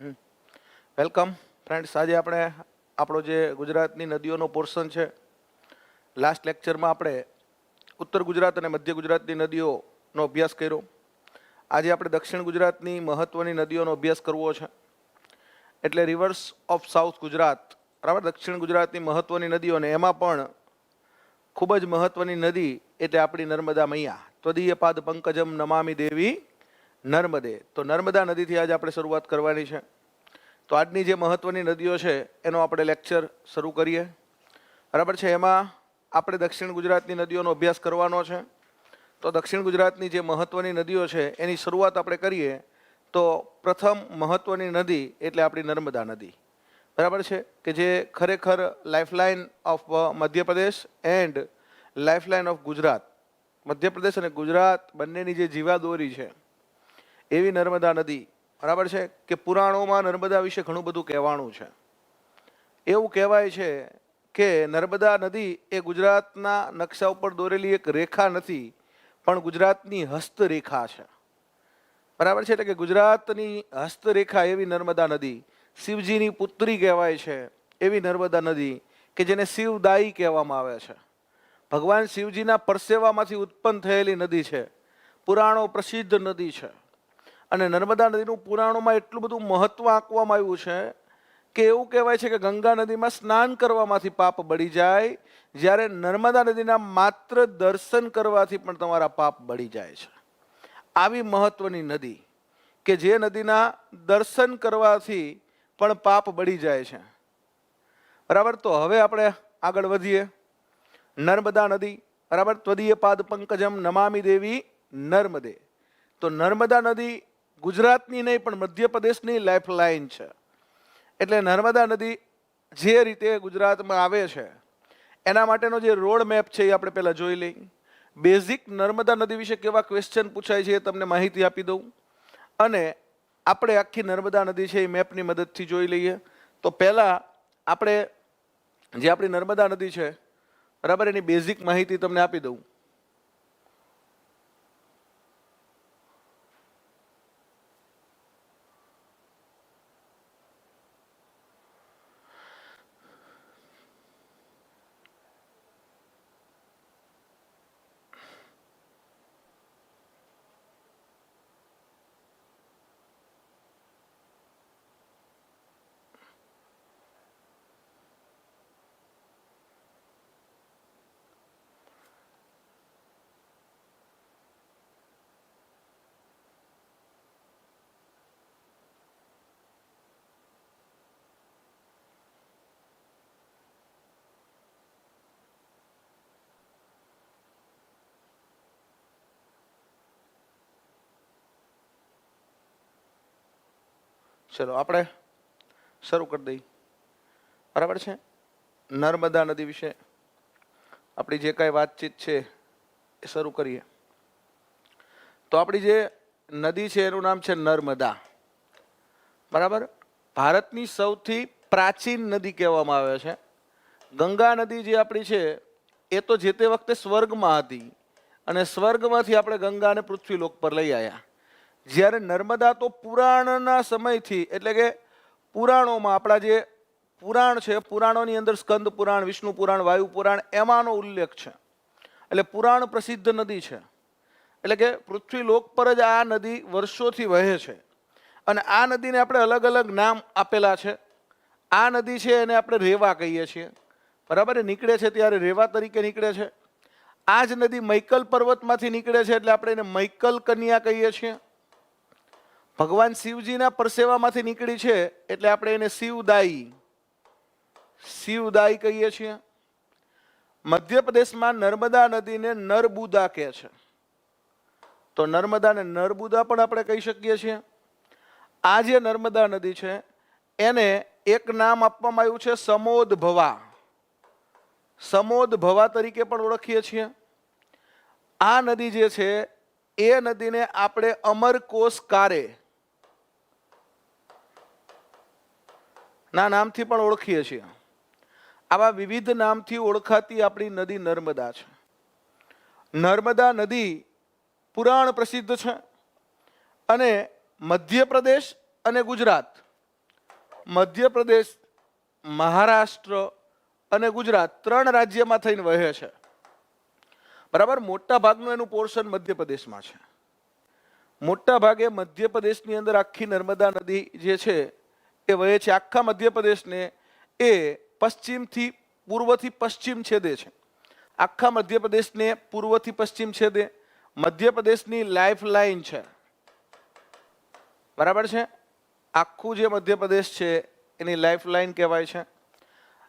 Welcome friends. આજે આપણે આપણો જે ગુજરાતની નદીઓનો પોર્શન છે, લાસ્ટ લેક્ચરમાં આપણે ઉત્તર ગુજરાત અને મધ્ય ગુજરાતની નદીઓનો અભ્યાસ કર્યો. આજે આપણે દક્ષિણ ગુજરાતની મહત્ત્વની નદીઓનો અભ્યાસ કરવો છે, એટલે રિવર્સ ઓફ સાઉથ ગુજરાત, બરાબર. દક્ષિણ ગુજરાતની મહત્ત્વની નદીઓને એમાં પણ ખૂબ જ મહત્ત્વની નદી એટલે આપણી નર્મદા મૈયા. ત્વદીય પાદ પંકજમ નમામિ દેવી નર્મદે. તો નર્મદા નદીથી આજે આપણે શરૂઆત કરવાની છે. તો આજની જે મહત્ત્વની નદીઓ છે એનો આપણે લેક્ચર શરૂ કરીએ, બરાબર છે. એમાં આપણે દક્ષિણ ગુજરાતની નદીઓનો અભ્યાસ કરવાનો છે. તો દક્ષિણ ગુજરાતની જે મહત્ત્વની નદીઓ છે એની શરૂઆત આપણે કરીએ તો પ્રથમ મહત્ત્વની નદી એટલે આપણી નર્મદા નદી, બરાબર છે, કે જે ખરેખર lifeline of Madhya Pradesh and lifeline of Gujarat, Madhya Pradesh અને ગુજરાત બંનેની જે જીવાદોરી છે એવી નર્મદા નદી, બરાબર છે. કે પુરાણોમાં નર્મદા વિશે ઘણું બધું કહેવાનું છે. એવું કહેવાય છે કે નર્મદા નદી એ ગુજરાતના નકશા ઉપર દોરેલી એક રેખા નથી, પણ ગુજરાતની હસ્તરેખા છે, બરાબર છે. એટલે કે ગુજરાતની હસ્તરેખા એવી નર્મદા નદી, શિવજીની પુત્રી કહેવાય છે એવી નર્મદા નદી, કે જેને શિવદાયી કહેવામાં આવે છે. ભગવાન શિવજીના પરસેવામાંથી ઉત્પન્ન થયેલી નદી છે, પુરાણો પ્રસિદ્ધ નદી છે. અને નર્મદા નદીનું પુરાણોમાં એટલું બધું મહત્વ આંકવામાં આવ્યું છે કે એવું કહેવાય છે કે ગંગા નદીમાં સ્નાન કરવામાંથી પાપ બળી જાય, જ્યારે નર્મદા નદીના માત્ર દર્શન કરવાથી પણ તમારા પાપ બળી જાય છે. આવી મહત્વની નદી કે જે નદીના દર્શન કરવાથી પણ પાપ બળી જાય છે, બરાબર. તો હવે આપણે આગળ વધીએ. નર્મદા નદી, બરાબર. ત્વદીય પાદ પંકજમ નમામિ દેવી નર્મદે. તો નર્મદા નદી ગુજરાતની નહીં પણ મધ્યપ્રદેશની લાઇફલાઇન છે. એટલે નર્મદા નદી જે રીતે ગુજરાતમાં આવે છે એના માટેનો જે રોડ મેપ છે એ આપણે પહેલાં જોઈ લઈએ. બેઝિક નર્મદા નદી વિશે કેવા ક્વેશ્ચન પૂછાય છે એ તમને માહિતી આપી દઉં, અને આપણે આખી નર્મદા નદી છે એ મેપની મદદથી જોઈ લઈએ. તો પહેલાં આપણે જે આપણી નર્મદા નદી છે, બરાબર, એની બેઝિક માહિતી તમને આપી દઉં. ચલો આપણે શરૂ કરી દઈએ, બરાબર છે. નર્મદા નદી વિશે આપણી જે કાંઈ વાતચીત છે એ શરૂ કરીએ. તો આપણી જે નદી છે એનું નામ છે નર્મદા, બરાબર. ભારતની સૌથી પ્રાચીન નદી કહેવામાં આવે છે. ગંગા નદી જે આપણી છે એ તો જે તે વખતે સ્વર્ગમાં હતી, અને સ્વર્ગમાંથી આપણે ગંગાને પૃથ્વીલોક પર લઈ આવ્યા. જ્યારે નર્મદા તો પુરાણના સમયથી, એટલે કે પુરાણોમાં આપણા જે પુરાણ છે, પુરાણોની અંદર સ્કંદ પુરાણ, વિષ્ણુ પુરાણ, વાયુ પુરાણ, એમાંનો ઉલ્લેખ છે. એટલે પુરાણ પ્રસિદ્ધ નદી છે. એટલે કે પૃથ્વીલોક પર જ આ નદી વર્ષોથી વહે છે. અને આ નદીને આપણે અલગ અલગ નામ આપેલા છે. આ નદી છે એને આપણે રેવા કહીએ છીએ, બરાબર. નીકળે છે ત્યારે રેવા તરીકે નીકળે છે. આ જ નદી મૈકલ પર્વતમાંથી નીકળે છે એટલે આપણે એને મૈકલ કન્યા કહીએ છીએ. ભગવાન શિવજીના પરસેવામાંથી નીકળી છે એટલે આપણે એને શિવદાયી કહીએ છીએ. મધ્યપ્રદેશમાં નર્મદા નદીને નર્બુદા કહે છે. તો નર્મદાને નર્બુદા પણ આપણે કહી શકીએ છીએ. આ જે નર્મદા નદી છે એને એક નામ આપવામાં આવ્યું છે સમોદભવા. સમોદભવા તરીકે પણ ઓળખીએ છીએ. આ નદી જે છે એ નદીને આપણે અમરકોશ કારે ના નામથી પણ ઓળખીએ છીએ. આવા વિવિધ નામથી ઓળખાતી આપણી નદી નર્મદા છે. નર્મદા નદી પુરાણ પ્રસિદ્ધ છે, અને મધ્યપ્રદેશ અને ગુજરાત મધ્યપ્રદેશ, મહારાષ્ટ્ર અને ગુજરાત 3 રાજ્યમાં થઈને વહે છે. બરાબર, મોટા ભાગનું એનું પોર્શન મધ્યપ્રદેશમાં છે. મોટા ભાગે મધ્યપ્રદેશની અંદર આખી નર્મદા નદી જે છે એ વહે છે. આખા મધ્યપ્રદેશને એ પશ્ચિમથી પૂર્વથી પશ્ચિમ છેદે છે. આખા મધ્યપ્રદેશને પૂર્વથી પશ્ચિમ છેદે મધ્યપ્રદેશની લાઈફ લાઈન છે. બરાબર છે, આખું જે મધ્યપ્રદેશ છે એની લાઈફ લાઈન કહેવાય છે.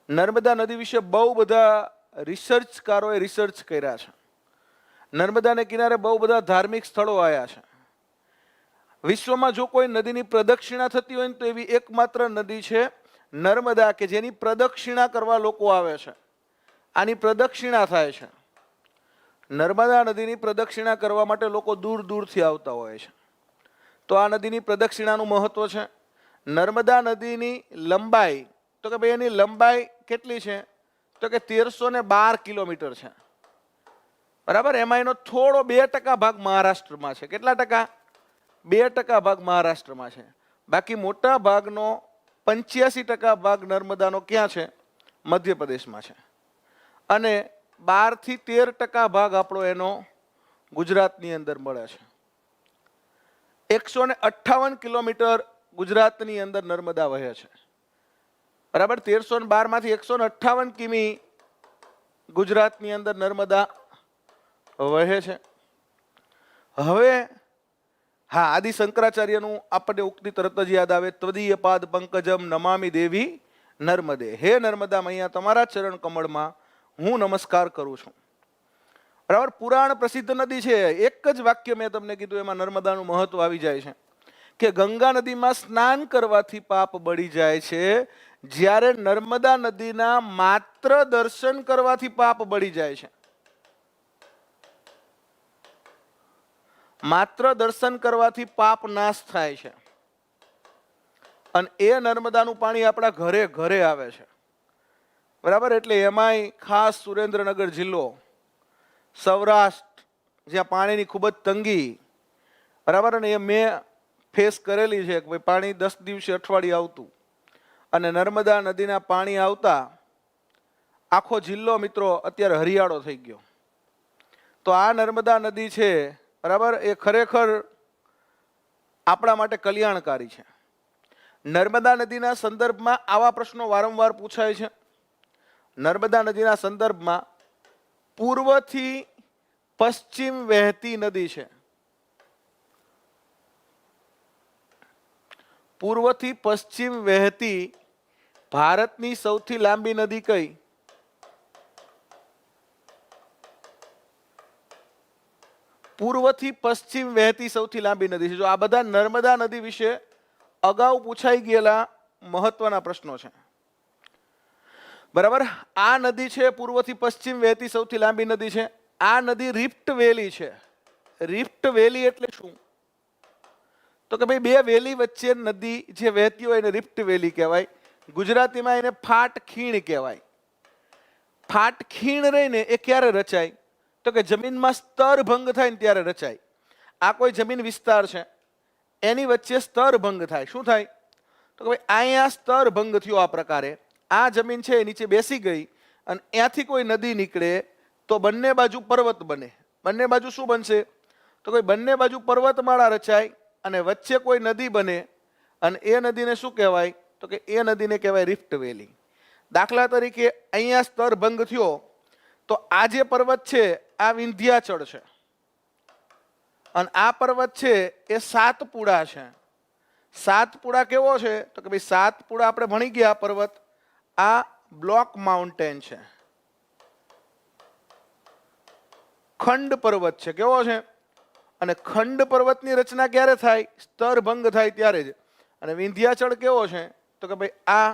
નર્મદા નદી વિશે બહુ બધા રિસર્ચકારોએ રિસર્ચ કર્યા છે. નર્મદાને કિનારે બહુ બધા ધાર્મિક સ્થળો આવ્યા છે. વિશ્વમાં જો કોઈ નદીની પ્રદક્ષિણા થતી હોય ને તો એવી એકમાત્ર નદી છે નર્મદા, કે જેની પ્રદક્ષિણા કરવા લોકો આવે છે. આની પ્રદક્ષિણા થાય છે. નર્મદા નદીની પ્રદક્ષિણા કરવા માટે લોકો દૂર દૂરથી આવતા હોય છે. તો આ નદીની પ્રદક્ષિણાનું મહત્વ છે. નર્મદા નદીની લંબાઈ, તો કે ભાઈ એની લંબાઈ કેટલી છે, તો કે 1312 કિલોમીટર છે. બરાબર, એમાં એનો થોડો 2% ભાગ મહારાષ્ટ્રમાં છે. કેટલા ટકા? 2% ભાગ મહારાષ્ટ્રમાં છે. બાકી મોટા ભાગનો 85% ભાગ નર્મદાનો ક્યાં છે? મધ્યપ્રદેશમાં છે. અને 12 થી 13% ભાગ આપણો એનો ગુજરાતની અંદર મળે છે. 158 કિલોમીટર ગુજરાતની અંદર નર્મદા વહે છે. બરાબર, 1312 માંથી 158 કિમી ગુજરાતની અંદર નર્મદા વહે છે. હવે હા, આદિ શંકરાચાર્યનું આપણને ઉક્તિ તરત જ યાદ આવે, ત્વદીય પાદ પંકજમ નમામિ દેવી નર્મદે. હે નર્મદા મૈયા, તમારા ચરણ કમળમાં હું નમસ્કાર કરું છું. બરાબર, પુરાણ પ્રસિદ્ધ નદી છે. એક જ વાક્ય મેં તમને કીધું, એમાં નર્મદાનું મહત્વ આવી જાય છે કે ગંગા નદીમાં સ્નાન કરવાથી પાપ બળી જાય છે, જ્યારે નર્મદા નદીના માત્ર દર્શન કરવાથી પાપ બળી જાય છે. માત્ર દર્શન કરવાથી પાપ નાશ થાય છે. અને એ નર્મદાનું પાણી આપણા ઘરે ઘરે આવે છે. બરાબર, એટલે એમાંય ખાસ સુરેન્દ્રનગર જિલ્લો, સૌરાષ્ટ્ર, જ્યાં પાણીની ખૂબ જ તંગી, બરાબર, અને એ મેં ફેસ કરેલી છે કે ભાઈ પાણી 10 દિવસે અઠવાડિયે આવતું, અને નર્મદા નદીના પાણી આવતા આખો જિલ્લો મિત્રો અત્યારે હરિયાળો થઈ ગયો. તો આ નર્મદા નદી છે, બરાબર, એ ખરેખર આપણા માટે કલ્યાણકારી છે. નર્મદા નદીના સંદર્ભમાં આવા પ્રશ્નો વારંવાર પૂછાય છે. નર્મદા નદીના સંદર્ભમાં પૂર્વથી પશ્ચિમ વહેતી નદી છે. પૂર્વથી પશ્ચિમ વહેતી ભારતની સૌથી લાંબી નદી કઈ? પૂર્વથી પશ્ચિમ વહેતી સૌથી લાંબી નદી છે. જો આ બધા નર્મદા નદી વિશે અગાઉ પૂછાઈ ગયેલા મહત્વના પ્રશ્નો છે. બરાબર, આ નદી છે પૂર્વથી પશ્ચિમ વહેતી સૌથી લાંબી નદી છે. આ નદી રિફ્ટ વેલી છે. રિફ્ટ વેલી એટલે શું? તો કે ભાઈ બે વેલી વચ્ચે નદી જે વહેતી હોય એને રિફ્ટ વેલી કહેવાય. ગુજરાતીમાં એને ફાટ ખીણ કહેવાય. ફાટ ખીણ રહીને એ ક્યારે રચાય? તો કે જમીનમાં સ્તર ભંગ થાય ને ત્યારે રચાય. આ કોઈ જમીન વિસ્તાર છે, એની વચ્ચે સ્તર ભંગ થાય. શું થાય? તો કે ભાઈ અહીંયા સ્તર ભંગ થયો. આ પ્રકારે આ જમીન છે એ નીચે બેસી ગઈ અને ત્યાંથી કોઈ નદી નીકળે તો બંને બાજુ પર્વત બને. બંને બાજુ શું બનશે? તો કોઈ બંને બાજુ પર્વતમાળા રચાય અને વચ્ચે કોઈ નદી બને, અને એ નદીને શું કહેવાય? તો કે એ નદીને કહેવાય રિફ્ટ વેલી. દાખલા તરીકે અહીંયા સ્તર ભંગ થયો તો આ જે પર્વત છે આ વિંધ્યાચળ છે, અને આ પર્વત છે એ સાતપુડા છે. સાતપુડા કેવો છે? તો કે ભાઈ સાતપુડા આપણે ભણી ગયા પર્વત, આ બ્લોક માઉન્ટેન છે, ખંડ પર્વત છે. કેવો છે? અને ખંડ પર્વતની રચના ક્યારે થાય? સ્તર ભંગ થાય ત્યારે જ. અને વિંધ્યાચળ કેવો છે? તો કે ભાઈ આ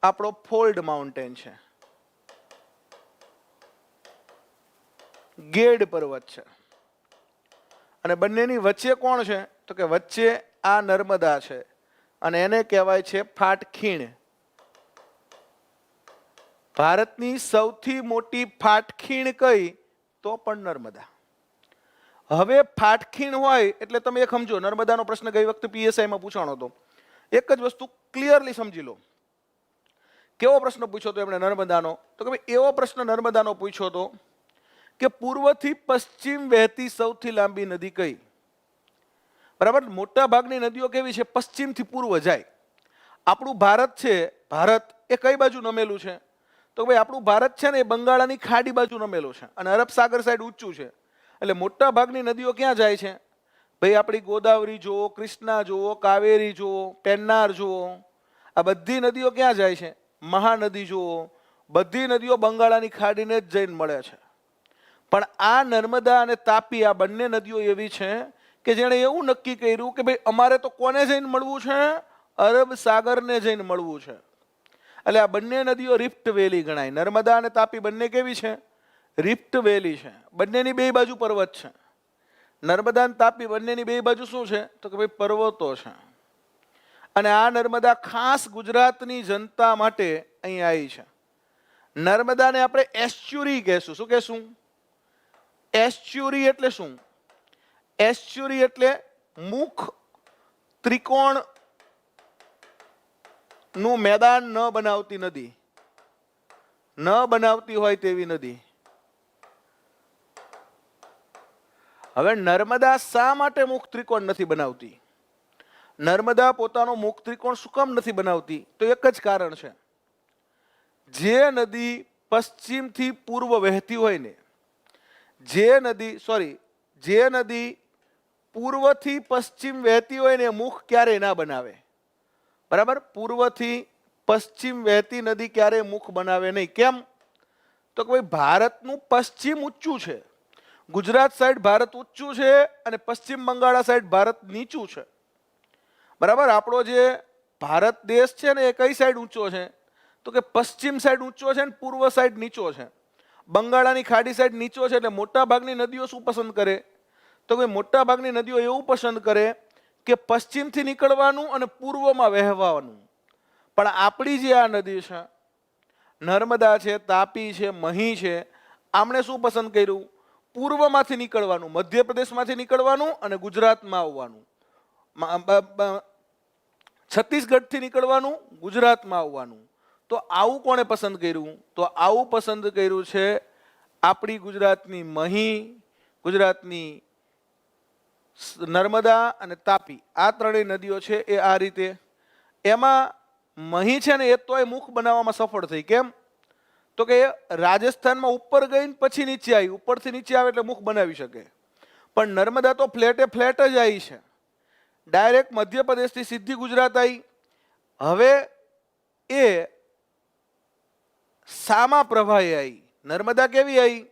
આપણો ફોલ્ડ માઉન્ટેન છે, ગેડ પર્વત છે. અને બંનેની વચ્ચે કોણ છે? તો કે વચ્ચે આ નર્મદા છે, અને એને કહેવાય છે ફાટખીણ. ભારતની સૌથી મોટી ફાટખીણ કઈ? તો પણ નર્મદા. હવે ફાટખીણ હોય એટલે તમે એક સમજો, નર્મદાનો પ્રશ્ન ગઈ વખતે PSI માં પૂછાણો હતો એક જ વસ્તુ ક્લિયરલી સમજી લો. કેવો પ્રશ્ન પૂછ્યો હતો એમણે નર્મદાનો? તો કે ભાઈ એવો પ્રશ્ન નર્મદાનો પૂછ્યો હતો કે પૂર્વથી પશ્ચિમ વહેતી સૌથી લાંબી નદી કઈ? બરાબર, મોટા ભાગની નદીઓ કેવી છે? પશ્ચિમથી પૂર્વ જાય. આપણું ભારત છે, ભારત એ કઈ બાજુ નમેલું છે? તો ભાઈ આપણું ભારત છે ને એ બંગાળાની ખાડી બાજુ નમેલું છે અને અરબ સાગર સાઈડ ઊંચું છે. એટલે મોટા ભાગની નદીઓ ક્યાં જાય છે? ભાઈ આપણી ગોદાવરી જુઓ, કૃષ્ણા જુઓ, કાવેરી જુઓ, પેન્નાર જુઓ, આ બધી નદીઓ ક્યાં જાય છે? મહાનદી જુઓ, બધી નદીઓ બંગાળાની ખાડીને જ જઈને મળે છે. પણ આ નર્મદા અને તાપી આ બંને નદીઓ એવી છે કે જેણે એવું નક્કી કર્યું કે ભાઈ અમારે તો કોને જઈને મળવું છે? અરબ સાગરને જઈને મળવું છે. એટલે આ બંને નદીઓ રિફ્ટ વેલી ગણાય. નર્મદા અને તાપી બંને કેવી છે? રિફ્ટ વેલી છે. બંનેની બે બાજુ પર્વત છે. નર્મદા અને તાપી બંનેની બે બાજુ શું છે? તો કે ભાઈ પર્વતો છે. અને આ નર્મદા ખાસ ગુજરાતની જનતા માટે અહીં આવી છે. નર્મદાને આપણે એસ્ચ્યુરી કહેશું. શું કહેશું? એસ્ચ્યુરી એટલે શું? એસ્ચ્યુરી એટલે મુખ ત્રિકોણ નું મેદાન ન બનાવતી નદી, ન બનાવતી હોય તેવી નદી. હવે નર્મદા શા માટે મુખ ત્રિકોણ નથી બનાવતી? નર્મદા પોતાનો મુખ ત્રિકોણ શું કામ નથી બનાવતી? તો એક જ કારણ છે. જે નદી પશ્ચિમથી પૂર્વ વહેતી હોય ને, જે નદી પૂર્વથી પશ્ચિમ વહેતી હોય ને મુખ ક્યારેય ના બનાવે. બરાબર, પૂર્વથી પશ્ચિમ વહેતી નદી ક્યારેય મુખ બનાવે નહીં. કેમ? તો કે ભાઈ ભારતનું પશ્ચિમ ઊંચું છે, ગુજરાત સાઈડ ભારત ઊંચું છે અને પશ્ચિમ બંગાળા સાઈડ ભારત નીચું છે. બરાબર, આપણો જે ભારત દેશ છે ને એ કઈ સાઈડ ઊંચો છે? તો કે પશ્ચિમ સાઈડ ઊંચો છે ને પૂર્વ સાઈડ નીચો છે. બંગાળાની ખાડી સાઈડ નીચો છે. એટલે મોટા ભાગની નદીઓ શું પસંદ કરે? તો કે મોટા ભાગની નદીઓ એવું પસંદ કરે કે પશ્ચિમથી નીકળવાનું અને પૂર્વમાં વહેવાનું. પણ આપણી જે આ નદી છે, નર્મદા છે, તાપી છે, મહી છે, આમણે શું પસંદ કર્યું? પૂર્વમાંથી નીકળવાનું, મધ્યપ્રદેશમાંથી નીકળવાનું અને ગુજરાતમાં આવવાનું. છત્તીસગઢથી નીકળવાનું, ગુજરાતમાં આવવાનું. તો આવું કોણે પસંદ કર્યું? તો આવું પસંદ કર્યું છે આપણી ગુજરાતની મહી, ગુજરાતની નર્મદા અને તાપી. આ ત્રણેય નદીઓ છે એ આ રીતે. એમાં મહી છે ને એ તોય મુખ બનાવવામાં સફળ થઈ. કેમ? તો કે રાજસ્થાનમાં ઉપર ગઈ પછી નીચે આવી, ઉપરથી નીચે આવે એટલે મુખ બનાવી શકે. પણ નર્મદા તો ફ્લેટે ફ્લેટ જ આવી છે, ડાયરેક્ટ મધ્યપ્રદેશથી સીધી ગુજરાત આવી. હવે એ સામા પ્રવાહે આવી. નર્મદા કેવી આવી?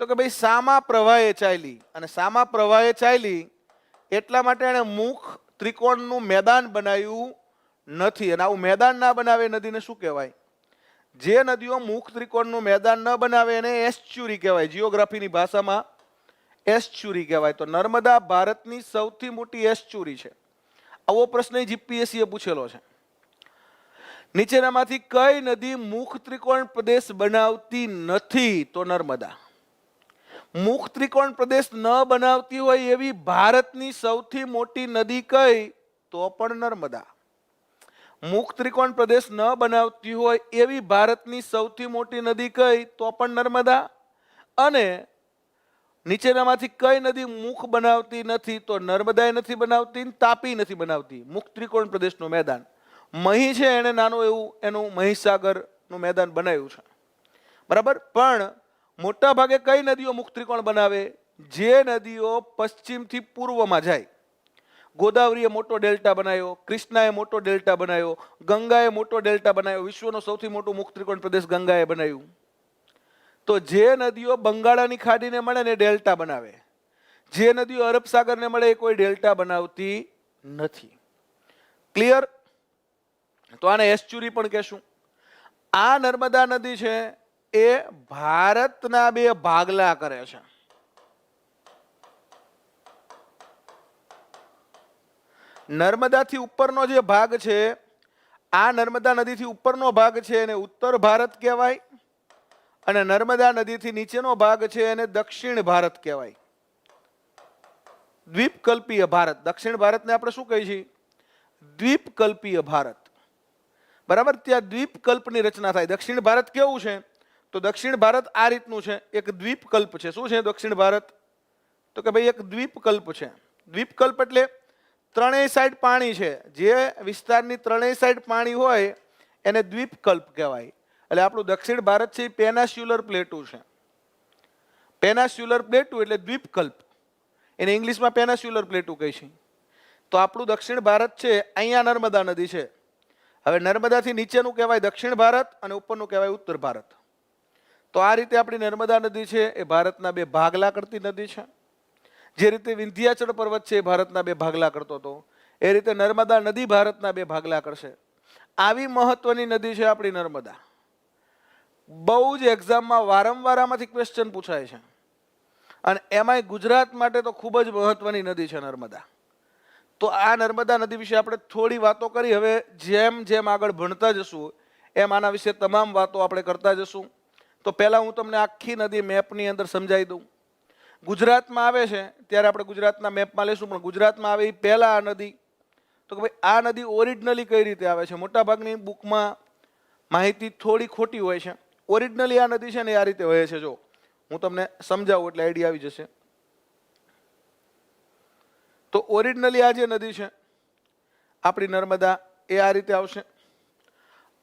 તો કે ભાઈ સામા પ્રવાહે ચાલી. અને સામા પ્રવાહે ચાલી એટલા માટે એણે મુખ ત્રિકોણનું મેદાન બનાવ્યું નથી. અને આવું મેદાન ના બનાવે નદીને શું કહેવાય? જે નદીઓ મુખ ત્રિકોણનું મેદાન ન બનાવે એને એસ્ચ્યુરી કહેવાય. જીઓગ્રાફીની ભાષામાં એસ્ચ્યુરી કહેવાય. તો નર્મદા ભારતની સૌથી મોટી એસ્ચ્યુરી છે. આવો પ્રશ્ન જીપીએસસીએ પૂછેલો છે. નીચેનામાંથી કઈ નદી મુખ ત્રિકોણ પ્રદેશ બનાવતી નથી? તો નર્મદા. મુખ ત્રિકોણ પ્રદેશ ન બનાવતી હોય એવી ભારતની સૌથી મોટી નદી કઈ? તો પણ નર્મદા. મુખ ત્રિકોણ પ્રદેશ ન બનાવતી હોય એવી ભારતની સૌથી મોટી નદી કઈ? તો પણ નર્મદા. અને નીચેનામાંથી કઈ નદી મુખ બનાવતી નથી? તો નર્મદાએ નથી બનાવતી, તાપી નથી બનાવતી મુખ ત્રિકોણ પ્રદેશનું મેદાન. મહી છે એને નાનું એવું એનું મહીસાગરનું મેદાન બનાવ્યું છે. બરાબર, પણ મોટા ભાગે કઈ નદીઓ મુખ ત્રિકોણ બનાવે? જે નદીઓ પશ્ચિમથી પૂર્વમાં જાય. ગોદાવરીએ મોટો ડેલ્ટા બનાવ્યો, કૃષ્ણાએ મોટો ડેલ્ટા બનાવ્યો, ગંગાએ મોટો ડેલ્ટા બનાવ્યો. વિશ્વનો સૌથી મોટું મુખ ત્રિકોણ પ્રદેશ ગંગાએ બનાવ્યું. તો જે નદીઓ બંગાળાની ખાડીને મળે ને ડેલ્ટા બનાવે, જે નદીઓ અરબ સાગરને મળે એ કોઈ ડેલ્ટા બનાવતી નથી. ક્લિયર? તો આને એસ્ચ્યુરી પણ કહેશું. આ નર્મદા નદી છે એ ભારતના બે ભાગલા કરે છે. નર્મદાથી ઉપરનો જે ભાગ છે, આ નર્મદા નદીથી ઉપરનો ભાગ છે એને ઉત્તર ભારત કહેવાય, અને નર્મદા નદીથી નીચેનો ભાગ છે એને દક્ષિણ ભારત કહેવાય. દ્વીપકલ્પીય ભારત. દક્ષિણ ભારતને આપણે શું કહીએ છીએ? દ્વીપકલ્પીય ભારત. બરાબર, ત્યાં દ્વીપકલ્પની રચના થાય. દક્ષિણ ભારત કેવું છે? તો દક્ષિણ ભારત આ રીતનું છે, એક દ્વીપકલ્પ છે. શું છે દક્ષિણ ભારત? તો કે ભાઈ એક દ્વીપકલ્પ છે. દ્વીપકલ્પ એટલે ત્રણેય સાઈડ પાણી છે. જે વિસ્તારની ત્રણેય સાઈડ પાણી હોય એને દ્વીપકલ્પ કહેવાય. એટલે આપણું દક્ષિણ ભારત છે એ પેનાસ્યુલર પ્લેટુ છે. પેનાસ્યુલર પ્લેટુ એટલે દ્વીપકલ્પ, એને ઇંગ્લિશમાં પેનાસ્યુલર પ્લેટુ કહે છે. તો આપણું દક્ષિણ ભારત છે, અહીંયા નર્મદા નદી છે. હવે નર્મદાથી નીચેનું કહેવાય દક્ષિણ ભારત અને ઉપરનું કહેવાય ઉત્તર ભારત. તો આ રીતે આપણી નર્મદા નદી છે એ ભારતના બે ભાગલા કરતી નદી છે. જે રીતે વિંધ્યાચળ પર્વત છે એ ભારતના બે ભાગલા કરતો હતો, એ રીતે નર્મદા નદી ભારતના બે ભાગલા કરશે. આવી મહત્વની નદી છે આપણી નર્મદા. બહુ જ એક્ઝામમાં વારંવાર આમાંથી ક્વેશ્ચન પૂછાય છે, અને એમાંય ગુજરાત માટે તો ખૂબ જ મહત્વની નદી છે નર્મદા. તો આ નર્મદા નદી વિશે આપણે થોડી વાતો કરી. હવે જેમ જેમ આગળ ભણતા જશું એમ આના વિશે તમામ વાતો આપણે કરતા જશું. તો પહેલાં હું તમને આખી નદી મેપની અંદર સમજાવી દઉં. ગુજરાતમાં આવે છે ત્યારે આપણે ગુજરાતના મેપમાં લેશું, પણ ગુજરાતમાં આવે એ પહેલાં આ નદી. તો કે ભાઈ આ નદી ઓરિજિનલી કઈ રીતે આવે છે? મોટાભાગની બુકમાં માહિતી થોડી ખોટી હોય છે. ઓરિજિનલી આ નદી છે ને આ રીતે વહે છે. જો હું તમને સમજાવું એટલે આઈડિયા આવી જશે. તો ઓરિજિનલી આ જે નદી છે આપણી નર્મદા એ આ રીતે આવશે.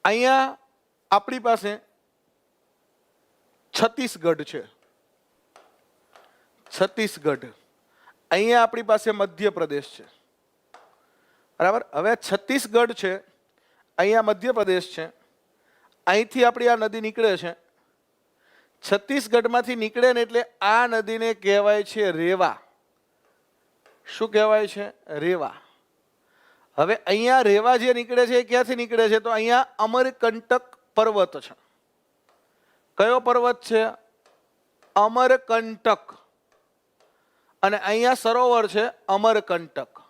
અહીંયા આપણી પાસે છત્તીસગઢ છે. છત્તીસગઢ. અહીંયા આપણી પાસે મધ્યપ્રદેશ છે. બરાબર. હવે છત્તીસગઢ છે, અહીંયા મધ્યપ્રદેશ છે. અહીંથી આપણી આ નદી નીકળે છે. છત્તીસગઢમાંથી નીકળે ને એટલે આ નદીને કહેવાય છે રેવા. શું કહેવાય છે? રેવા. હવે અહીંયા રેવા જે નીકળે છે એ ક્યાંથી નીકળે છે? તો અહીંયા અમરકંટક પર્વત છે. કયો પર્વત છે? અમરકંટક. અને અહીંયા સરોવર છે અમરકંટક.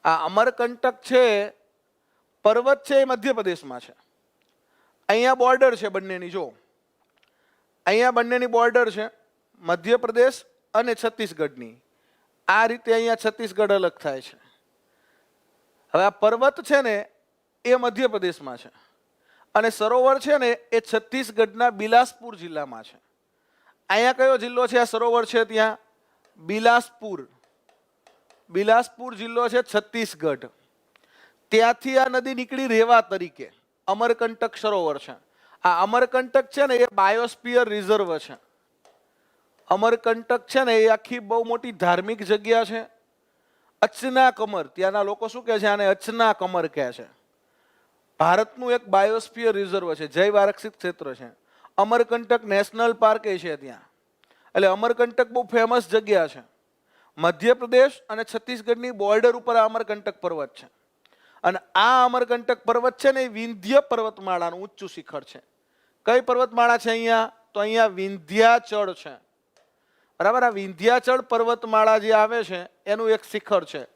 આ અમરકંટક છે પર્વત છે એ મધ્યપ્રદેશમાં છે. અહીંયા બોર્ડર છે બંનેની. જો અહીંયા બંનેની બોર્ડર છે, મધ્યપ્રદેશ અને છત્તીસગઢની. આ રીતે અહીંયા છત્તીસગઢ અલગ થાય છે. હવે આ પર્વત છે ને એ મધ્યપ્રદેશમાં છે, અને સરોવર છે ને એ છત્તીસગઢના બિલાસપુર જિલ્લામાં છે. અહીંયા કયો જિલ્લો છે? આ સરોવર છે ત્યાં બિલાસપુર. બિલાસપુર જિલ્લો છે છત્તીસગઢ. ત્યાંથી આ નદી નીકળી રેવા તરીકે. અમરકંટક સરોવર છે. આ અમરકંટક છે ને એ બાયોસ્ફિયર રિઝર્વ છે. અમરકંટક છે ને એ આખી બહુ મોટી ધાર્મિક જગ્યા છે. અચના કમર, ત્યાંના લોકો શું કહે છે? આને અચના કમર કહે છે. ભારતનું એક બાયોસ્ફિયર રિઝર્વ છે, જૈવ આરક્ષિત ક્ષેત્ર છે. અમરકંટક નેશનલ પાર્ક છે ત્યાં. એટલે અમરકંટક બહુ ફેમસ જગ્યા છે. મધ્યપ્રદેશ અને છત્તીસગઢની બોર્ડર ઉપર આ અમરકંટક પર્વત છે. અને આ અમરકંટક પર્વત છે ને એ વિંધ્ય પર્વતમાળાનું ઊંચું શિખર છે. કઈ પર્વતમાળા છે અહીંયા? તો અહીંયા વિંધ્યાચળ છે. બરાબર. આ વિંધ્યાચળ પર્વતમાળા જે આવે છે એનું એક શિખર છે.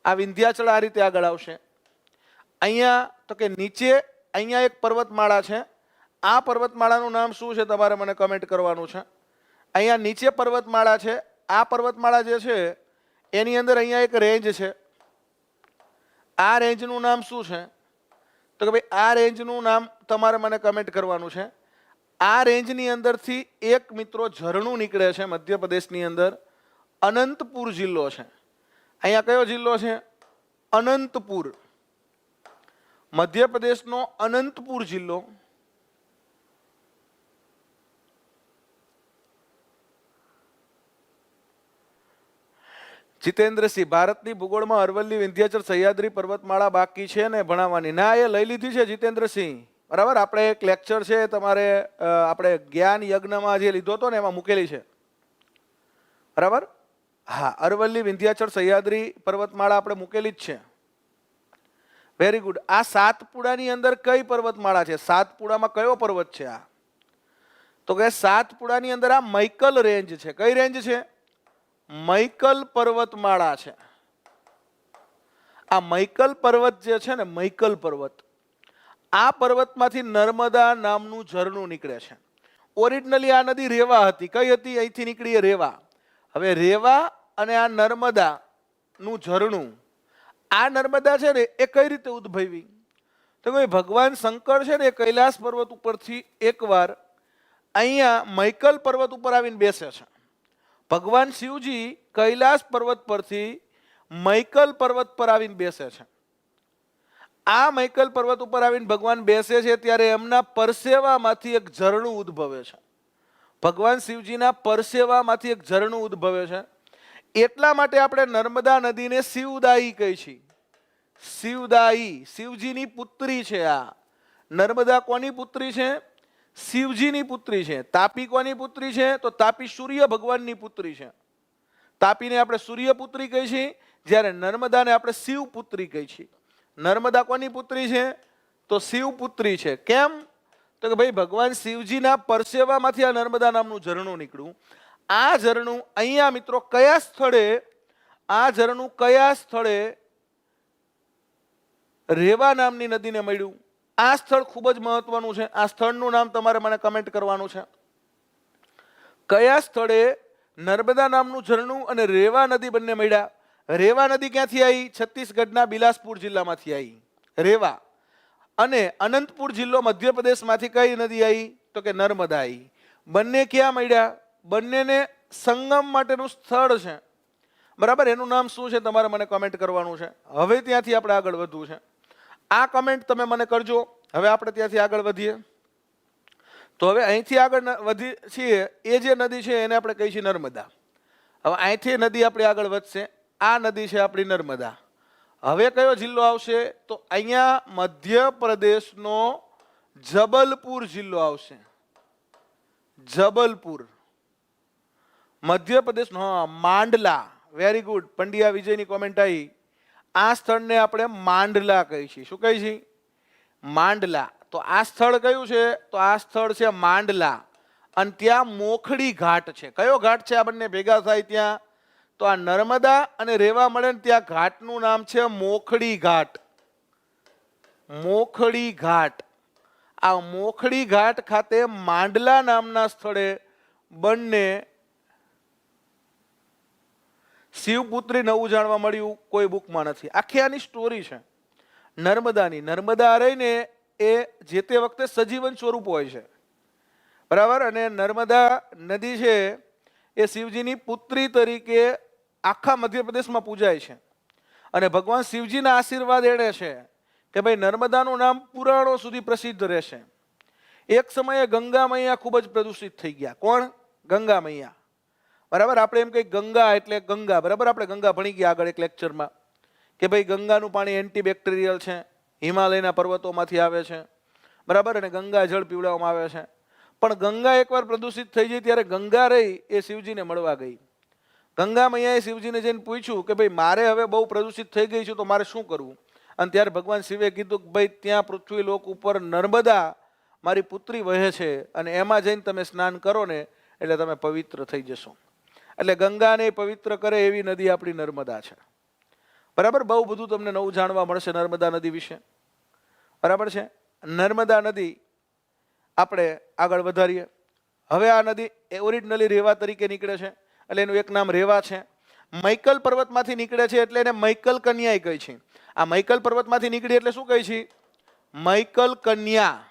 આ વિંધ્યાચળ આ રીતે આગળ આવશે. અહીંયા તો કે નીચે અહીંયા એક પર્વતમાળા છે. આ પર્વતમાળાનું નામ શું છે તમારે મને કમેન્ટ કરવાનું છે. અહીંયા નીચે પર્વતમાળા છે. આ પર્વતમાળા જે છે એની અંદર અહીંયા એક રેન્જ છે. આ રેન્જનું નામ શું છે? તો કે ભાઈ આ રેન્જનું નામ તમારે મને કમેન્ટ કરવાનું છે. આ રેન્જની અંદરથી એક મિત્રો ઝરણું નીકળે છે મધ્યપ્રદેશની અંદર. અનંતપુર જિલ્લો છે. અહીંયા કયો જિલ્લો છે? અનંતપુર. મધ્યપ્રદેશનો અનંતપુર જિલ્લો. જીતેન્દ્રસિંહ, ભારતની ભૂગોળમાં અરવલ્લી, વિંધ્યાચળ, સહ્યાદ્રી પર્વતમાળા બાકી છે ને ભણાવવાની. ના, એ લઈ લીધી છે જીતેન્દ્રસિંહ. બરાબર. આપણે એક લેક્ચર છે તમારે આપણે જ્ઞાન યજ્ઞમાં જે લીધો હતો ને એમાં મૂકેલી છે. બરાબર. હા, અરવલ્લી, વિંધ્યાચળ, સહ્યાદ્રી પર્વતમાળા આપણે મૂકેલી જ છે. Very good. આ સાતપુડાની અંદર કઈ પર્વતમાળા છે? સાતપુડામાં કયો પર્વત છે? આ તો કે સાતપુડાની અંદર આ મૈકલ રેન્જ છે. કઈ રેન્જ છે? મૈકલ પર્વતમાળા છે. આ મૈકલ પર્વત જે છે ને, મૈકલ પર્વત, આ પર્વતમાંથી નર્મદા નામનું ઝરણું નીકળે છે. ઓરિજિનલી આ નદી રેવા હતી. કઈ હતી? અહીંથી નીકળી રેવા. હવે રેવા અને આ નર્મદાનું ઝરણું આ નર્મદા છે ને એ કઈ રીતે ઉદ્ભવી? તો કે ભગવાન શંકર છે ને એ કૈલાસ પર્વત ઉપરથી એકવાર અહીંયા મૈકલ પર્વત ઉપર આવીને બેસે છે. ભગવાન શિવજી કૈલાસ પર્વત પરથી મૈકલ પર્વત પર આવીને બેસે છે. આ મૈકલ પર્વત ઉપર આવીને ભગવાન બેસે છે ત્યારે એમના પરસેવામાંથી એક ઝરણું ઉદ્ભવે છે. ભગવાન શિવજીના પરસેવામાંથી એક ઝરણું ઉદ્ભવે છે. એટલા માટે આપણે નર્મદા નદીને શિવદાયી કહી છીએ. શિવદાયી, શિવજીની પુત્રી છે. આ નર્મદા કોની પુત્રી છે? શિવજીની પુત્રી છે. તાપી કોની પુત્રી છે? તો તાપી સૂર્ય ભગવાનની પુત્રી છે. તાપીને આપણે સૂર્યપુત્રી કહી છીએ, જ્યારે નર્મદાને આપણે શિવપુત્રી કહી છીએ. નર્મદા કોની પુત્રી છે? તો શિવપુત્રી છે. કેમ? તો કે ભાઈ ભગવાન શિવજીના પરસેવામાંથી આ નર્મદા નામનું ઝરણું નીકળ્યું. આ ઝરણું અહીંયા મિત્રો કયા સ્થળે, આ ઝરણું કયા સ્થળે? રેવા નામની નદીને મળ્યું. આ સ્થળ ખૂબ જ મહત્વનું છે. આ સ્થળનું નામ તમારે મને કમેન્ટ કરવાનું છે. કયા સ્થળે નર્મદા નામનું ઝરણું અને રેવા નદી બંને મળ્યા? રેવા નદી ક્યાંથી આવી? છત્તીસગઢના બિલાસપુર જિલ્લામાંથી આવી રેવા. અને અનંતપુર જિલ્લો મધ્યપ્રદેશમાંથી કઈ નદી આવી? તો કે નર્મદા આવી. બંને ક્યાં મળ્યા? બંનેને સંગમ માટેનું સ્થળ છે. બરાબર, એનું નામ શું છે તમારે મને કમેન્ટ કરવાનું છે. હવે ત્યાંથી આપણે આગળ વધવું છે. આ કમેન્ટ તમે મને કરજો. હવે આપણે ત્યાંથી આગળ વધીએ. તો હવે અહીંથી આગળ વધી છીએ, એ જે નદી છે એને આપણે કહીએ છીએ નર્મદા. હવે અહીંથી નદી આપણી આગળ વધશે. આ નદી છે આપણી નર્મદા. હવે કયો જિલ્લો આવશે? તો અહીંયા મધ્યપ્રદેશનો જબલપુર જિલ્લો આવશે. જબલપુર મધ્યપ્રદેશનો. હા, માંડલા. વેરી ગુડ, પંડ્યા વિજયની કોમેન્ટ આવી. આ સ્થળને આપણે માંડલા કહીએ છીએ. શું કહીએ છીએ? માંડલા. તો આ સ્થળ કયું છે? તો આ સ્થળ છે માંડલા. અને ત્યાં મોખડી ઘાટ છે. કયો ઘાટ છે? આ બંને ભેગા થાય ત્યાં. તો આ નર્મદા અને રેવા મળે ને ત્યાં ઘાટનું નામ છે મોખડી ઘાટ. મોખડી ઘાટ. આ મોખડી ઘાટ ખાતે માંડલા નામના સ્થળે બંને શિવપુત્રી નવું જાણવા મળ્યું. કોઈ બુકમાં નથી. આખી આની સ્ટોરી છે નર્મદાની. નર્મદા રહીને એ જે તે વખતે સજીવન સ્વરૂપ હોય છે. બરાબર. અને નર્મદા નદી છે એ શિવજીની પુત્રી તરીકે આખા મધ્યપ્રદેશમાં પૂજાય છે. અને ભગવાન શિવજીના આશીર્વાદ એણે છે કે ભાઈ નર્મદાનું નામ પુરાણો સુધી પ્રસિદ્ધ રહેશે. એક સમયે ગંગા મૈયા ખૂબ જ પ્રદૂષિત થઈ ગયા. કોણ? ગંગા મૈયા. બરાબર. આપણે એમ કહીએ ગંગા એટલે ગંગા. બરાબર, આપણે ગંગા ભણી ગયા આગળ એક લેક્ચરમાં કે ભાઈ ગંગાનું પાણી એન્ટીબેક્ટેરિયલ છે, હિમાલયના પર્વતોમાંથી આવે છે. બરાબર. અને ગંગા જળ પીવડાવવામાં આવે છે. પણ ગંગા એકવાર પ્રદૂષિત થઈ જાય ત્યારે ગંગા રહી એ શિવજીને મળવા ગઈ. ગંગા મૈયાએ શિવજીને જઈને પૂછ્યું કે ભાઈ મારે હવે બહુ પ્રદૂષિત થઈ ગઈ છું તો મારે શું કરવું? અને ત્યારે ભગવાન શિવે કીધું કે ભાઈ ત્યાં પૃથ્વી લોક ઉપર નર્મદા મારી પુત્રી વહે છે અને એમાં જઈને તમે સ્નાન કરો ને એટલે તમે પવિત્ર થઈ જશો. એટલે ગંગાને પવિત્ર કરે એવી નદી આપણી નર્મદા છે. બરાબર. બહુ બધું તમને નવું જાણવા મળશે નર્મદા નદી વિશે. બરાબર છે. નર્મદા નદી આપણે આગળ વધારીએ. હવે આ નદી ઓરિજિનલી રેવા તરીકે નીકળે છે એટલે એનું એક નામ રેવા છે. મૈકલ પર્વતમાંથી નીકળે છે એટલે એને મૈકલ કન્યા કહે છે. આ મૈકલ પર્વતમાંથી નીકળી એટલે શું કહે છે? મૈકલ કન્યા.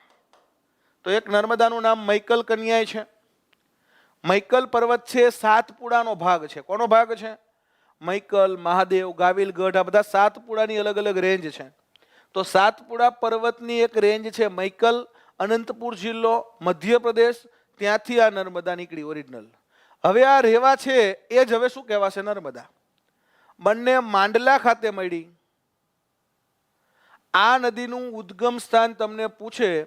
તો એક નર્મદાનું નામ મૈકલ કન્યા છે. મૈકલ પર્વત છે સાતપુડાનો ભાગ છે. કોનો ભાગ છે? મૈકલ, મહાદેવ, ગાવિલગઢ, આ બધા સાતપુડાની અલગ અલગ રેન્જ છે. તો સાતપુડા પર્વતની એક રેન્જ છે મૈકલ. અનંતપુર જિલ્લો મધ્યપ્રદેશ, ત્યાંથી આ નર્મદા નીકળી ઓરિજિનલ. હવે આ રેવા છે એ જ હવે શું કહેવાશે? નર્મદા. બંને માંડલા ખાતે મળી. આ નદીનું ઉદ્ગમ સ્થાન તમને પૂછે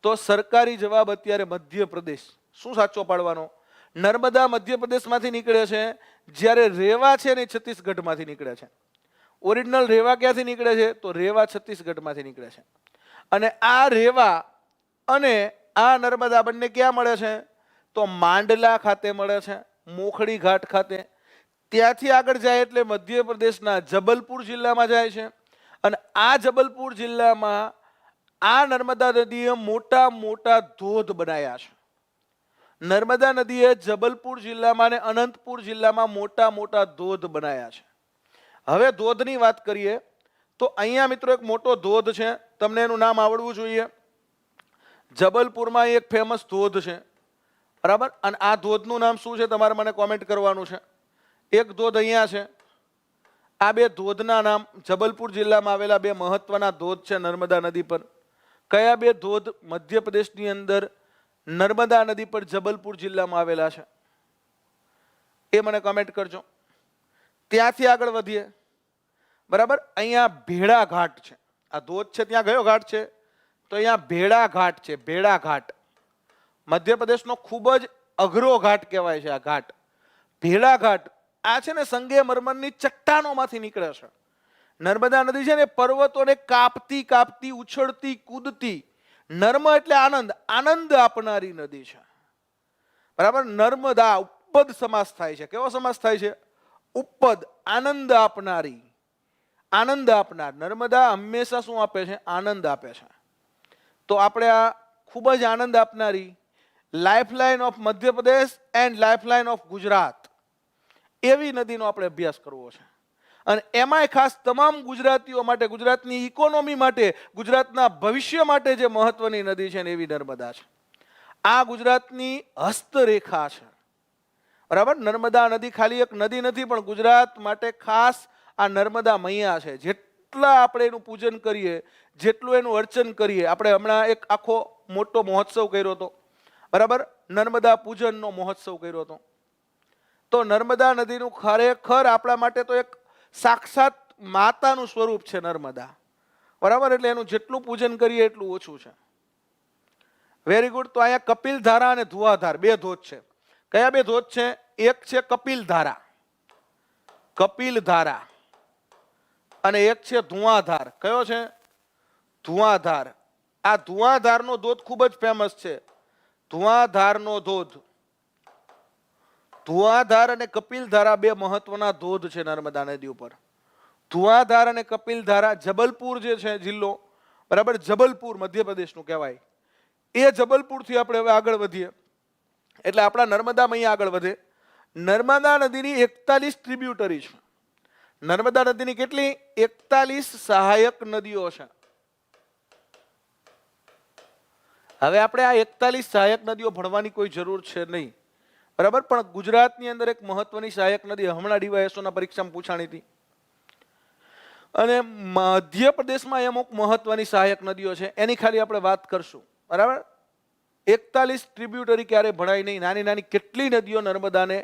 તો સરકારી જવાબ અત્યારે મધ્યપ્રદેશ. શું સાચો પાડવાનો? નર્મદા મધ્યપ્રદેશમાંથી નીકળે છે, જ્યારે રેવા છે ને છત્તીસગઢમાંથી નીકળે છે. ઓરિજિનલ રેવા ક્યાંથી નીકળે છે? તો રેવા છત્તીસગઢમાંથી નીકળે છે. અને આ રેવા અને આ નર્મદા બંને ક્યાં મળે છે? તો માંડલા ખાતે મળે છે, મોખડી ઘાટ ખાતે. ત્યાંથી આગળ જાય એટલે મધ્યપ્રદેશના જબલપુર જિલ્લામાં જાય છે. અને આ જબલપુર જિલ્લામાં આ નર્મદા નદીએ મોટા મોટા ધોધ બનાવ્યા છે. નર્મદા નદીએ જબલપુર જિલ્લામાં અને અનંતપુર જિલ્લામાં મોટા મોટા ધોધ બનાવ્યા છે. હવે ધોધની વાત કરીએ તો અહીંયા મિત્રો એક મોટો ધોધ છે, તમને એનું નામ આવડવું જોઈએ. જબલપુરમાં એક ફેમસ ધોધ છે, બરાબર. અને આ ધોધનું નામ શું છે તમારે મને કોમેન્ટ કરવાનું છે. એક ધોધ અહીંયા છે. આ બે ધોધના નામ જબલપુર જિલ્લામાં આવેલા બે મહત્વના ધોધ છે નર્મદા નદી પર. કયા બે ધોધ મધ્યપ્રદેશની અંદર નર્મદા નદી પર જબલપુર જિલ્લામાં આવેલા છે એ મને કમેન્ટ કરજો. ત્યાંથી આગળ વધીએ, બરાબર. અહીંયા ભેડા ઘાટ છે. આ ધોધ છે ત્યાં કયો ઘાટ છે? તો અહીંયા ભેડા ઘાટ છે. ભેડા ઘાટ મધ્યપ્રદેશનો ખૂબ જ અઘરો ઘાટ કહેવાય છે. આ ઘાટ ભેડા ઘાટ આ છે ને સંગેમરમરની ચટ્ટાનોમાંથી નીકળે છે. નર્મદા નદી છે ને પર્વતોને કાપતી કાપતી ઉછળતી કૂદતી, નર્મ એટલે આનંદ, આનંદ આપનારી નદી છે, બરાબર. નર્મદા ઉપપદ સમાસ થાય છે. કેવો સમાસ થાય છે? ઉપપદ. આનંદ આપનારી, આનંદ આપનાર. નર્મદા હંમેશા શું આપે છે? આનંદ આપે છે. તો આપણે આ ખૂબ જ આનંદ આપનારી lifeline of Madhya Pradesh and lifeline of Gujarat એવી નદીનો આપણે અભ્યાસ કરવો છે. અને એમાંય ખાસ તમામ ગુજરાતીઓ માટે, ગુજરાતની ઇકોનોમી માટે, ગુજરાતના ભવિષ્ય માટે જે મહત્વની નદી છે ને એવી નર્મદા છે. આ ગુજરાતની હસ્તરેખા છે, બરાબર. નર્મદા નદી ખાલી એક નદી નથી, પણ ગુજરાત માટે ખાસ આ નર્મદા મૈયા છે. જેટલા આપણે એનું પૂજન કરીએ, જેટલું એનું અર્ચન કરીએ. આપણે હમણાં એક આખો મોટો મહોત્સવ કર્યો હતો, બરાબર. નર્મદા પૂજનનો મહોત્સવ કર્યો હતો. તો નર્મદા નદીનું ખરેખર આપણા માટે તો એક સાક્ષાત માતાનું સ્વરૂપ છે નર્મદા, બરાબર. એટલે એનું જેટલું પૂજન કરીએ એટલું ઓછું છે. Very good. તો અહીંયા કપિલધારા અને ધુઆધાર બે ધોધ છે. કયા બે ધોધ છે? એક છે કપિલધારા, કપિલધારા, અને એક છે ધુઆધાર. કયો છે? ધુઆધાર. આ ધુઆધારનો ધોધ ખૂબ જ ફેમસ છે. ધુઆધારનો ધોધ. ધુઆધાર અને કપિલધારા બે મહત્વના ધોધ છે નર્મદા નદી ઉપર. ધુઆધાર અને કપિલધારા. જબલપુર જે છે જિલ્લો, બરાબર, જબલપુર મધ્યપ્રદેશનું કહેવાય. એ જબલપુરથી આપણે હવે આગળ વધીએ એટલે આપણા નર્મદામાં અહીંયા આગળ વધે. નર્મદા નદીની 41 ટ્રિબ્યુટરી છે. નર્મદા નદીની કેટલી? 41 સહાયક નદીઓ છે. હવે આપણે આ 41 સહાયક નદીઓ ભણવાની કોઈ જરૂર છે નહીં, બરાબર. પણ ગુજરાતની અંદર એક મહત્વની સહાયક નદી હમણાં ડીવાયએસઓના પરીક્ષામાં પૂછાણી હતી, અને મધ્યપ્રદેશમાં અમુક મહત્વની સહાયક નદીઓ છે, એની ખાલી આપણે વાત કરશું, બરાબર. 41 ટ્રિબ્યુટરી ક્યારે ભણાય નહીં. નાની નાની કેટલી નદીઓ નર્મદાને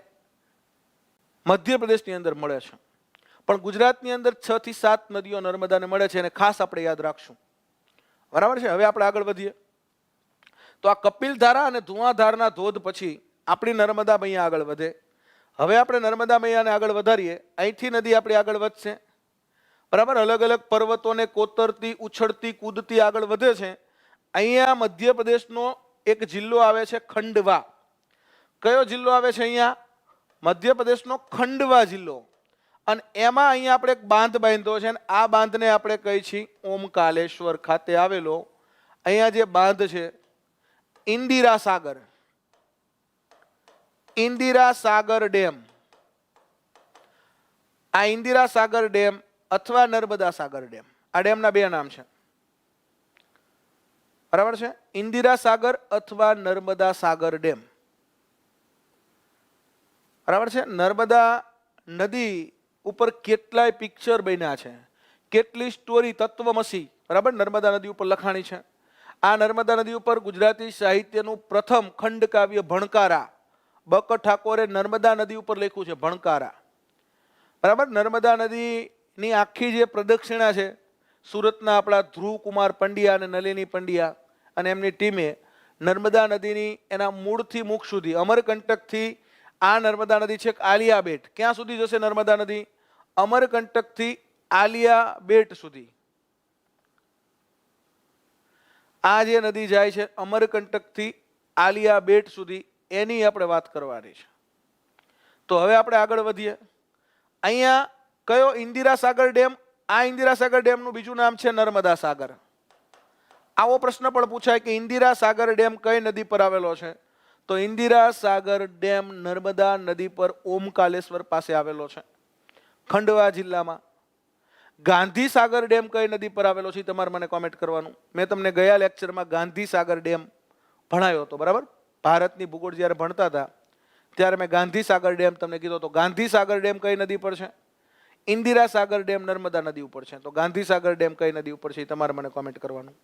મધ્યપ્રદેશની અંદર મળે છે, પણ ગુજરાતની અંદર 6 થી 7 નદીઓ નર્મદાને મળે છે, અને ખાસ આપણે યાદ રાખશું, બરાબર છે. હવે આપણે આગળ વધીએ. તો આ કપિલધારા અને ધુઆધારના ધોધ પછી આપણી નર્મદા મૈયા આગળ વધે. હવે આપણે નર્મદા મૈયાને આગળ વધારીએ. અહીંથી નદી આપણી આગળ વધશે, બરાબર. અલગ અલગ પર્વતોને કોતરતી ઉછળતી કૂદતી આગળ વધે છે. અહીંયા મધ્યપ્રદેશનો એક જિલ્લો આવે છે ખંડવા. કયો જિલ્લો આવે છે અહીંયા? મધ્યપ્રદેશનો ખંડવા જિલ્લો. અને એમાં અહીંયા આપણે એક બાંધ બાંધ્યો છે, અને આ બાંધને આપણે કહી છીએ ઓમકાલેશ્વર ખાતે આવેલો. અહીંયા જે બાંધ છે ઇન્દિરા સાગર, ઇન્દિરા સાગર ડેમ. આ ઇન્દિરા સાગર ડેમ અથવા નર્મદા સાગર ડેમ, આ ડેમના બે નામ છે, બરાબર છે. ઇન્દિરા સાગર અથવા નર્મદા સાગર ડેમ, બરાબર છે. નર્મદા નદી ઉપર કેટલાય પિક્ચર બન્યા છે, કેટલી સ્ટોરી તત્વમસી, બરાબર, નર્મદા નદી ઉપર લખાણી છે. આ નર્મદા નદી ઉપર ગુજરાતી સાહિત્યનું પ્રથમ ખંડકાવ્ય ભણકારા, બક ઠાકોરે નર્મદા નદી ઉપર લખ્યું છે ભણકારા, બરાબર. નર્મદા નદીની આખી જે પ્રદક્ષિણા છે, સુરતના આપણા ધ્રુવકુમાર પંડ્યા અને નલિની પંડ્યા અને એમની ટીમે નર્મદા નદીની એના મૂળથી મુખ સુધી, અમરકંટકથી આ નર્મદા નદી છે આલિયા બેટ. ક્યાં સુધી જશે નર્મદા નદી? અમરકંટકથી આલિયા બેટ સુધી. આ જે નદી જાય છે અમરકંટકથી આલિયા બેટ સુધી, એની આપણે વાત કરવાની છે. તો હવે આપણે આગળ વધીએ. અહીંયા કયો? ઇન્દિરા સાગર ડેમ. આ ઇન્દિરા સાગર ડેમનું બીજું નામ છે નર્મદા સાગર. આવો પ્રશ્ન પણ પૂછાય કે ઇન્દિરા સાગર ડેમ કઈ નદી પર આવેલો છે? તો ઇન્દિરા સાગર ડેમ નર્મદા નદી પર ઓમકાલેશ્વર પાસે આવેલો છે, ખંડવા જિલ્લામાં. ગાંધી સાગર ડેમ કઈ નદી પર આવેલો છે તમારે મને કોમેન્ટ કરવાનું. મેં તમને ગયા લેક્ચરમાં ગાંધી સાગર ડેમ ભણાયો હતો, બરાબર? ભારતની ભૂગોળ જ્યારે ભણતા હતા ત્યારે મેં ગાંધી સાગર ડેમ તમને કીધો હતો. ગાંધી સાગર ડેમ કઈ નદી પર છે? ઇન્દિરા સાગર ડેમ નર્મદા નદી ઉપર છે. તો ગાંધી સાગર ડેમ કઈ નદી ઉપર છે તમારે મને કોમેન્ટ કરવાનું.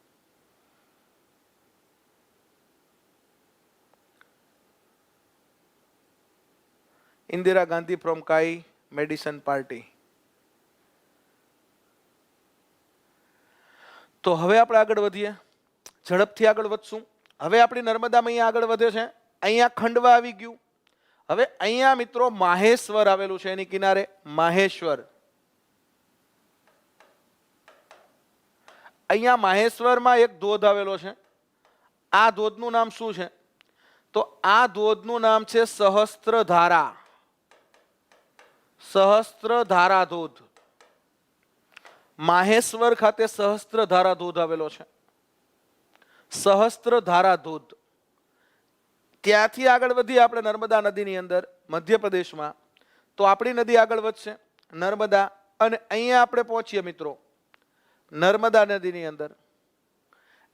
ઇન્દિરા ગાંધી ફ્રોમ કાઈ મેડિસન પાર્ટી. તો હવે આપણે આગળ વધીએ, ઝડપથી આગળ વધશું. હવે આપણી નર્મદામાં અહીંયા આગળ વધે છે. અહીંયા ખંડવા આવી ગયું. હવે અહીંયા મિત્રો માહેશ્વર આવેલું છે, એની કિનારે માહેશ્વર. અહીંયા માહેશ્વરમાં એક ધોધ આવેલો છે. આ ધોધનું નામ શું છે? તો આ ધોધનું નામ છે સહસ્ત્રધારા. સહસ્ત્રધારા ધોધ. માહેશ્વર ખાતે સહસ્ત્રધારા ધોધ આવેલો છે. સહસ્ત્રધારા ધોધ. ત્યાંથી આગળ વધીએ આપણે નર્મદા નદીની અંદર મધ્યપ્રદેશમાં. તો આપણી નદી આગળ વધશે નર્મદા, અને અહીંયા આપણે પહોંચીએ મિત્રો નર્મદા નદીની અંદર.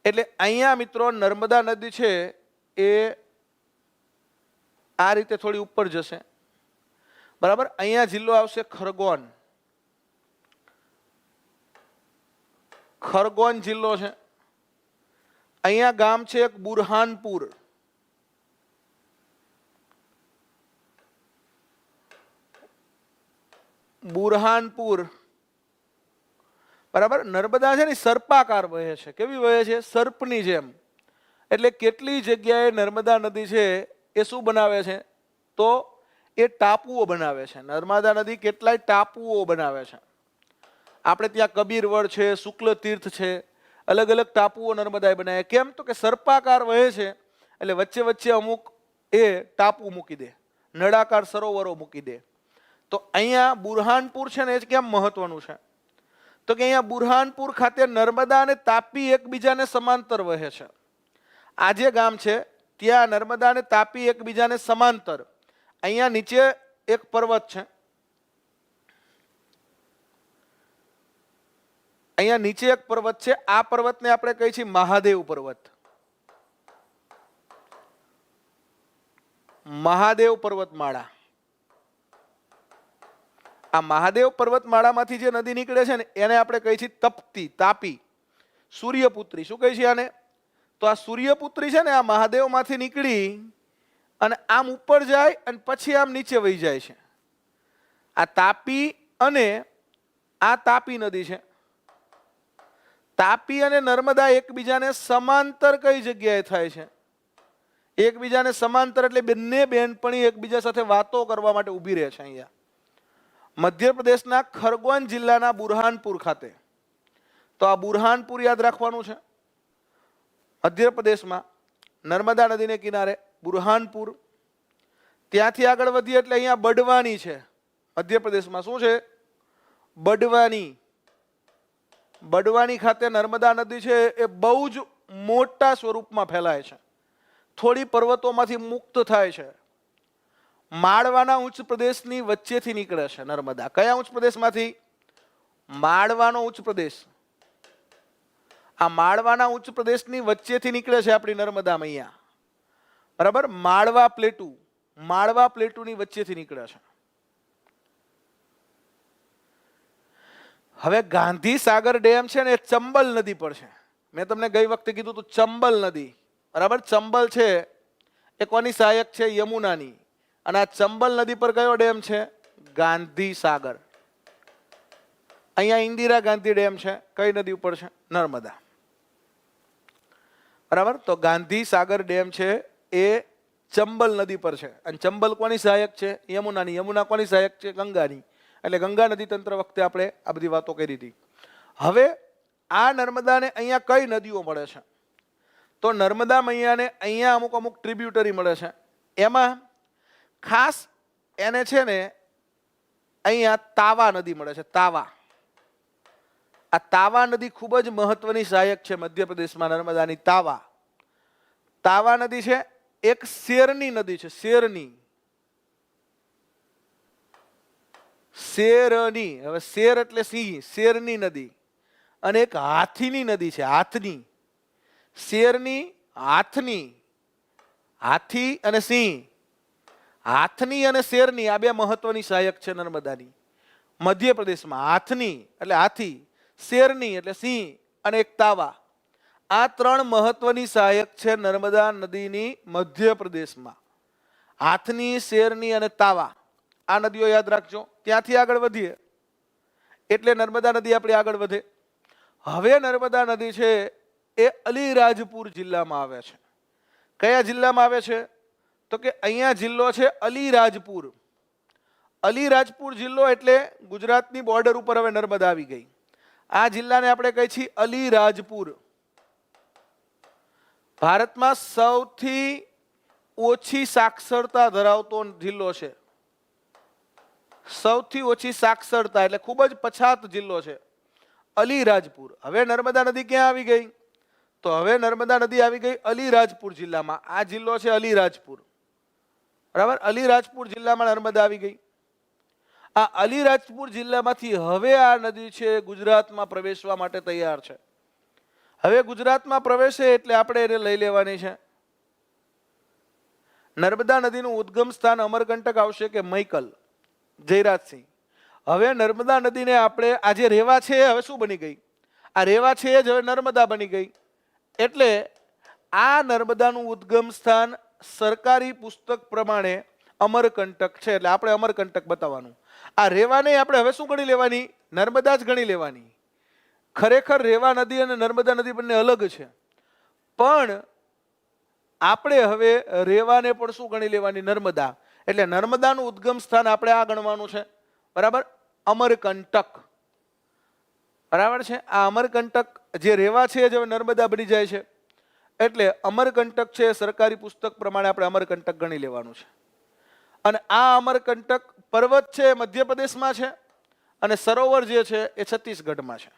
એટલે અહીંયા મિત્રો નર્મદા નદી છે એ આ રીતે થોડી ઉપર જશે, બરાબર? અહીંયા જિલ્લો આવશે ખરગોન. ખરગોન જિલ્લો છે. અહીંયા ગામ છે એક બુરહાનપુર. બુરહાનપુર, બરાબર? નર્મદા છે ને સર્પાકાર વહે છે. કેવી વહે છે? સર્પની જેમ. એટલે કેટલી જગ્યાએ નર્મદા નદી છે એ શું બનાવે છે? તો એ ટાપુઓ બનાવે છે. નર્મદા નદી કેટલાય ટાપુઓ બનાવે છે. આપણે ત્યાં કબીરવડ છે, શુક્લ તીર્થ છે, અલગ અલગ ટાપુઓ નર્મદાએ બનાવ્યા. કેમ? તો કે સર્પાકાર વહે છે એટલે વચ્ચે વચ્ચે અમુક એ ટાપુ મૂકી દે, નળાકાર સરોવરો મૂકી દે. તો અહીંયા બુરહાનપુર છે ને એ કેમ મહત્વનું છે? તો કે અહીંયા બુરહાનપુર ખાતે નર્મદા અને તાપી એકબીજાને સમાંતર વહે છે. આ જે ગામ છે ત્યાં નર્મદા અને તાપી એકબીજાને સમાંતર. અહીંયા નીચે એક પર્વત છે. અહીંયા નીચે એક પર્વત છે. આ પર્વતને આપણે કહીએ છીએ મહાદેવ પર્વત. મહાદેવ પર્વતમાળા. આ મહાદેવ પર્વતમાળામાંથી જે નદી નીકળે છે ને એને આપણે કહીએ છીએ તપતી, તાપી, સૂર્યપુત્રી. શું કહીએ છીએ આને? તો આ સૂર્યપુત્રી છે ને આ મહાદેવમાંથી નીકળી અને આમ ઉપર જાય અને પછી આમ નીચે વહી જાય છે. આ તાપી અને આ તાપી નદી છે. તાપી અને નર્મદા એકબીજાને સમાંતર કઈ જગ્યાએ થાય છે? એકબીજાને સમાંતર એટલે બંને બહેનપણી એકબીજા સાથે વાતો કરવા માટે ઊભી રહે છે. અહીંયા મધ્યપ્રદેશના ખરગોન જિલ્લાના બુરહાનપુર ખાતે. તો આ બુરહાનપુર યાદ રાખવાનું છે. મધ્યપ્રદેશમાં નર્મદા નદીને કિનારે બુરહાનપુર. ત્યાંથી આગળ વધીએ એટલે અહીંયા બડવાની છે. મધ્યપ્રદેશમાં શું છે? બડવાની. બડવાની ખાતે નર્મદા નદી છે એ બહુ જ મોટા સ્વરૂપમાં ફેલાય છે. થોડી પર્વતોમાંથી મુક્ત થાય છે. માળવાના ઉચ્ચ પ્રદેશની વચ્ચેથી નીકળે છે નર્મદા. કયા ઉચ્ચ પ્રદેશમાંથી? માળવાનો ઉચ્ચ પ્રદેશ. આ માળવાના ઉચ્ચ પ્રદેશની વચ્ચેથી નીકળે છે આપણી નર્મદા મૈયા, બરાબર? માળવા પ્લેટુ, માળવા પ્લેટુની વચ્ચેથી નીકળે છે. હવે ગાંધી સાગર ડેમ છે ને એ ચંબલ નદી પર છે. મેં તમને ગઈ વખતે કીધું હતું ચંબલ નદી, બરાબર? ચંબલ છે એ કોની સહાયક છે? યમુનાની. અને આ ચંબલ નદી પર કયો ડેમ છે? ગાંધી સાગર. અહીંયા ઇન્દિરા ગાંધી ડેમ છે. કઈ નદી ઉપર છે? નર્મદા. બરાબર? તો ગાંધી સાગર ડેમ છે એ ચંબલ નદી પર છે. અને ચંબલ કોની સહાયક છે? યમુનાની. યમુના કોની સહાયક છે? ગંગાની. એટલે ગંગા નદી તંત્ર વખતે આપણે આ બધી વાતો કરી હતી. હવે આ નર્મદાને અહીંયા કઈ નદીઓ મળે છે? તો નર્મદા મૈયાને અહીંયા અમુક અમુક ટ્રિબ્યુટરી મળે છે. એમાં ખાસ એને છે ને અહીંયા તાવા નદી મળે છે. તાવા. આ તાવા નદી ખૂબ જ મહત્વની સહાયક છે મધ્યપ્રદેશમાં. નર્મદાની તાવા. તાવા નદી છે એક શેરની નદી છે. શેરની. શેરની, હવે શેર એટલે સિંહ, શેરની નદી, અને એક હાથીની નદી છે, હાથની. શેરની, હાથની, હાથી અને સિંહ, હાથની અને શેરની આ બે મહત્વની સહાયક છે નર્મદાની. મધ્યપ્રદેશમાં હાથની એટલે હાથી, શેરની એટલે સિંહ, અને એક તાવા, આ ત્રણ મહત્વની સહાયક છે નર્મદા નદીની મધ્યપ્રદેશમાં. હાથની, શેરની અને તાવા આ નદીઓ યાદ રાખજો. ત્યાંથી આગળ વધીએ એટલે નર્મદા નદી આપણી આગળ વધે. હવે નર્મદા નદી છે એ અલીરાજપુર જિલ્લામાં આવે છે. કયા જિલ્લામાં આવે છે? તો કે અહીંયા જિલ્લો છે અલીરાજપુર. અલીરાજપુર જિલ્લો એટલે ગુજરાતની બોર્ડર ઉપર હવે નર્મદા આવી ગઈ. આ જિલ્લાને આપણે કહીએ છીએ અલીરાજપુર. ભારતમાં સૌથી ઓછી સાક્ષરતા ધરાવતો જિલ્લો છે. સૌથી ઓછી સાક્ષરતા એટલે ખૂબ જ પછાત જિલ્લો છે અલીરાજપુર. હવે નર્મદા નદી ક્યાં આવી ગઈ? તો હવે નર્મદા નદી આવી ગઈ અલીરાજપુર જિલ્લામાં. આ જિલ્લો છે અલીરાજપુર, બરાબર. અલીરાજપુર જિલ્લામાં નર્મદા આવી ગઈ. આ અલીરાજપુર જિલ્લામાંથી હવે આ નદી છે ગુજરાતમાં પ્રવેશવા માટે તૈયાર છે. હવે ગુજરાતમાં પ્રવેશે એટલે આપણે એને લઈ લેવાની છે. નર્મદા નદીનું ઉદ્ગમ સ્થાન અમરકંટક આવશે કે મૈકલ? જયરાજસિંહ. હવે નર્મદા નદીને આપણે આજે રેવા છે હવે શું બની ગઈ? આ રેવા છે જ હવે નર્મદા બની ગઈ. એટલે આ નર્મદાનું ઉદ્ગમ સ્થાન સરકારી પુસ્તક પ્રમાણે અમરકંટક છે. એટલે આપણે અમરકંટક બતાવવાનું. આ રેવાને આપણે હવે શું ગણી લેવાની? નર્મદા જ ગણી લેવાની. ખરેખર રેવા નદી અને નર્મદા નદી બંને અલગ છે, પણ આપણે હવે રેવાને પણ શું ગણી લેવાની? નર્મદા. એટલે નર્મદાનું ઉદ્ગમ સ્થાન આપણે આ ગણવાનું છે, બરાબર, અમરકંટક. બરાબર છે. આ અમરકંટક જે રેવા છે જે નર્મદા બની જાય છે એટલે અમરકંટક છે સરકારી પુસ્તક પ્રમાણે આપણે અમરકંટક ગણી લેવાનું છે. અને આ અમરકંટક પર્વત છે મધ્યપ્રદેશમાં છે અને સરોવર જે છે એ છત્તીસગઢમાં છે,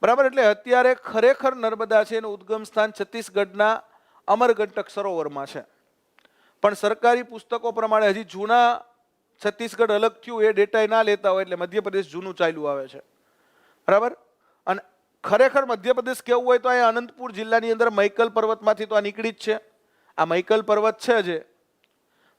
બરાબર. એટલે અત્યારે ખરેખર નર્મદા છે એનું ઉદ્ગમ સ્થાન છત્તીસગઢના અમરકંટક સરોવરમાં છે. પણ સરકારી પુસ્તકો પ્રમાણે હજી જૂના છત્તીસગઢ અલગ થયું એ ડેટા ના લેતા હોય એટલે મધ્યપ્રદેશ જૂનું ચાલ્યું આવે છે, બરાબર. અને ખરેખર મધ્યપ્રદેશ કેવું હોય તો અહીંયા અનંતપુર જિલ્લાની અંદર મૈકલ પર્વતમાંથી તો આ નીકળી જ છે. આ મૈકલ પર્વત છે જે,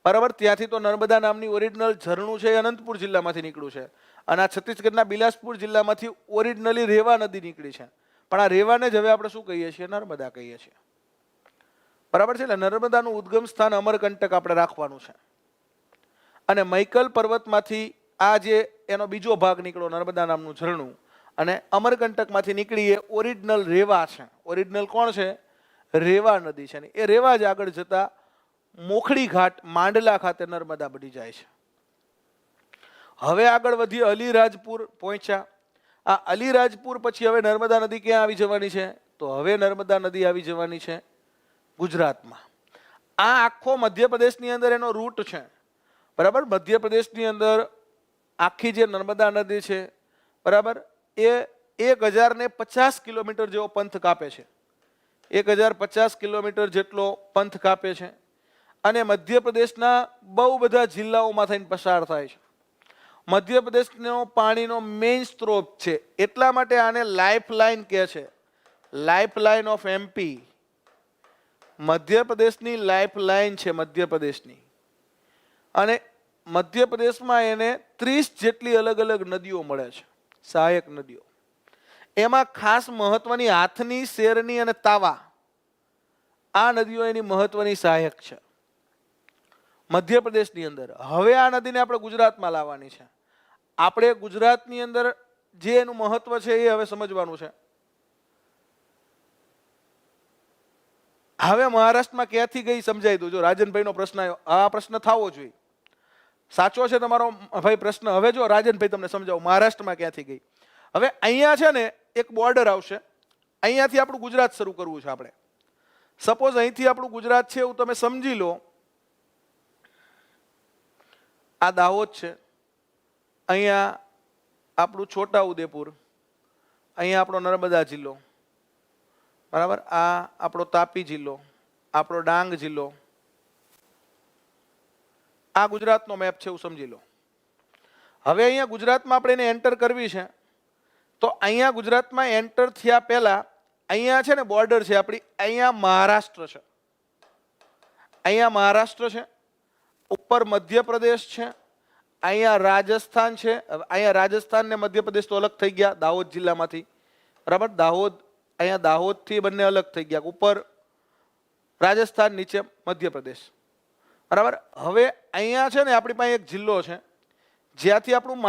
બરાબર, ત્યાંથી તો નર્મદા નામની ઓરિજિનલ ઝરણું છે એ અનંતપુર જિલ્લામાંથી નીકળ્યું છે. અને આ છત્તીસગઢના બિલાસપુર જિલ્લામાંથી ઓરિજિનલી રેવા નદી નીકળી છે. પણ આ રેવાને જ હવે આપણે શું કહીએ છીએ? નર્મદા કહીએ છીએ, બરાબર છે. એટલે નર્મદાનું ઉદ્ગમ સ્થાન અમરકંટક આપણે રાખવાનું છે. અને મૈકલ પર્વતમાંથી આ જે એનો બીજો ભાગ નીકળ્યો નર્મદા નામનું ઝરણું, અને અમરકંટકમાંથી નીકળી એ ઓરિજિનલ રેવા છે. ઓરિજિનલ કોણ છે? રેવા નદી છે. ને એ રેવા જ આગળ જતા મોખડી ઘાટ માંડલા ખાતે નર્મદા બની જાય છે. હવે આગળ વધી અલીરાજપુર પહોંચ્યા. આ અલીરાજપુર પછી હવે નર્મદા નદી ક્યાં આવી જવાની છે? તો હવે નર્મદા નદી આવી જવાની છે ગુજરાતમાં. આ આખો મધ્યપ્રદેશની અંદર એનો રૂટ છે, બરાબર. મધ્યપ્રદેશની અંદર આખી જે નર્મદા નદી છે, બરાબર, એ 1050 કિલોમીટર જેવો પંથ કાપે છે. 1050 કિલોમીટર જેટલો પંથ કાપે છે અને મધ્યપ્રદેશના બહુ બધા જિલ્લાઓમાં થઈને પસાર થાય છે. મધ્યપ્રદેશનો પાણીનો મેઇન સ્ત્રોત છે, એટલા માટે આને લાઇફ લાઇન કહે છે. Life line of MP. મધ્યપ્રદેશની લાઇફ લાઇન છે મધ્યપ્રદેશની. અને મધ્યપ્રદેશમાં એને 30 જેટલી અલગ અલગ નદીઓ મળે છે, સહાયક નદીઓ. એમાં ખાસ મહત્વની હાથની, શેરની અને તાવા આ નદીઓ એની મહત્વની સહાયક છે મધ્યપ્રદેશની અંદર. હવે આ નદીને આપણે ગુજરાતમાં લાવવાની છે. આપણે ગુજરાતની અંદર જે એનું મહત્વ છે એ હવે સમજવાનું છે. હવે મહારાષ્ટ્રમાં ક્યાંથી ગઈ સમજાઈ દઉં. જો રાજનભાઈનો પ્રશ્ન આવ્યો, આ પ્રશ્ન થવો જોઈએ. સાચો છે તમારો ભાઈ પ્રશ્ન. હવે જો રાજનભાઈ તમને સમજાવું મહારાષ્ટ્રમાં ક્યાંથી ગઈ. હવે અહીંયા છે ને એક બોર્ડર આવશે, અહીંયાથી આપણું ગુજરાત શરૂ કરવું છે આપણે. સપોઝ અહીંથી આપણું ગુજરાત છે એવું તમે સમજી લો. આ દાહોદ છે, અહીંયા આપણું છોટા ઉદેપુર, અહીંયા આપણો નર્મદા જિલ્લો, બરાબર. આ આપણો તાપી જિલ્લો, આપણો ડાંગ જિલ્લો. આ ગુજરાતનો મેપ છે એવું સમજી લો. હવે અહીંયા ગુજરાતમાં આપણે એને એન્ટર કરવી છે, તો અહીંયા ગુજરાતમાં એન્ટર થયા પહેલા અહીંયા છે ને બોર્ડર છે આપણી, અહીંયા મહારાષ્ટ્ર છે, અહીંયા મહારાષ્ટ્ર છે, ઉપર મધ્યપ્રદેશ છે, અહીંયા રાજસ્થાન છે. અહીંયા રાજસ્થાન ને મધ્યપ્રદેશ તો અલગ થઈ ગયા દાહોદ જિલ્લામાંથી, બરાબર. દાહોદ, અહીંયા દાહોદથી બંને અલગ થઈ ગયા, ઉપર રાજસ્થાન, નીચે મધ્યપ્રદેશ, બરાબર. હવે અહીંયા છે ને આપણી પાસે એક જિલ્લો છે જ્યાંથી આપણું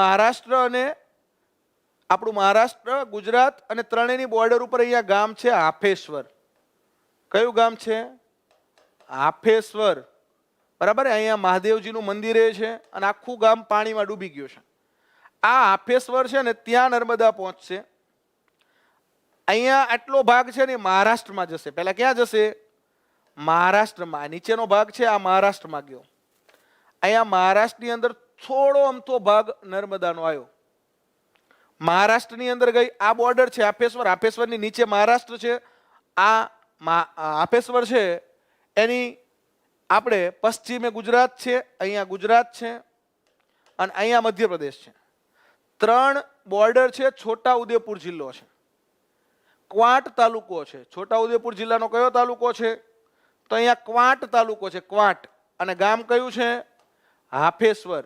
મહારાષ્ટ્ર, ગુજરાત અને ત્રણેયની બોર્ડર ઉપર અહીંયા ગામ છે હાફેશ્વર. કયું ગામ છે? હાફેશ્વર, બરાબર. અહીંયા મહાદેવજીનું મંદિર છે અને આખું ગામ પાણીમાં ડૂબી ગયું છે. આ હાફેશ્વર છે ને ત્યાં નર્મદા પહોંચશે. અહીંયા આટલો ભાગ છે ને મહારાષ્ટ્રમાં જશે. પહેલા ક્યાં જશે? મહારાષ્ટ્રમાં. નીચેનો ભાગ છે આ મહારાષ્ટ્રમાં ગયો. અહીંયા મહારાષ્ટ્રની અંદર થોડો અમથો ભાગ નર્મદાનો આવ્યો. મહારાષ્ટ્રની અંદર ગઈ. આ બોર્ડર છે હાફેશ્વર. હાફેશ્વરની નીચે મહારાષ્ટ્ર છે. આ હાફેશ્વર છે એની આપણે પશ્ચિમે ગુજરાત છે, અહીંયા ગુજરાત છે અને અહીંયા મધ્યપ્રદેશ છે. ત્રણ બોર્ડર છે. છોટા ઉદેપુર જિલ્લો છે, ક્વાંટ તાલુકો છે. છોટા ઉદેપુર જિલ્લાનો કયો તાલુકો છે? તો અહીંયા ક્વાંટ તાલુકો છે, ક્વાંટ. અને ગામ કયું છે? હાફેશ્વર.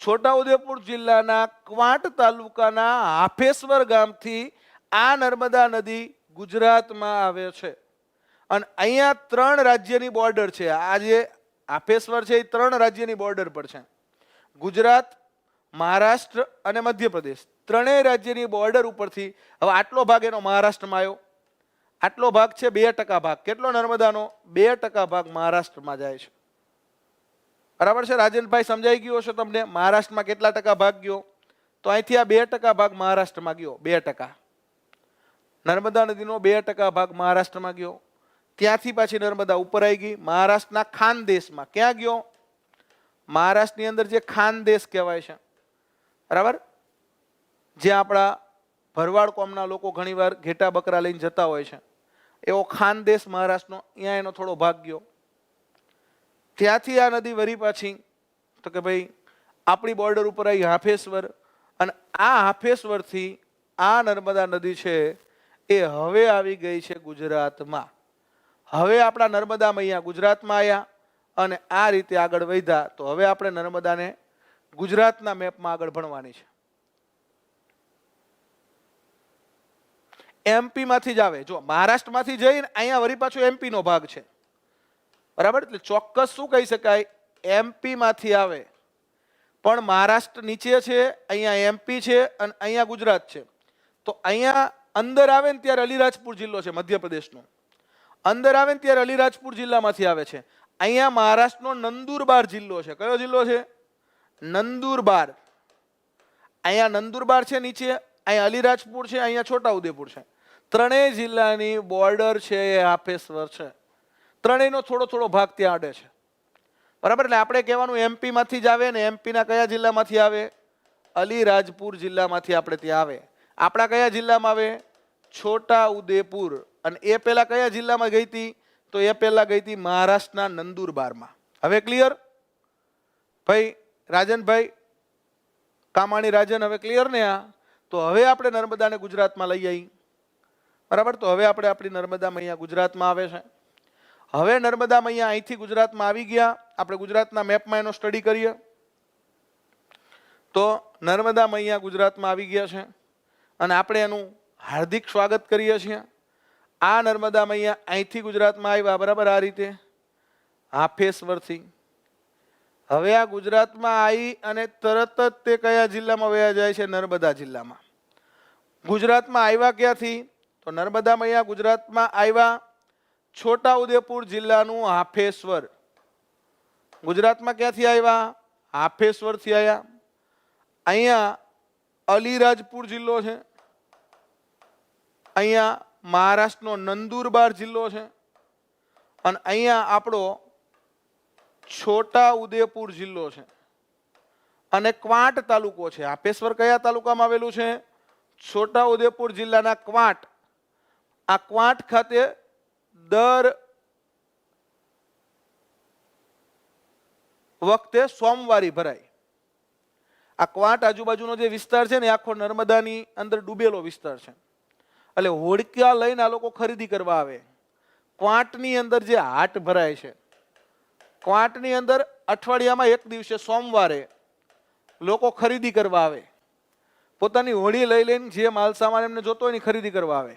છોટા ઉદેપુર જિલ્લાના ક્વાંટ તાલુકાના હાફેશ્વર ગામથી આ નર્મદા નદી ગુજરાતમાં આવે છે. અને અહીંયા ત્રણ રાજ્યની બોર્ડર છે. આ જે હાફેશ્વર છે એ ત્રણ રાજ્યની બોર્ડર પર છે. ગુજરાત, મહારાષ્ટ્ર અને મધ્યપ્રદેશ, ત્રણેય રાજ્યની બોર્ડર ઉપરથી હવે આટલો ભાગ એનો મહારાષ્ટ્રમાં આવ્યો. આટલો ભાગ છે 2% ભાગ. કેટલો નર્મદાનો? 2% ભાગ મહારાષ્ટ્રમાં જાય છે, બરાબર છે. રાજનભાઈ સમજાઈ ગયો હશે તમને મહારાષ્ટ્રમાં કેટલા ટકા ભાગ ગયો? તો અહીંથી આ 2% ભાગ મહારાષ્ટ્રમાં ગયો. 2%. નર્મદા નદીનો 2% ભાગ મહારાષ્ટ્રમાં ગયો. ત્યાંથી પાછી નર્મદા ઉપર આવી ગઈ મહારાષ્ટ્રના ખાનદેશમાં. ક્યાં ગયો? મહારાષ્ટ્રની અંદર જે ખાનદેશ કહેવાય છે, બરાબર, જે આપણા ભરવાડ કોમના લોકો ઘણીવાર ઘેટા બકરા લઈને જતા હોય છે, એવો ખાનદેશ મહારાષ્ટ્રનો, અહીંયા એનો થોડો ભાગ ગયો. ત્યાંથી આ નદી વરી પાછી તો કે ભાઈ આપણી બોર્ડર ઉપર આવી હાફેશ્વર. અને આ હાફેશ્વરથી આ નર્મદા નદી છે એ હવે આવી ગઈ છે ગુજરાતમાં. હવે આપણા નર્મદા મૈયા ગુજરાતમાં આવ્યા અને આ રીતે આગળ વધ્યા. તો હવે આપણે નર્મદાને ગુજરાતના મેપમાં આગળ ભણવાની છે. એમપી માંથી જ આવે. જો મહારાષ્ટ્રમાંથી જઈને અહીંયા વળી પાછો એમપી નો ભાગ છે, બરાબર. એટલે ચોક્કસ શું કહી શકાય? એમપી માંથી આવે. પણ મહારાષ્ટ્ર નીચે છે, અહીંયા એમપી છે અને અહીંયા ગુજરાત છે. તો અહીંયા અંદર આવે ને ત્યારે અલીરાજપુર જિલ્લો છે મધ્યપ્રદેશનો. અંદર આવે ને ત્યારે અલીરાજપુર જિલ્લામાંથી આવે છે. અહીંયા મહારાષ્ટ્રનો નંદુરબાર જિલ્લો છે. કયો જિલ્લો છે? નંદુરબાર. અહીંયા નંદુરબાર છે નીચે, અહીંયા અલીરાજપુર છે, અહીંયા છોટા ઉદેપુર છે. ત્રણેય જિલ્લાની બોર્ડર છે એ હાફેશ્વર છે. ત્રણેયનો થોડો થોડો ભાગ ત્યાં અડે છે, બરાબર. એટલે આપણે કહેવાનું એમપી માંથી જ આવે ને. એમપીના કયા જિલ્લામાંથી આવે? અલીરાજપુર જિલ્લામાંથી આપણે ત્યાં આવે. આપણા કયા જિલ્લામાં આવે? છોટા ઉદેપુર. અને એ પહેલા કયા જિલ્લામાં ગઈ હતી? તો એ પહેલા ગઈ હતી મહારાષ્ટ્રના નંદુરબારમાં. હવે ક્લિયર ભાઈ? રાજનભાઈ કામાણી રાજન, હવે ક્લિયર ને આ? તો હવે આપણે નર્મદાને ગુજરાતમાં લઈ આવી, બરાબર. તો હવે આપણે આપણી નર્મદા મૈયા ગુજરાતમાં આવે છે. હવે નર્મદા મૈયા અહીંથી ગુજરાતમાં આવી ગયા. આપણે ગુજરાતના મેપમાં એનો સ્ટડી કરીએ તો નર્મદા મૈયા ગુજરાતમાં આવી ગયા છે અને આપણે એનું હાર્દિક સ્વાગત કરીએ છીએ. આ નર્મદા મૈયા અહીંથી ગુજરાતમાં આવ્યા, બરાબર, આ રીતે હાફેશ્વરથી. હવે આ ગુજરાતમાં આવી અને તરત જ તે કયા જિલ્લામાં વયા જાય છે? નર્મદા જિલ્લામાં. ગુજરાતમાં આવ્યા ક્યાંથી? તો નર્મદા મૈયા ગુજરાતમાં આવ્યા છોટા ઉદેપુર જિલ્લાનું હાફેશ્વર. ગુજરાતમાં ક્યાંથી આવ્યા? હાફેશ્વરથી આવ્યા. અહીંયા અલીરાજપુર જિલ્લો છે, અહીંયા મહારાષ્ટ્રનો નંદુરબાર જિલ્લો છે અને અહીંયા આપણો છોટા ઉદેપુર જિલ્લો છે અને ક્વાંટ તાલુકો છે. હાફેશ્વર કયા તાલુકામાં આવેલું છે? છોટા ઉદેપુર જિલ્લાના ક્વાંટ. આ ક્વાંટ ખાતે દર વખતે સોમવારી ભરાય. આ ક્વાંટ આજુબાજુનો જે વિસ્તાર છે ને એ આખો નર્મદાની અંદર ડૂબેલો વિસ્તાર છે. એટલે હોડકા લઈને આ લોકો ખરીદી કરવા આવે. ક્વાંટની અંદર જે હાટ ભરાય છે, ક્વાંટની અંદર અઠવાડિયામાં એક દિવસે સોમવારે લોકો ખરીદી કરવા આવે. પોતાની હોડી લઈ લઈને જે માલ સામાન એમને જોતો હોય એની ખરીદી કરવા આવે.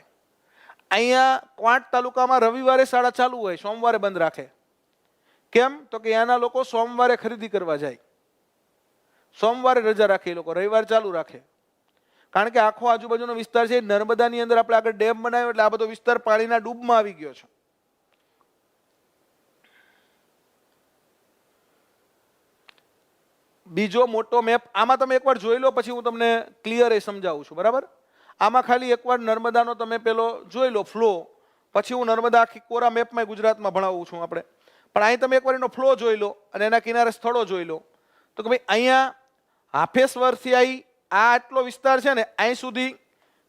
અહીંયા ક્વાંટ તાલુકામાં રવિવારે શાળા ચાલુ હોય, સોમવારે બંધ રાખે. કેમ? તો કે ત્યાંના લોકો સોમવારે ખરીદી કરવા જાય, સોમવારે રજા રાખે એ લોકો, રવિવાર ચાલુ રાખે. કારણ કે આખો આજુબાજુનો વિસ્તાર છે નર્મદાની અંદર આપણે આગળ ડેમ બનાવ્યો એટલે આ બધો વિસ્તાર પાણીના ડૂબમાં આવી ગયો છે. બીજો મોટો મેપ આમાં તમે એકવાર જોઈ લો, પછી હું તમને ક્લિયર એ સમજાવું છું. બરાબર? આમાં ખાલી એકવાર નર્મદાનો તમે પેલો જોઈ લો ફ્લો, પછી હું નર્મદા આખી કોરા મેપમાં ગુજરાતમાં ભણાવું છું આપણે. પણ અહીં તમે એકવાર એનો ફ્લો જોઈ લો અને એના કિનારે સ્થળો જોઈ લો તો કે ભાઈ અહીંયા હાફેશ્વરથી આવી આ આટલો વિસ્તાર છે ને અહીં સુધી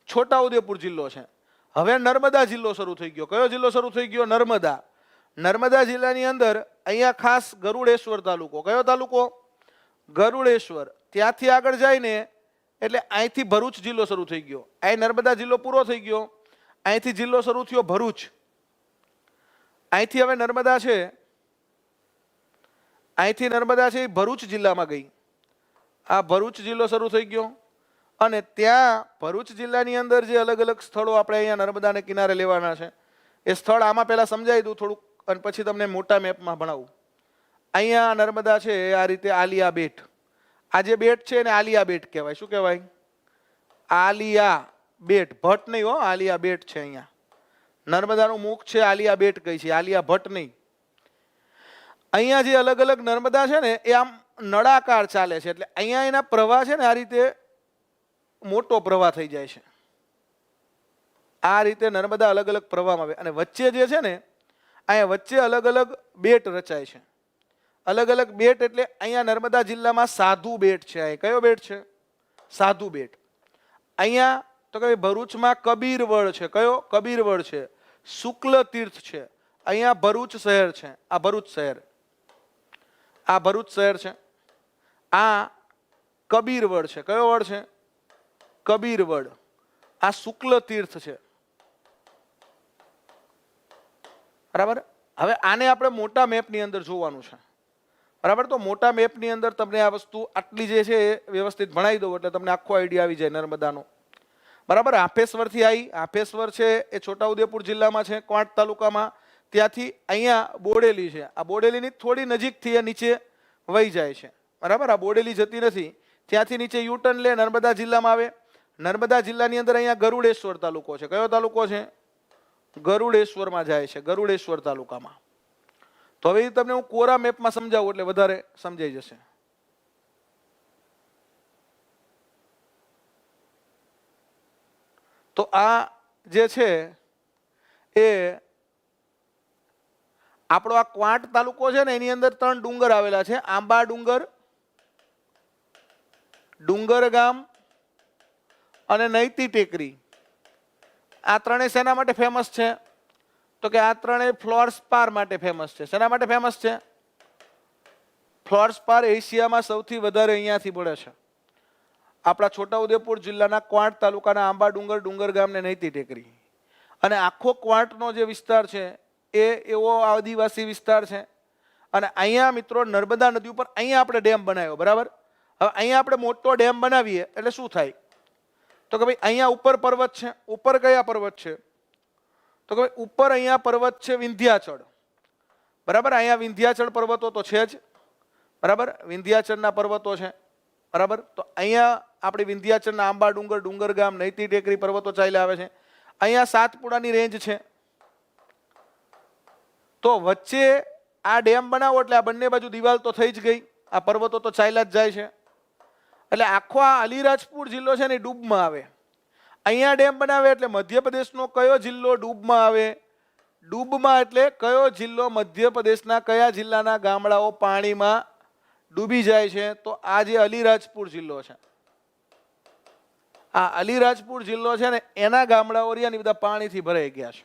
છોટાઉદેપુર જિલ્લો છે. હવે નર્મદા જિલ્લો શરૂ થઈ ગયો. કયો જિલ્લો શરૂ થઈ ગયો? નર્મદા. નર્મદા જિલ્લાની અંદર અહીંયા ખાસ ગરુડેશ્વર તાલુકો. કયો તાલુકો? ગરુડેશ્વર. ત્યાંથી આગળ જાય ને એટલે અહીંથી ભરૂચ જિલ્લો શરૂ થઈ ગયો. અહીં નર્મદા જિલ્લો પૂરો થઈ ગયો, અહીંથી જિલ્લો શરૂ થયો ભરૂચ. અહીંથી હવે નર્મદા છે, અહીંથી નર્મદા છે એ ભરૂચ જિલ્લામાં ગઈ. આ ભરૂચ જિલ્લો શરૂ થઈ ગયો અને ત્યાં ભરૂચ જિલ્લાની અંદર જે અલગ અલગ સ્થળો આપણે અહીંયા નર્મદાને કિનારે લેવાના છે એ સ્થળ આમાં પહેલાં સમજાવી દઉં થોડુંક અને પછી તમને મોટા મેપમાં ભણાવું. અહીંયા નર્મદા છે આ રીતે આલિયા બેટ. આ જે બેટ છે એને આલિયા બેટ કહેવાય. શું કહેવાય? આલિયા બેટ. ભટ્ટ નહીં હો, આલિયા બેટ છે. અહીંયા નર્મદાનું મુખ છે આલિયા બેટ કહી છે, આલિયા ભટ્ટ નહીં. અહીંયા જે અલગ અલગ નર્મદા છે ને એ આમ નળાકાર ચાલે છે એટલે અહીંયા એના પ્રવાહ છે ને આ રીતે મોટો પ્રવાહ થઈ જાય છે. આ રીતે નર્મદા અલગ અલગ પ્રવાહમાં આવે અને વચ્ચે જે છે ને અહીંયા વચ્ચે અલગ અલગ બેટ રચાય છે. અલગ અલગ બેટ એટલે અહીંયા નર્મદા જિલ્લામાં સાધુ બેટ છે. અહીં કયો બેટ છે? સાધુ બેટ. અહીંયા તો કે ભરૂચમાં કબીરવડ છે. કયો? કબીરવડ છે. શુક્લ તીર્થ છે. અહીંયા ભરૂચ શહેર છે. આ ભરૂચ શહેર, આ ભરૂચ શહેર છે. આ કબીરવડ છે. કયો વડ છે? કબીરવડ. આ શુક્લ તીર્થ છે. બરાબર? હવે આને આપણે મોટા મેપની અંદર જોવાનું છે. બરાબર? તો મોટા મેપની અંદર તમને આ વસ્તુ આટલી જે છે એ વ્યવસ્થિત ભણાવી દઉં એટલે તમને આખો આઈડિયા આવી જાય નર્મદાનો. બરાબર? હાફેશ્વરથી આવી, હાફેશ્વર છે એ છોટાઉદેપુર જિલ્લામાં છે, ક્વાંટ તાલુકામાં. ત્યાંથી અહીંયા બોડેલી છે. આ બોડેલીની થોડી નજીકથી એ નીચે વહી જાય છે. બરાબર? આ બોડેલી જતી નથી, ત્યાંથી નીચે યુટર્ન લે નર્મદા જિલ્લામાં આવે. નર્મદા જિલ્લાની અંદર અહીંયા ગરુડેશ્વર તાલુકો છે. કયો તાલુકો છે? ગરુડેશ્વરમાં જાય છે, ગરુડેશ્વર તાલુકામાં. તો હવે તમને હું કોરા મેપમાં સમજાવું એટલે વધારે સમજાઈ જશે. તો આ જે છે એ આપણો આ ક્વાંટ તાલુકો છે ને એની અંદર 3 ડુંગર આવેલા છે. આંબા ડુંગર, ડુંગર ગામ અને નૈતી ટેકરી. આ ત્રણેય શેના માટે ફેમસ છે? તો કે આ ત્રણેય ફ્લોરસ્પાર માટે ફેમસ છે. શેના માટે ફેમસ છે? ફ્લોરસ્પાર એશિયામાં સૌથી વધારે અહીંયાથી પડે છે. આપણા છોટાઉદેપુર જિલ્લાના ક્વાંટ તાલુકાના આંબા ડુંગર, ડુંગર ગામ ને નૈતી ટેકરી. અને આખો ક્વાંટનો જે વિસ્તાર છે એ એવો આદિવાસી વિસ્તાર છે. અને અહીંયા મિત્રો નર્મદા નદી ઉપર અહીંયા આપણે ડેમ બનાવ્યો. બરાબર? હવે અહીંયા આપણે મોટો ડેમ બનાવીએ એટલે શું થાય? તો કે ભાઈ અહીંયા ઉપર પર્વત છે. ઉપર કયા પર્વત છે? તો કે ભાઈ ઉપર અહીંયા પર્વત છે વિંધ્યાચળ. બરાબર? અહીંયા વિંધ્યાચળ પર્વતો તો છે જ. બરાબર? વિંધ્યાચળના પર્વતો છે. બરાબર? તો અહીંયા આપણે વિંધ્યાચળના આંબા ડુંગર, ડુંગર ગામ, નૈતી ટેકરી પર્વતો ચાલ્યા આવે છે. અહીંયા સાતપુડાની રેન્જ છે. તો વચ્ચે આ ડેમ બનાવો એટલે આ બંને બાજુ દિવાલ તો થઈ જ ગઈ, આ પર્વતો તો ચાલ્યા જ જાય છે. એટલે આખો આ અલીરાજપુર જિલ્લો છે ને ડૂબમાં આવે. અહીંયા ડેમ બનાવે એટલે મધ્યપ્રદેશનો કયો જિલ્લો ડૂબમાં આવે? ડૂબમાં એટલે કયો જિલ્લો મધ્યપ્રદેશના કયા જિલ્લાના ગામડાઓ પાણીમાં ડૂબી જાય છે? તો આ જે અલીરાજપુર જિલ્લો છે, આ અલીરાજપુર જિલ્લો છે ને એના ગામડાઓ રહ્યા બધા પાણીથી ભરાઈ ગયા છે.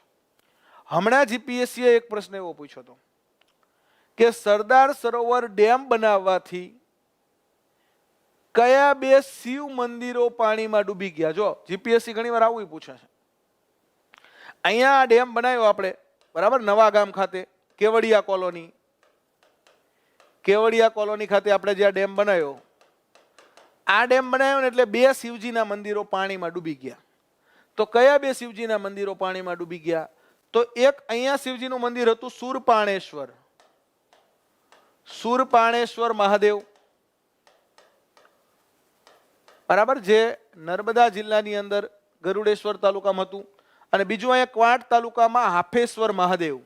હમણાં જીપીએસસીએ એક પ્રશ્ન એવો પૂછ્યો હતો કે સરદાર સરોવર ડેમ બનાવવાથી કયા બે શિવ મંદિરો પાણીમાં ડૂબી ગયા? જો જીપીએસસી ઘણીવાર આવું પૂછે છે. અહીંયા ડેમ બનાવ્યો આપણે, બરાબર, નવા ગામ ખાતે, કેવડિયા કોલોની. કેવડિયા કોલોની ખાતે આપણે જે ડેમ બનાવ્યો, આ ડેમ બનાવ્યો ને એટલે બે શિવજીના મંદિરો પાણીમાં ડૂબી ગયા. તો કયા બે શિવજીના મંદિરો પાણીમાં ડૂબી ગયા? તો એક અહીંયા શિવજીનું મંદિર હતું સુરપાણેશ્વર, સુરપાણેશ્વર મહાદેવ, બરાબર, જે નર્મદા જિલ્લાની અંદર ગરુડેશ્વર તાલુકામાં હતું. અને બીજું અહીંયા ક્વાંટ તાલુકામાં હાફેશ્વર મહાદેવ.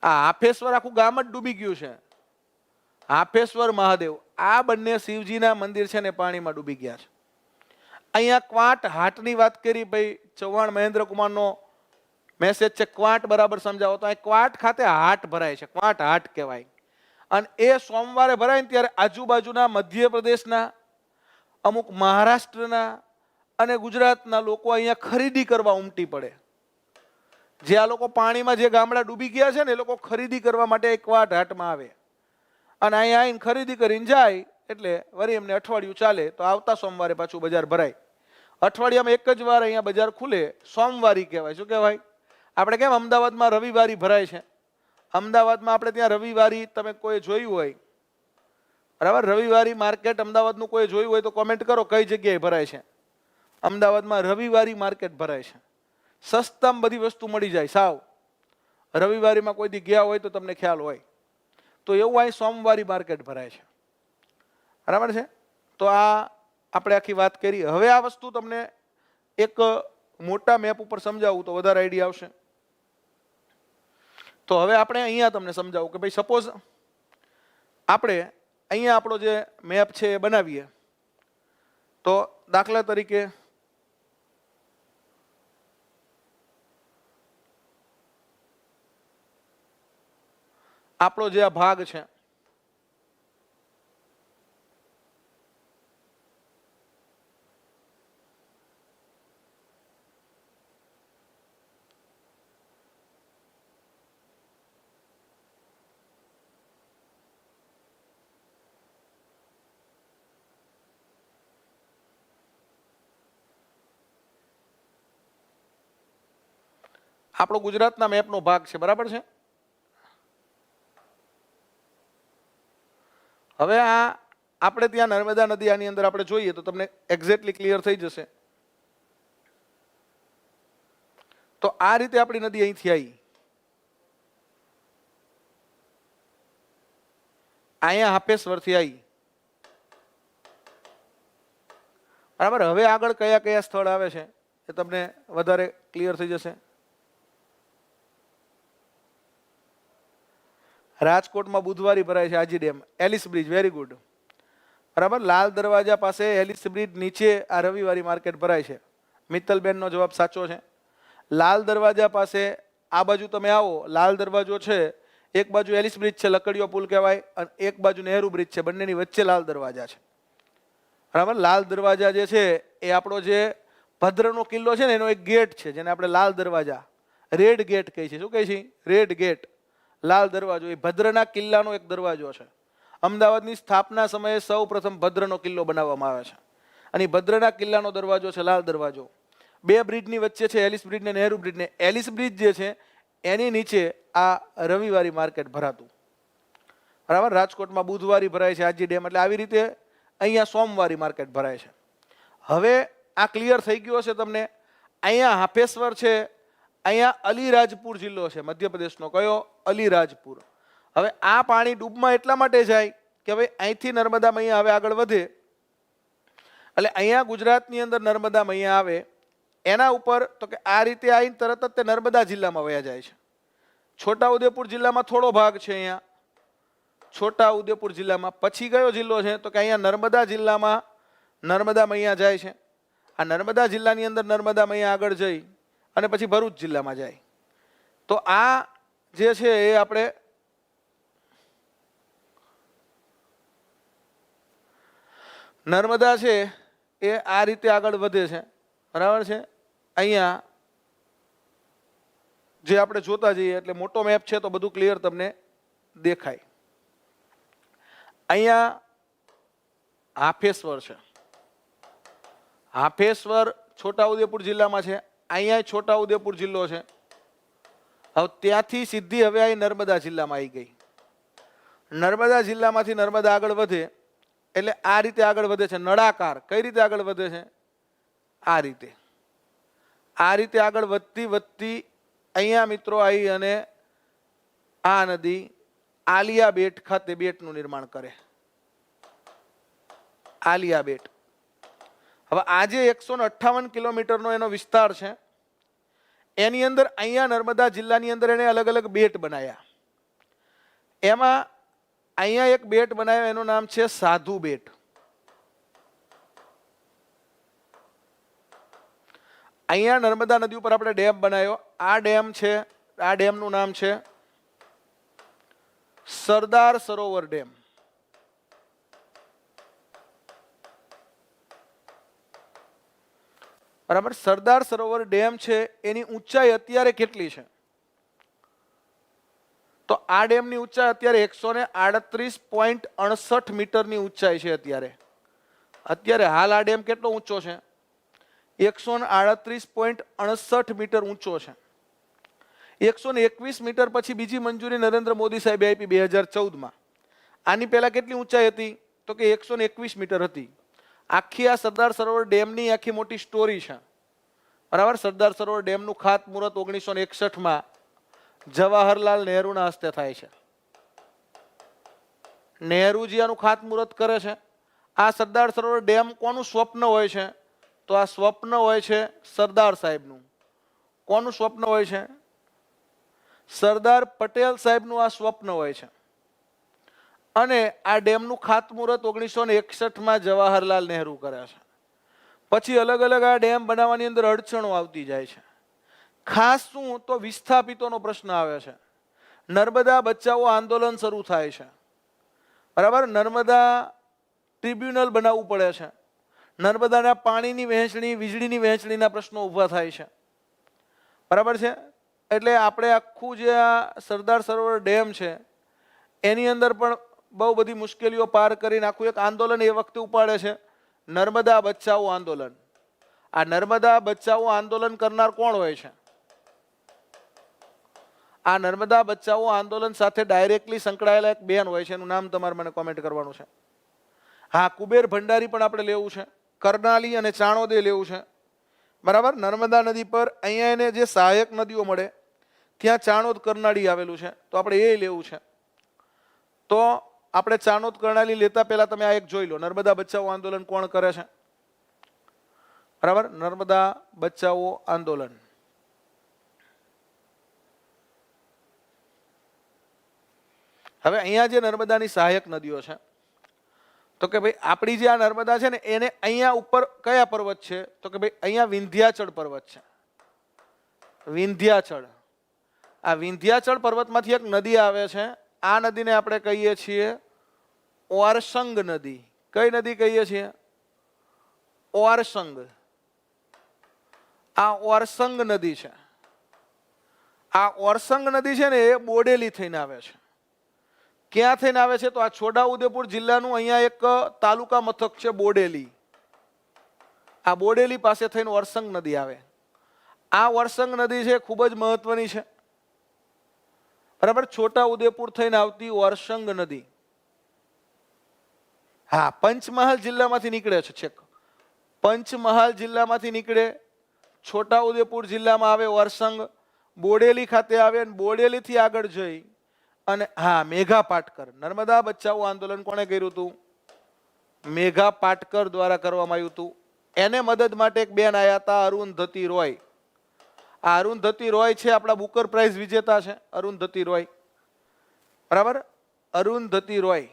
આ હાફેશ્વર આખું ગામ જ ડૂબી ગયું છે. હાફેશ્વર મહાદેવ, આ બંને શિવજીના મંદિર છે ને પાણીમાં ડૂબી ગયા છે. અહીંયા ક્વાંટ હાટની વાત કરી ભાઈ, ચૌહાણ મહેન્દ્ર કુમારનો મેસેજ છે ક્વાંટ બરાબર સમજાવો. તો અહીં ક્વાંટ ખાતે હાટ ભરાય છે, ક્વાંટ હાટ કહેવાય. અને એ સોમવારે ભરાય ને ત્યારે આજુબાજુના મધ્યપ્રદેશના, અમુક મહારાષ્ટ્રના અને ગુજરાતના લોકો અહીંયા ખરીદી કરવા ઉમટી પડે. જે આ લોકો પાણીમાં જે ગામડા ડૂબી ગયા છે ને એ લોકો ખરીદી કરવા માટે ક્વાંટ હાટમાં આવે અને અહીંયા આવીને ખરીદી કરીને જાય. એટલે વળી એમને અઠવાડિયું ચાલે તો આવતા સોમવારે પાછું બજાર ભરાય. અઠવાડિયામાં એક જ વાર અહીંયા બજાર ખુલે, સોમવારી કહેવાય. શું કહેવાય? આપણે કેમ અમદાવાદમાં રવિવારી ભરાય છે, અમદાવાદમાં આપણે ત્યાં રવિવારી તમે કોઈ જોયું હોય, બરાબર, રવિવારી માર્કેટ અમદાવાદનું કોઈ જોયું હોય તો કોમેન્ટ કરો કઈ જગ્યાએ ભરાય છે. અમદાવાદમાં રવિવારી માર્કેટ ભરાય છે, સસ્તામાં બધી વસ્તુ મળી જાય સાવ. રવિવારીમાં કોઈ દી ગયા હોય તો તમને ખ્યાલ હોય. તો એવું અહીં સોમવારી માર્કેટ ભરાય છે, બરાબર છે. તો આ આપણે આખી વાત કરી. હવે આ વસ્તુ તમને એક મોટા મેપ ઉપર સમજાવું તો વધારે આઈડિયા આવશે. તો હવે આપણે અહીંયા તમને સમજાવું કે ભાઈ સપોઝ આપણે અહીંયા આપણો જે મેપ છે એ બનાવીએ. તો દાખલા તરીકે આપણો જે આ ભાગ છે, આપણો ગુજરાતના મેપનો ભાગ છે, બરાબર છે. હવે આ આપણે ત્યાં નર્મદા નદી આની અંદર આપણે જોઈએ તો તમને એક્ઝેક્ટલી ક્લિયર થઈ જશે. તો આ રીતે આપણી નદી અહીંથી આવી, અહીંયા હાપેશ્વરથી આવી, બરાબર. હવે આગળ કયા કયા સ્થળ આવે છે એ તમને વધારે ક્લિયર થઈ જશે. રાજકોટમાં બુધવારી ભરાય છે, Aji Dam, Ellis Bridge, very good, બરાબર. લાલ દરવાજા પાસે એલિસ બ્રિજ નીચે આ રવિવારી માર્કેટ ભરાય છે. મિત્તલબેનનો જવાબ સાચો છે. લાલ દરવાજા પાસે આ બાજુ તમે આવો, લાલ દરવાજો છે, એક બાજુ એલિસ બ્રિજ છે, લકડીયો પુલ કહેવાય, અને એક બાજુ નહેરુ બ્રિજ છે, બંનેની વચ્ચે લાલ દરવાજા છે, બરાબર. લાલ દરવાજા જે છે એ આપણો જે ભદ્રનો કિલ્લો છે ને એનો એક ગેટ છે જેને આપણે લાલ દરવાજા, રેડ ગેટ કહે છે. શું કહે છે? રેડ ગેટ, લાલ દરવાજો. એ ભદ્રના કિલ્લાનો એક દરવાજો છે. અમદાવાદની સ્થાપના સમયે સૌ પ્રથમ ભદ્રનો કિલ્લો બનાવવામાં આવે છે અને ભદ્રના કિલ્લાનો દરવાજો છે લાલ દરવાજો. બે બ્રિજની વચ્ચે છે, એલિસ બ્રિજ ને નહેરુ બ્રિજ. ને એલિસ બ્રિજ જે છે એની નીચે આ રવિવારી માર્કેટ ભરાતું, બરાબર. રાજકોટમાં બુધવારી ભરાય છે, આજી ડેમ, એટલે આવી રીતે અહીંયા સોમવારી માર્કેટ ભરાય છે. હવે આ ક્લિયર થઈ ગયો હશે તમને. અહીંયા હાફેશ્વર છે, અહીંયા અલીરાજપુર જિલ્લો છે મધ્યપ્રદેશનો. કયો? અલીરાજપુર. હવે આ પાણી ડૂબમાં એટલા માટે જાય કે ભાઈ અહીંથી નર્મદા મૈયા હવે આગળ વધે એટલે અહીંયા ગુજરાતની અંદર નર્મદા મૈયા આવે એના ઉપર તો કે આ રીતે આવીને તરત જ તે નર્મદા જિલ્લામાં વયા જાય છે. છોટાઉદેપુર જિલ્લામાં થોડો ભાગ છે અહીંયા, છોટાઉદેપુર જિલ્લામાં. પછી કયો જિલ્લો છે તો કે અહીંયા નર્મદા જિલ્લામાં નર્મદા મૈયા જાય છે. આ નર્મદા જિલ્લાની અંદર નર્મદા મૈયા આગળ જઈ અને પછી ભરૂચ જિલ્લામાં જાય. તો આ જે છે એ આપણે નર્મદા છે એ આ રીતે આગળ વધે છે, બરાબર છે. અહીંયા જે આપણે જોતા જઈએ એટલે મોટો મેપ છે તો બધું ક્લિયર તમને દેખાય. અહીંયા હાફેશ્વર છે. હાફેશ્વર છોટાઉદેપુર જિલ્લામાં છે. અહીંયા છોટાઉદેપુર જિલ્લો છે. હવે ત્યાંથી સીધી હવે આ નર્મદા જિલ્લામાં આવી ગઈ. નર્મદા જિલ્લામાંથી નર્મદા આગળ વધે એટલે આ રીતે આગળ વધે છે. નળાકાર કઈ રીતે આગળ વધે છે? આ રીતે. આ રીતે આગળ વધતી વધતી અહીંયા મિત્રો આવી અને આ નદી આલિયા બેટ ખાતે બેટનું નિર્માણ કરે. આલિયા બેટ. હવે આજે 158 કિલોમીટરનો એનો વિસ્તાર છે. એની અંદર અહીંયા નર્મદા જિલ્લાની અંદર એને અલગ અલગ બેટ બનાવ્યા. એમાં અહીંયા એક બેટ બનાવ્યો, એનું નામ છે સાધુ બેટ. અહીંયા નર્મદા નદી ઉપર આપણે ડેમ બનાવ્યો. આ ડેમ છે, આ ડેમનું નામ છે સરદાર સરોવર ડેમ. બરાબર. સરદાર સરોવર ડેમ છે એની ઊંચાઈ અત્યારે કેટલી છે? તો આ ડેમની ઊંચાઈ અત્યારે 138.68 મીટરની ઊંચાઈ છે. અત્યારે હાલ આ ડેમ કેટલો ઊંચો છે? 138.68 મીટર ઊંચો છે. 121 મીટર પછી બીજી મંજૂરી નરેન્દ્ર મોદી સાહેબે આપી 2014માં. આની પહેલા કેટલી ઊંચાઈ હતી? તો કે 121 મીટર હતી. આખી આ સરદાર સરોવર ડેમની આખી મોટી સ્ટોરી છે. બરાબર. સરદાર સરોવર ડેમનું ખાતમુહૂર્ત 1961માં જવાહરલાલ નહેરુના હસ્તે થાય છે. નહેરુજી આનું ખાતમુહૂર્ત કરે છે. આ સરદાર સરોવર ડેમ કોનું સ્વપ્ન હોય છે? તો આ સ્વપ્ન હોય છે સરદાર સાહેબનું. કોનું સ્વપ્ન હોય છે? સરદાર પટેલ સાહેબનું આ સ્વપ્ન હોય છે. અને આ ડેમનું ખાતમુહૂર્ત 1961માં જવાહરલાલ નહેરુ કરે છે. પછી અલગ અલગ આ ડેમ બનાવવાની અંદર અડચણો આવતી જાય છે. ખાસ શું? તો વિસ્થાપિતોનો પ્રશ્ન આવે છે. નર્મદા બચાવો આંદોલન શરૂ થાય છે. બરાબર. નર્મદા ટ્રિબ્યુનલ બનાવવું પડે છે. નર્મદાના પાણીની વહેંચણી, વીજળીની વહેંચણીના પ્રશ્નો ઊભા થાય છે. બરાબર છે. એટલે આપણે આખું જે આ સરદાર સરોવર ડેમ છે એની અંદર પણ બહુ બધી મુશ્કેલીઓ પાર કરીને આખું એક આંદોલન એ વખતે ઉપાડે છે, નર્મદા બચાવો આંદોલન. આ નર્મદા બચાવો આંદોલન કરનાર કોણ હોય છે? આ નર્મદા બચાવો આંદોલન સાથે ડાયરેક્ટલી સંકળાયેલા એક બેન હોય છે. એનું નામ તમારે મને કોમેન્ટ કરવાનું છે. હા, કુબેર ભંડારી પણ આપણે લેવું છે. કરનાલી અને ચાણોદે લેવું છે. બરાબર. નર્મદા નદી પર અહીંયા એને જે સહાયક નદીઓ મળે ત્યાં ચાણોદ કરનાળી આવેલું છે, તો આપણે એ લેવું છે. તો આપણે ચાણોદ કરનાળી લેતા પહેલા તમે આ એક જોઈ લો. નર્મદા બચાવો આંદોલન કોણ કરે છે? બરાબર. નર્મદા બચાવો આંદોલન. હવે અહીંયા જે નર્મદાની સહાયક નદીઓ છે, તો કે ભાઈ આપણી જે આ નર્મદા છે ને એને અહીંયા ઉપર કયા પર્વત છે? તો કે ભાઈ અહીંયા વિંધ્યાચળ પર્વત છે. વિંધ્યાચળ. આ વિંધ્યાચળ પર્વતમાંથી એક નદી આવે છે. આ નદીને આપણે કહીએ છીએ ઓરસંગ નદી. કઈ નદી કહીએ છીએ? ઓરસંગ. આ ઓરસંગ નદી છે. આ ઓરસંગ નદી છે ને એ બોડેલી થઈને આવે છે. ક્યાં થઈને આવે છે? તો આ છોટાઉદેપુર જિલ્લાનું અહીંયા એક તાલુકા મથક છે બોડેલી. આ બોડેલી પાસે થઈને ઓરસંગ નદી આવે. આ ઓરસંગ નદી છે ખૂબ જ મહત્વની છે. બરાબર. છોટાઉદેપુર થઈને આવતી ઓરસંગ નદી. હા, પંચમહાલ જિલ્લામાંથી નીકળે છે. છેક પંચમહાલ જિલ્લામાંથી નીકળે, છોટાઉદેપુર જિલ્લામાં આવે ઓરસંગ, બોડેલી ખાતે આવે અને બોડેલીથી આગળ જઈ અને હા, મેઘા પાટકર. નર્મદા બચાવો આંદોલન કોણે કર્યું હતું? મેઘા પાટકર દ્વારા કરવામાં આવ્યું હતું. એને મદદ માટે એક બેન આવ્યા હતા, અરુંધતી રોય. આ અરુંધતી રોય છે આપણા બુકર પ્રાઇઝ વિજેતા છે. અરુંધતી રોય. બરાબર. Arundhati Roy.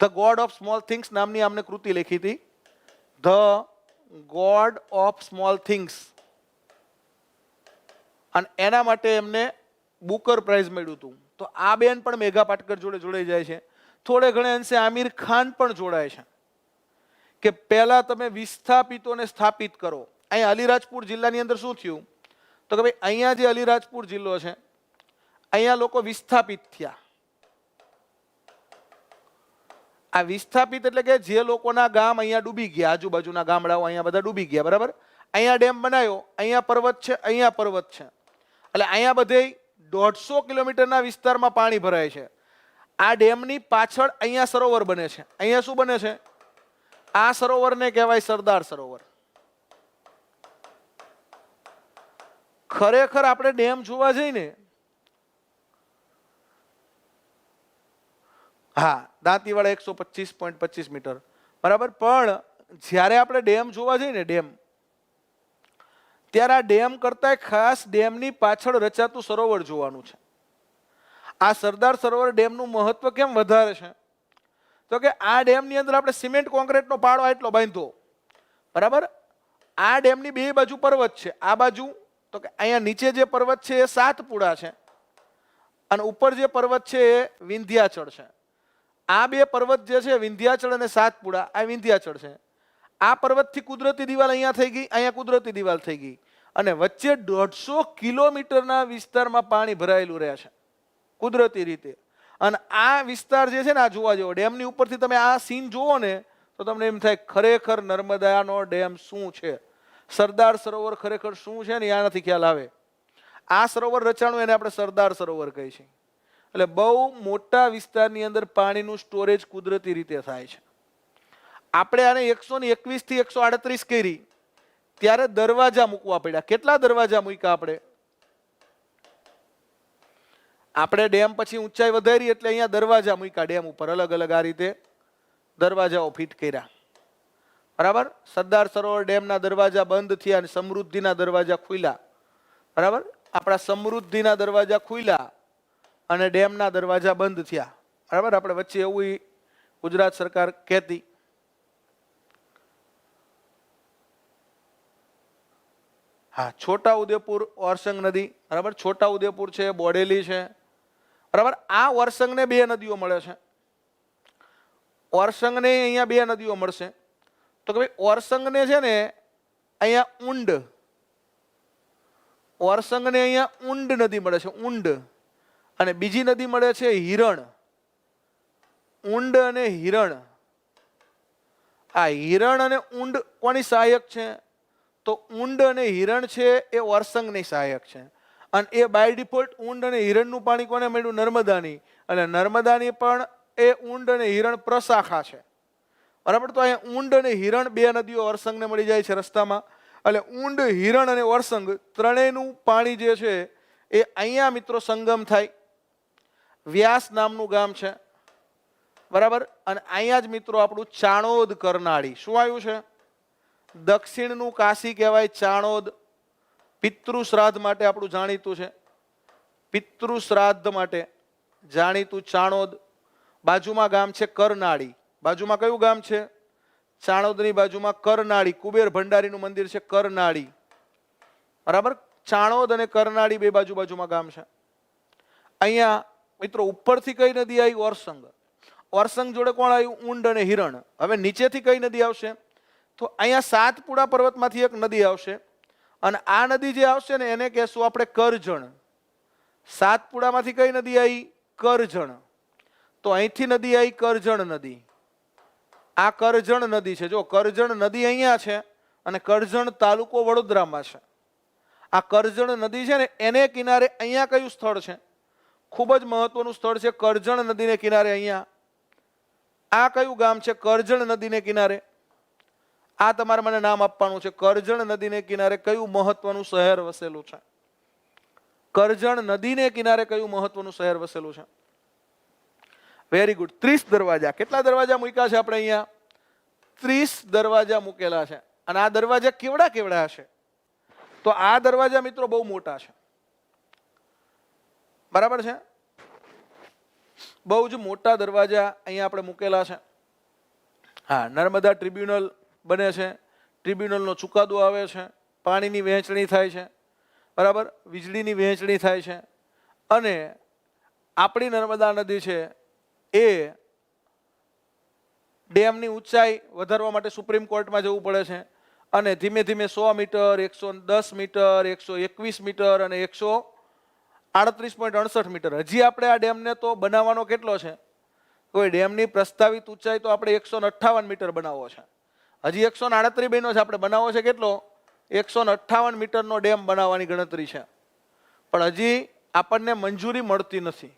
The God of small things નામની આમને કૃતિ લખી હતી. The God of small things. અને એના માટે એમને બુકર પ્રાઇઝ મળ્યું હતું. તો આ બેન પણ મેઘા પાટકર જોડે જોડાઈ જાય છે. થોડે ઘણે અંશે આમિર ખાન પણ જોડાય છે કે પહેલા તમે વિસ્થાપિતોને સ્થાપિત કરો. અહીંયા અલીરાજપુર જિલ્લાની અંદર શું થયું? તો કે ભાઈ અહીંયા જે અલીરાજપુર જિલ્લો છે અહીંયા લોકો વિસ્થાપિત થયા. આ વિસ્થાપિત એટલે કે જે લોકોના ગામ અહીંયા ડૂબી ગયા, આજુબાજુના ગામડાઓ અહીંયા બધા ડૂબી ગયા, બરાબર. અહીંયા ડેમ બનાવ્યો, અહીંયા પર્વત છે, અહીંયા પર્વત છે, એટલે અહીંયા બધે 150 કિલોમીટરના વિસ્તારમાં પાણી ભરાય છે. આ ડેમની પાછળ અહીંયા સરોવર બને છે. અહીંયા શું બને છે? આ સરોવરને કહેવાય સરદાર સરોવર. ખરેખર આપણે ડેમ જોવા જઈને, હા, દાંતીવાડા 125.25 મીટર, બરાબર. પણ જ્યારે આપણે ડેમ જોવા જઈએ ને, ડેમ, ત્યારે આ ડેમ કરતા ખાસ ડેમની પાછળ રચાતું સરોવર જોવાનું છે. આ સરદાર સરોવર ડેમનું મહત્વ કેમ વધારે છે? તો કે આ ડેમની અંદર આપણે સિમેન્ટ કોન્ક્રીટનો પાળો આટલો બાંધ્યો, બરાબર. આ ડેમની બે બાજુ પર્વત છે. આ બાજુ તો કે અહીંયા નીચે જે પર્વત છે એ સાતપુડા છે, અને ઉપર જે પર્વત છે એ વિંધ્યાચળ છે. આ બે પર્વત જે છે વિંધ્યાચળ અને સાતપુડા, આ વિંધ્યાચળ છે. આ પર્વતથી કુદરતી દિવાલ અહીંયા થઈ ગઈ, અહીંયા કુદરતી દિવાલ થઈ ગઈ, અને વચ્ચે 150 કિલોમીટરના વિસ્તારમાં પાણી ભરાયેલું રહે છે કુદરતી રીતે. અને આ વિસ્તાર જે છે ને, આ જોવા જેવો, ડેમની ઉપરથી તમે આ સીન જુઓ ને તો તમને એમ થાય ખરેખર નર્મદાનો ડેમ શું છે, સરદાર સરોવર ખરેખર શું છે ને આનાથી ખ્યાલ આવે. આ સરોવર રચાણું એને આપણે સરદાર સરોવર કહીએ છીએ. એટલે બહુ મોટા વિસ્તારની અંદર પાણીનું સ્ટોરેજ કુદરતી રીતે થાય છે. આપણે આને 121 થી 138 કરી ત્યારે દરવાજા મૂકવા પડ્યા. કેટલા દરવાજા મૂક્યા આપણે? આપણે ડેમ પછી ઊંચાઈ વધારી એટલે અહીંયા દરવાજા મૂક્યા ડેમ ઉપર, અલગ અલગ આ રીતે દરવાજાઓ ફિટ કર્યા, બરાબર. સરદાર સરોવર ડેમના દરવાજા બંધ થયા અને સમૃદ્ધિના દરવાજા ખુલ્યા, બરાબર. આપણા સમૃદ્ધિના દરવાજા ખુલ્યા અને ડેમના દરવાજા બંધ થયા, બરાબર. આપણે વચ્ચે એવું ગુજરાત સરકાર કહેતી. હા, છોટા ઉદેપુર ઓરસંગ નદી, બરાબર. છોટા ઉદેપુર છે, બોડેલી છે, બરાબર. આ ઓરસંગને બે નદીઓ મળે છે. ઓરસંગને અહીંયા બે નદીઓ મળશે. તો કે ભાઈ ઓરસંગને છે ને અહીંયા ઊંડ, ઓરસંગને અહીંયા ઊંડ નદી મળે છે, ઊંડ. અને બીજી નદી મળે છે હિરણ. ઊંડ અને હિરણ. આ હિરણ અને ઊંડ કોની સહાયક છે? તો ઊંડ અને હિરણ છે એ ઓરસંગની સહાયક છે. અને એ બાય ડિફોલ્ટ ઊંડ અને હિરણનું પાણી કોને મળ્યું? નર્મદાની. અને નર્મદાની પણ એ ઊંડ અને હિરણ પ્રશાખા છે, બરાબર. તો અહીંયા ઊંડ અને હિરણ બે નદીઓ ઓરસંગને મળી જાય છે રસ્તામાં. એટલે ઊંડ, હિરણ અને ઓરસંગ ત્રણેયનું પાણી જે છે એ અહીંયા મિત્રો સંગમ થાય. વ્યાસ નામનું ગામ છે, બરાબર. અને અહીંયા જ મિત્રો આપણું ચાણોદ કરનાળી શું આવ્યું છે? દક્ષિણનું કાશી કહેવાય ચાણોદ. પિતૃ શ્રાદ્ધ માટે આપણું જાણીતું છે, પિતૃ શ્રાદ્ધ માટે જાણીતું ચાણોદ. બાજુમાં ગામ છે કરનાળી. બાજુમાં કયું ગામ છે? ચાણોદની બાજુમાં કરનાળી. કુબેર ભંડારીનું મંદિર છે કરનાળી, બરાબર. ચાણોદ અને કરનાળી બે બાજુ બાજુમાં ગામ છે. અહીંયા મિત્રો ઉપરથી કઈ નદી આવી? ઓરસંગ. ઓરસંગ જોડે કોણ આવ્યું? ઊંડ અને હિરણ. હવે નીચેથી કઈ નદી આવશે? તો અહીંયા સાતપુડા પર્વતમાંથી એક નદી આવશે, અને આ નદી જે આવશે ને એને કહેશું આપણે કરજણ. સાતપુડામાંથી કઈ નદી આવી? કરજણ. તો અહીંથી નદી આવી કરજણ નદી. આ કરજણ નદી છે. જો કરજણ નદી અહીંયા છે અને કરજણ તાલુકો વડોદરામાં છે. આ કરજણ નદી છે ને એને કિનારે અહીંયા કયું સ્થળ છે? ખૂબ જ મહત્વનું સ્થળ છે કરજણ નદીને કિનારે. અહીંયા આ કયું ગામ છે? કરજણ નદીને કિનારે. આ તમારે મને નામ આપવાનું છે. કરજણ નદીને કિનારે કયું મહત્વનું શહેર વસેલું છે? કરજણ નદીને કિનારે કયું મહત્વનું શહેર વસેલું છે? Very good. 30 દરવાજા. કેટલા દરવાજા મૂક્યા છે આપણે અહીંયા? 30 દરવાજા મૂકેલા છે. અને આ દરવાજા કેવડા કેવડા હશે? તો આ દરવાજા મિત્રો બહુ મોટા છે, બરાબર છે. બહુ જ મોટા દરવાજા અહીંયા આપણે મૂકેલા છે. હા, નર્મદા ટ્રિબ્યુનલ બને છે, ટ્રિબ્યુનલનો ચુકાદો આવે છે, પાણીની વહેંચણી થાય છે, બરાબર. વીજળીની વહેંચણી થાય છે. અને આપણી નર્મદા નદી છે એ ડેમની ઊંચાઈ વધારવા માટે સુપ્રીમ કોર્ટમાં જવું પડે છે. અને ધીમે ધીમે 100 મીટર, 110 મીટર, 121 મીટર અને 138.68 મીટર. હજી આપણે આ ડેમને તો બનાવવાનો કેટલો છે? કોઈ ડેમની પ્રસ્તાવિત ઊંચાઈ તો આપણે 158 મીટર બનાવવો છે. હજી 138 બન્યો છે, આપણે બનાવવો છે કેટલો? 158 મીટરનો ડેમ બનાવવાની ગણતરી છે. પણ હજી આપણને મંજૂરી મળતી નથી.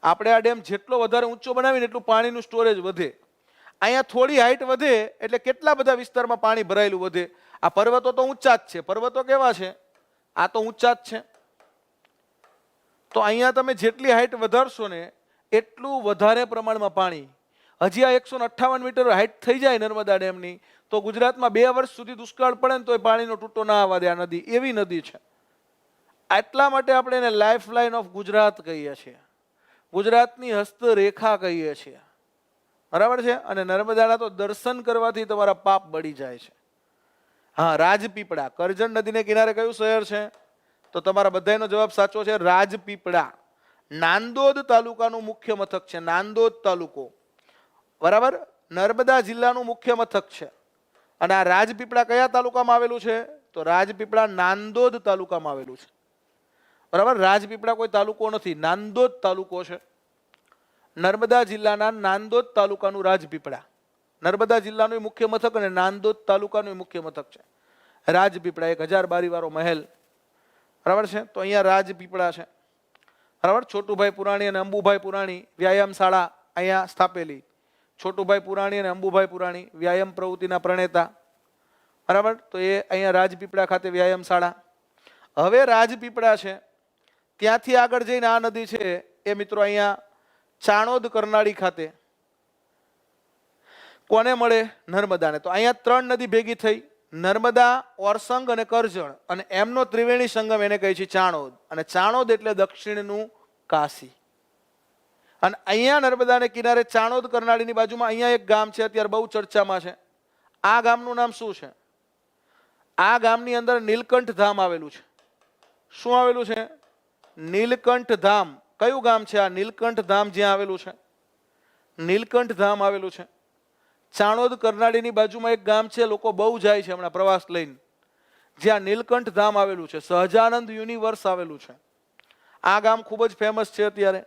આપણે આ ડેમ જેટલો વધારે ઊંચો બનાવીને એટલું પાણીનું સ્ટોરેજ વધે. અહીંયા થોડી હાઈટ વધે એટલે કેટલા બધા વિસ્તારમાં પાણી ભરાયેલું વધે. આ પર્વતો તો ઊંચા જ છે. પર્વતો કેવા છે? આ તો ઊંચા જ છે. તો અહીંયા તમે જેટલી હાઈટ વધારશો ને એટલું વધારે પ્રમાણમાં પાણી. હજી આ 158 મીટર હાઈટ થઈ જાય નર્મદા ડેમની તો ગુજરાતમાં 2 વર્ષ સુધી દુષ્કાળ પડે ને તો એ પાણીનો તૂટો ના આવવા દે. આ નદી એવી નદી છે. એટલા માટે આપણે એને લાઈફ લાઈન ઓફ ગુજરાત કહીએ છીએ, ગુજરાતની હસ્તરેખા કહીએ છીએ. બરાબર છે? અને નર્મદાના તો દર્શન કરવાથી તમારા પાપ બળી જાય છે. હા, રાજપીપળા કરજણ નદીને કિનારે કયું શહેર છે? તો તમારા બધાનો જવાબ સાચો છે, રાજપીપળા. નાંદોદ તાલુકાનું મુખ્ય મથક છે, નાંદોદ તાલુકો. બરાબર? નર્મદા જિલ્લાનું મુખ્ય મથક છે. અને આ રાજપીપળા કયા તાલુકામાં આવેલું છે? તો રાજપીપળા નાંદોદ તાલુકામાં આવેલું છે. બરાબર? રાજપીપળા કોઈ તાલુકો નથી, નાંદોદ તાલુકો છે. નર્મદા જિલ્લાના નાંદોદ તાલુકાનું રાજપીપળા. નર્મદા જિલ્લાનું મુખ્ય મથક અને નાંદોદ તાલુકાનું મુખ્ય મથક છે રાજપીપળા. 1000 બારીવાળો મહેલ. બરાબર છે? તો અહીંયા રાજપીપળા છે. બરાબર? છોટુભાઈ પુરાણી અને અંબુભાઈ પુરાણી વ્યાયામ શાળા અહીંયા સ્થાપેલી. છોટુભાઈ પુરાણી અને અંબુભાઈ પુરાણી વ્યાયામ પ્રવૃત્તિના પ્રણેતા. બરાબર? તો એ અહીંયા રાજપીપળા ખાતે વ્યાયામ શાળા. હવે રાજપીપળા છે ત્યાંથી આગળ જઈને આ નદી છે એ મિત્રો અહીંયા ચાણોદ કરનાળી ખાતે કોને મળે? નર્મદાને. તો અહીંયા 3 નદી ભેગી થઈ, નર્મદા, ઓરસંગ અને કરજણ, અને એમનો ત્રિવેણી સંગમ એને કહે છે ચાણોદ. અને ચાણોદ એટલે દક્ષિણનું કાશી. અને અહીંયા નર્મદાને કિનારે ચાણોદ કરનાળીની બાજુમાં અહીંયા એક ગામ છે, અત્યારે બહુ ચર્ચામાં છે. આ ગામનું નામ શું છે? આ ગામની અંદર નીલકંઠ ધામ આવેલું છે. શું આવેલું છે? નીલકંઠ ધામ. કયું ગામ છે આ નીલકંઠ ધામ? જ્યાં આવેલું છે નીલકંઠ ધામ આવેલું છે. ચાણોદ કરનાળીની બાજુમાં એક ગામ છે, લોકો બહુ જાય છે હમણાં પ્રવાસ લઈને, જ્યાં નીલકંઠ ધામ આવેલું છે. સહજાનંદ યુનિવર્સ આવેલું છે. આ ગામ ખૂબ જ ફેમસ છે અત્યારે.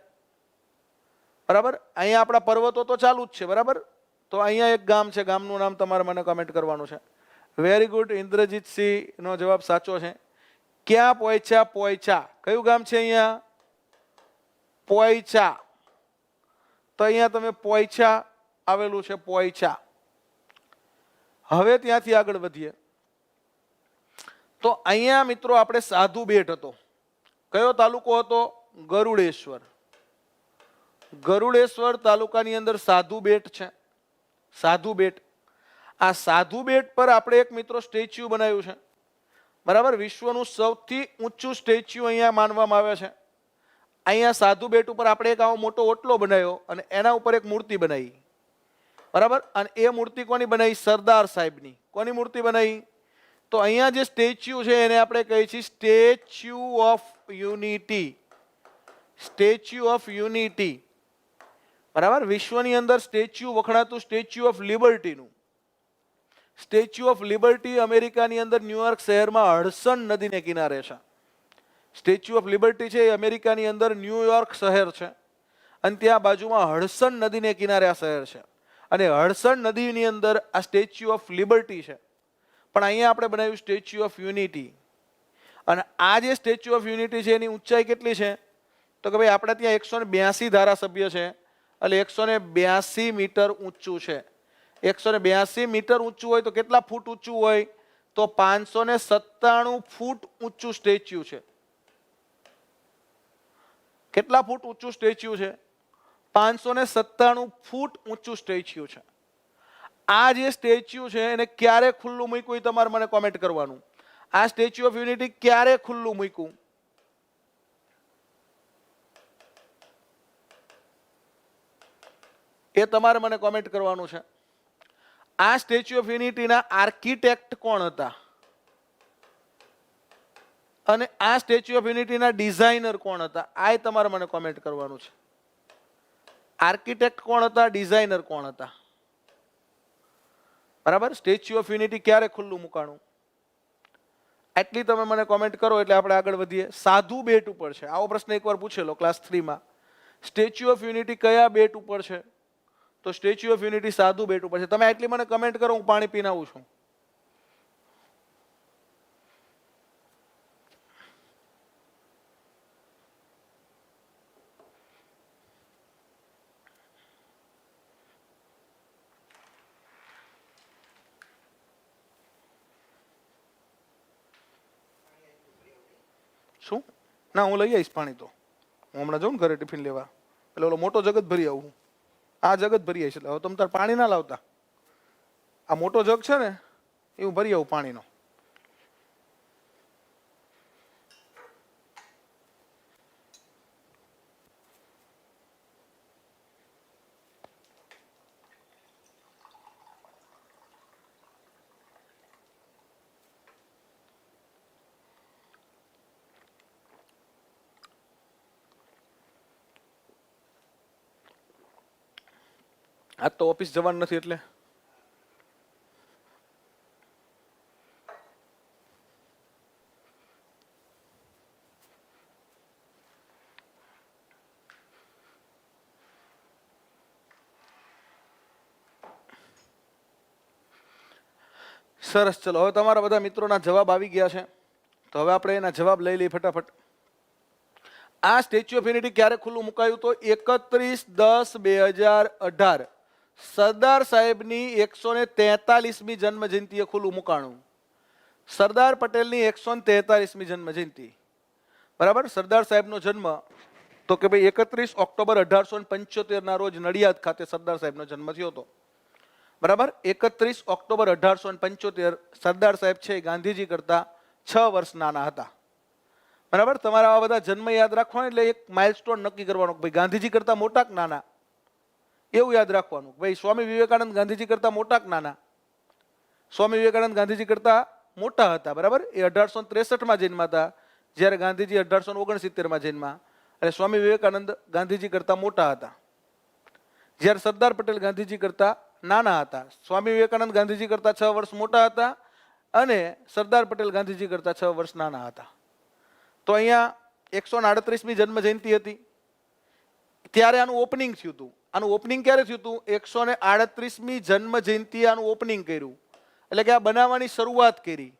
બરાબર? અહીંયા આપણા પર્વતો તો ચાલુ જ છે. બરાબર? તો અહીંયા એક ગામ છે, ગામનું નામ તમારે મને કમેન્ટ કરવાનું છે. વેરી ગુડ, ઇન્દ્રજીતસિંહ નો જવાબ સાચો છે. ક્યાં પોયચા? પોયચા. કયું ગામ છે અહીંયા? પોયચા. તો અહીંયા તમે પોયચા આવેલું છે, પોયચા. હવે ત્યાંથી આગળ વધીએ તો અહીંયા મિત્રો આપણે સાધુ બેટ હતો. કયો તાલુકો હતો? ગરુડેશ્વર. ગરુડેશ્વર તાલુકાની અંદર સાધુ બેટ છે. સાધુ બેટ. આ સાધુ બેટ પર આપણે એક મિત્રો સ્ટેચ્યુ બનાવ્યું છે. બરાબર? વિશ્વનું સૌથી ઊંચું સ્ટેચ્યુ અહીંયા માનવામાં આવે છે. અહીંયા સાધુ બેટ ઉપર આપણે એક આવો મોટો ઓટલો બનાવ્યો અને એના ઉપર એક મૂર્તિ બનાવી. બરાબર? અને એ મૂર્તિ કોની બનાવી? સરદાર સાહેબની. કોની મૂર્તિ બનાવી? તો અહીંયા જે સ્ટેચ્યુ છે એને આપણે કહીએ છીએ statue of unity. Statue of unity. બરાબર? વિશ્વની અંદર સ્ટેચ્યુ વખણાતું સ્ટેચ્યુ ઓફ લિબર્ટીનું. સ્ટેચ્યુ ઓફ લિબર્ટી અમેરિકાની અંદર ન્યુયોર્ક શહેરમાં હડસન નદીને કિનારે છે. સ્ટેચ્યુ ઓફ લિબર્ટી છે એ અમેરિકાની અંદર ન્યુયોર્ક શહેર છે અને ત્યાં બાજુમાં હડસન નદીને કિનારે આ શહેર છે. અને હડસન નદીની અંદર આ સ્ટેચ્યુ ઓફ લિબર્ટી છે. પણ અહીંયા આપણે બનાવ્યું સ્ટેચ્યુ ઓફ યુનિટી. અને આ જે સ્ટેચ્યુ ઓફ યુનિટી છે એની ઊંચાઈ કેટલી છે? તો કે ભાઈ આપણે ત્યાં 182 ધારાસભ્ય છે એટલે 182 મીટર ઊંચું છે. 182 મીટર ઊંચું હોય તો કેટલા ફૂટ ઊંચું હોય? તો 597 ફૂટ ઊંચું સ્ટેચ્યુ છે. કેટલા ફૂટ ઊંચું સ્ટેચ્યુ છે? 597 ફૂટ ઊંચું સ્ટેચ્યુ છે. આ જે સ્ટેચ્યુ છે એને ક્યારે ખુલ્લું મૂક્યું એ તમારે મને કોમેન્ટ કરવાનું. આ સ્ટેચ્યુ ઓફ યુનિટી ક્યારે ખુલ્લું મૂક્યું? એ તમારે મને કોમેન્ટ કરવાનું છે. આ સ્ટેચ્યુ ઓફ યુનિટીના આર્કિટેક્ટ કોણ હતા? અને આ સ્ટેચ્યુ ઓફ યુનિટીના ડિઝાઇનર કોણ હતા? આ તમારે મને કોમેન્ટ કરવાનું છે. આર્કિટેક્ટ કોણ હતા? ડિઝાઇનર કોણ હતા? બરાબર? સ્ટેચ્યુ ઓફ યુનિટી ક્યારે ખુલ્લું મુકાણું? એટલી તમે મને કોમેન્ટ કરો એટલે આપણે આગળ વધીએ. સાધુ બેટ ઉપર છે. આવો પ્રશ્ન એકવાર પૂછેલો ક્લાસ 3 માં. સ્ટેચ્યુ ઓફ યુનિટી કયા બેટ ઉપર છે? તો સ્ટેચ્યુ ઓફ યુનિટી સાધુ બેટ ઉપર છે. તમે એટલી મને કમેન્ટ કરો, હું પાણી પીને આવું છું. શું? ના, હું લઈ આવીશ પાણી. તો હું હમણાં જાઉં ને ઘરે ટિફિન લેવા, એટલે ઓલો મોટો જગ જ ભરી આવું. આ જગ જ ભરી આવીશ. એટલે હવે તમે તાર પાણી ના લાવતા. આ મોટો જગ છે ને એ હું ભરી આવું પાણીનો. આજ તો ઓફિસ જવાનું નથી એટલે સરસ. ચલો, હવે તમારા બધા મિત્રોના જવાબ આવી ગયા છે, તો હવે આપણે એના જવાબ લઈ લઈએ ફટાફટ. આ સ્ટેચ્યુ ઓફ યુનિટી ક્યારે ખુલ્લું મુકાયું? તો 31/10/2018 સરદાર સાહેબની 143મી જન્મ જયંતિએ ખુલ્લું મુકાણું. સરદાર પટેલની 143મી જન્મ જયંતિ. બરાબર. સરદાર સાહેબનો જન્મ તો કે ભાઈ 31 ઓક્ટોબર 1875 ના રોજ નડિયાદ ખાતે સરદાર સાહેબનો જન્મ થયો હતો. બરાબર. 31 ઓક્ટોબર 1875 સરદાર સાહેબ છે ગાંધીજી કરતા 6 વર્ષ નાના હતા. બરાબર. તમારા આવા બધા જન્મ યાદ રાખવાનો એટલે એક માઇલસ્ટોન નક્કી કરવાનો, ભાઈ ગાંધીજી કરતા મોટા કે નાના, એવું યાદ રાખવાનું. ભાઈ સ્વામી વિવેકાનંદ ગાંધીજી કરતા મોટા કે નાના? સ્વામી વિવેકાનંદ ગાંધીજી કરતા મોટા હતા. બરાબર. એ 1863માં જન્મ્યા હતા, જ્યારે ગાંધીજી 1869માં જન્મ્યા. અને સ્વામી વિવેકાનંદ ગાંધીજી કરતા મોટા હતા, જ્યારે સરદાર પટેલ ગાંધીજી કરતા નાના હતા. સ્વામી વિવેકાનંદ ગાંધીજી કરતા 6 વર્ષ મોટા હતા અને સરદાર પટેલ ગાંધીજી કરતા 6 વર્ષ નાના હતા. તો અહીંયા 138મી જન્મ જયંતિ હતી, ત્યારે આનું ઓપનિંગ થયું હતું. આનું ઓપનિંગ ક્યારે થયું હતું? 138મી જન્મ જયંતિએ આનું ઓપનિંગ કર્યું, એટલે કે આ બનાવવાની શરૂઆત કરી.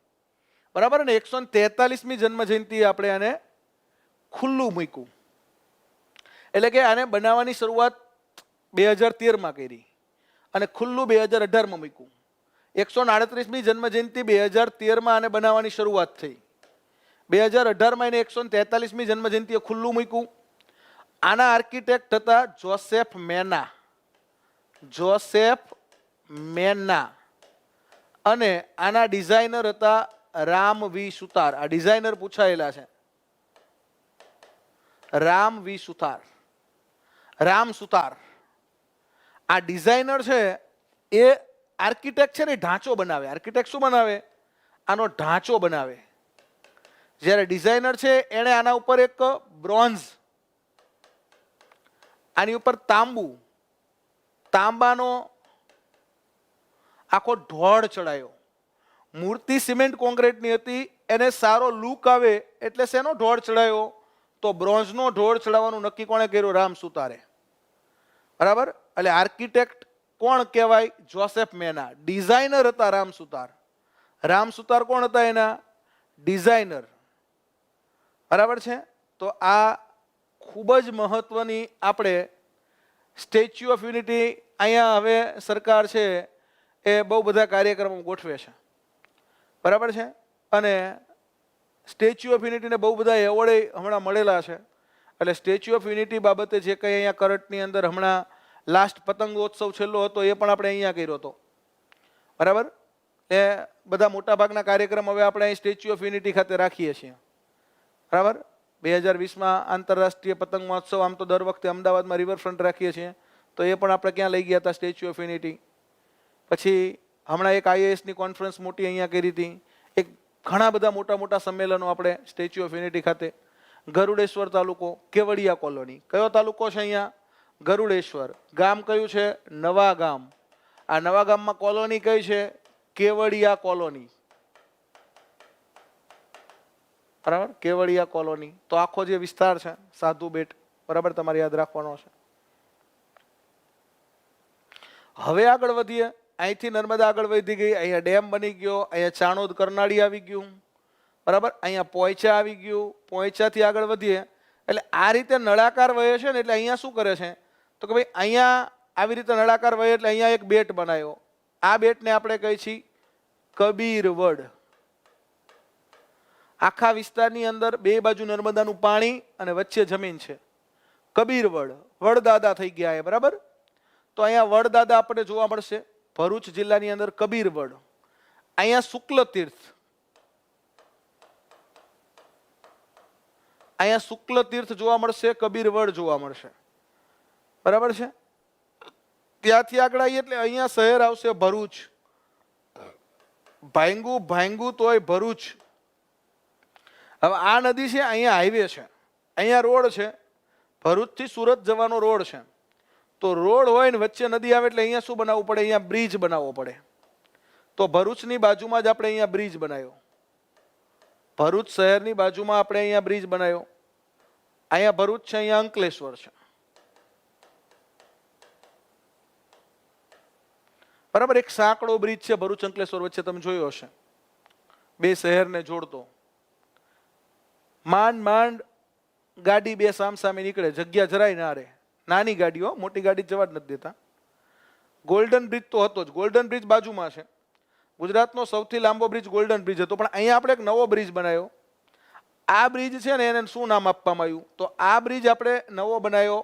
બરાબર ને. 143મી જન્મ જયંતિએ આપણે આને ખુલ્લું મૂક્યું, એટલે કે આને બનાવવાની શરૂઆત 2013માં કરી અને ખુલ્લું 2018માં મૂક્યું. 138મી જન્મ જયંતિ 2013માં આને બનાવવાની શરૂઆત થઈ. 2018માં એને 143મી જન્મ જયંતિએ ખુલ્લું મૂક્યું. આના આર્કિટેક્ટ હતા જોસેફ મેના. જોસેફ મેના. અને આના ડિઝાઇનર હતા રામ વી સુતાર. આ ડિઝાઇનર પૂછાયેલા છે. રામ વી સુતાર. રામ સુતાર આ ડિઝાઇનર છે. એ આર્કિટેક્ટ છે ને ઢાંચો બનાવે. આર્કિટેક્ટ શું બનાવે? આનો ઢાંચો બનાવે. જ્યારે ડિઝાઇનર છે એણે આના ઉપર એક બ્રોન્ઝ, આની ઉપર તાંબાનો આખો ઢોળ ચડાયો. મૂર્તિ સિમેન્ટ કોન્ક્રીટની હતી, એને સારો લુક આવે એટલે શેનો ઢોળ ચડાયો? તો બ્રોન્ઝનો ઢોળ ચડાવવાનું નક્કી કોણે કર્યું? રામ સુતારે. બરાબર. એટલે આર્કિટેક્ટ કોણ કહેવાય? જોસેફ મેના. ડિઝાઇનર હતા રામ સુતાર. રામ સુતાર કોણ હતા? એના ડિઝાઇનર. બરાબર છે. તો આ ખૂબ જ મહત્વની આપણે સ્ટેચ્યુ ઓફ યુનિટી અહીંયા હવે સરકાર છે એ બહુ બધા કાર્યક્રમો ગોઠવે છે. બરાબર છે. અને સ્ટેચ્યુ ઓફ યુનિટીને બહુ બધા એવોર્ડ હમણાં મળેલા છે. એટલે સ્ટેચ્યુ ઓફ યુનિટી બાબતે જે કંઈ અહીંયા કરંટની અંદર હમણાં લાસ્ટ પતંગોત્સવ છેલ્લો હતો એ પણ આપણે અહીંયા કર્યો હતો. બરાબર. એ બધા મોટાભાગના કાર્યક્રમ હવે આપણે અહીં સ્ટેચ્યુ ઓફ યુનિટી ખાતે રાખીએ છીએ. બરાબર. 2020માં આંતરરાષ્ટ્રીય પતંગ મહોત્સવ આમ તો દર વખતે અમદાવાદમાં રિવરફ્રન્ટ રાખીએ છીએ, તો એ પણ આપણે ક્યાં લઈ ગયા હતા? Statue of unity. પછી હમણાં એક આઈએએસની કોન્ફરન્સ મોટી અહીંયા કરી હતી. એક ઘણા બધા મોટા મોટા સંમેલનો આપણે સ્ટેચ્યુ ઓફ યુનિટી ખાતે. ગરુડેશ્વર તાલુકો, કેવડિયા કોલોની. કયો તાલુકો છે અહીંયા? ગરુડેશ્વર. ગામ કયું છે? નવા ગામ. આ નવા ગામમાં કોલોની કઈ છે? કેવડિયા કોલોની. બરાબર. કેવડિયા કોલોની. તો આખો જે વિસ્તાર છે સાધુ બેટ, બરાબર, તમારે યાદ રાખવાનો છે. હવે આગળ વધીએ, અહીંથી નર્મદા આગળ વધી ગઈ, અહીંયા ડેમ બની ગયો, અહીંયા ચાણોદ કરનાળી આવી ગયું, બરાબર, અહીંયા પોઈચા આવી ગયું, પોઈચાથી આગળ વધીએ એટલે આ રીતે નળાકાર વહે છે ને, એટલે અહીંયા શું કરે છે તો કે ભાઈ અહીંયા આવી રીતે નળાકાર વહે એટલે અહીંયા એક બેટ બનાવ્યો. આ બેટને આપણે કહીએ છીએ કબીરવડ. આખા વિસ્તારની અંદર બે બાજુ નર્મદાનું પાણી અને વચ્ચે જમીન છે. કબીરવડ, વડદાદા થઈ ગયા એ, બરાબર. તો અહીંયા વડદાદા આપણને જોવા મળશે ભરૂચ જિલ્લાની અંદર કબીરવડ. અહીંયા શુક્લ તીર્થ, અહીંયા શુક્લ તીર્થ જોવા મળશે, કબીરવડ જોવા મળશે, બરાબર છે. ત્યાંથી આગળ આવીએ એટલે અહીંયા શહેર આવશે ભરૂચ. ભાંગુ ભાંગુ તોય ભરૂચ. હવે આ નદી છે, અહીંયા હાઈવે છે, અહીંયા રોડ છે, ભરૂચથી સુરત જવાનો રોડ છે. તો રોડ હોય ને વચ્ચે નદી આવે એટલે અહીંયા શું બનાવવું પડે? અહીંયા બ્રિજ બનાવવો પડે. તો ભરૂચની બાજુમાં જ આપણે અહીંયા બ્રિજ બનાવ્યો. ભરૂચ શહેરની બાજુમાં આપણે અહીંયા બ્રિજ બનાવ્યો. અહીંયા ભરૂચ છે, અહીંયા અંકલેશ્વર છે, બરાબર. એક સાંકડો બ્રિજ છે ભરૂચ અંકલેશ્વર વચ્ચે, તમે જોયો હશે, બે શહેરને જોડતો. માંડ માંડ ગાડી બે સામ સામે નીકળે, જગ્યા જરાય ના રહે. નાની ગાડીઓ, મોટી ગાડી જવા જ નથી દેતા. ગોલ્ડન બ્રિજ તો હતો જ, ગોલ્ડન બ્રિજ બાજુમાં છે. ગુજરાતનો સૌથી લાંબો બ્રિજ ગોલ્ડન બ્રિજ હતો, પણ અહીંયા આપણે એક નવો બ્રિજ બનાવ્યો. આ બ્રિજ છે ને એને શું નામ આપવામાં આવ્યું? તો આ બ્રિજ આપણે નવો બનાવ્યો.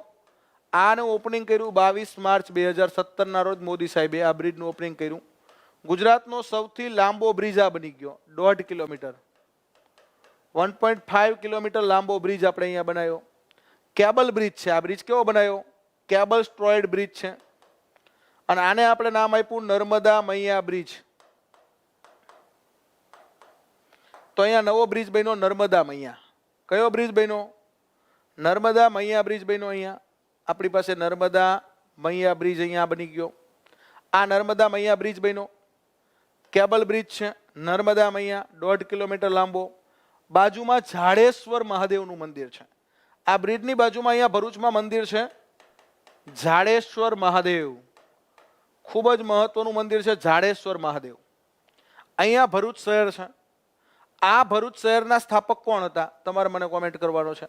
આનું ઓપનિંગ કર્યું 22 માર્ચ 2017 રોજ મોદી સાહેબે આ બ્રિજનું ઓપનિંગ કર્યું. ગુજરાતનો સૌથી લાંબો બ્રિજ આ બની ગયો, 1.5 કિલોમીટર, 1.5 કિલોમીટર લાંબો બ્રિજ આપણે અહીંયા બનાવ્યો. કેબલ બ્રિજ છે આ બ્રિજ. કેવો બનાવ્યો? કેબલ સ્ટ્રોઈડ બ્રિજ છે. અને આને આપણે નામ આપ્યું નર્મદા મૈયા બ્રિજ. તો અહીંયા નવો બ્રિજ બન્યો નર્મદા મૈયા. કયો બ્રિજ બન્યો? નર્મદા મૈયા બ્રિજ બન્યો. અહીંયા આપણી પાસે નર્મદા મૈયા બ્રિજ અહીંયા બની ગયો. આ નર્મદા મૈયા બ્રિજ બન્યો. કેબલ બ્રિજ છે નર્મદા મૈયા, 1.5 કિલોમીટર લાંબો. બાજુમાં ઝાડેશ્વર મહાદેવનું મંદિર છે. આ બ્રિજની બાજુમાં અહીંયા ભરૂચમાં મંદિર છે ઝાડેશ્વર મહાદેવ. ખૂબ જ મહત્વનું મંદિર છે ઝાડેશ્વર મહાદેવ. અહીંયા ભરૂચ શહેર છે. આ ભરૂચ શહેરના સ્થાપક કોણ હતા? તમારે મને કોમેન્ટ કરવાનો છે.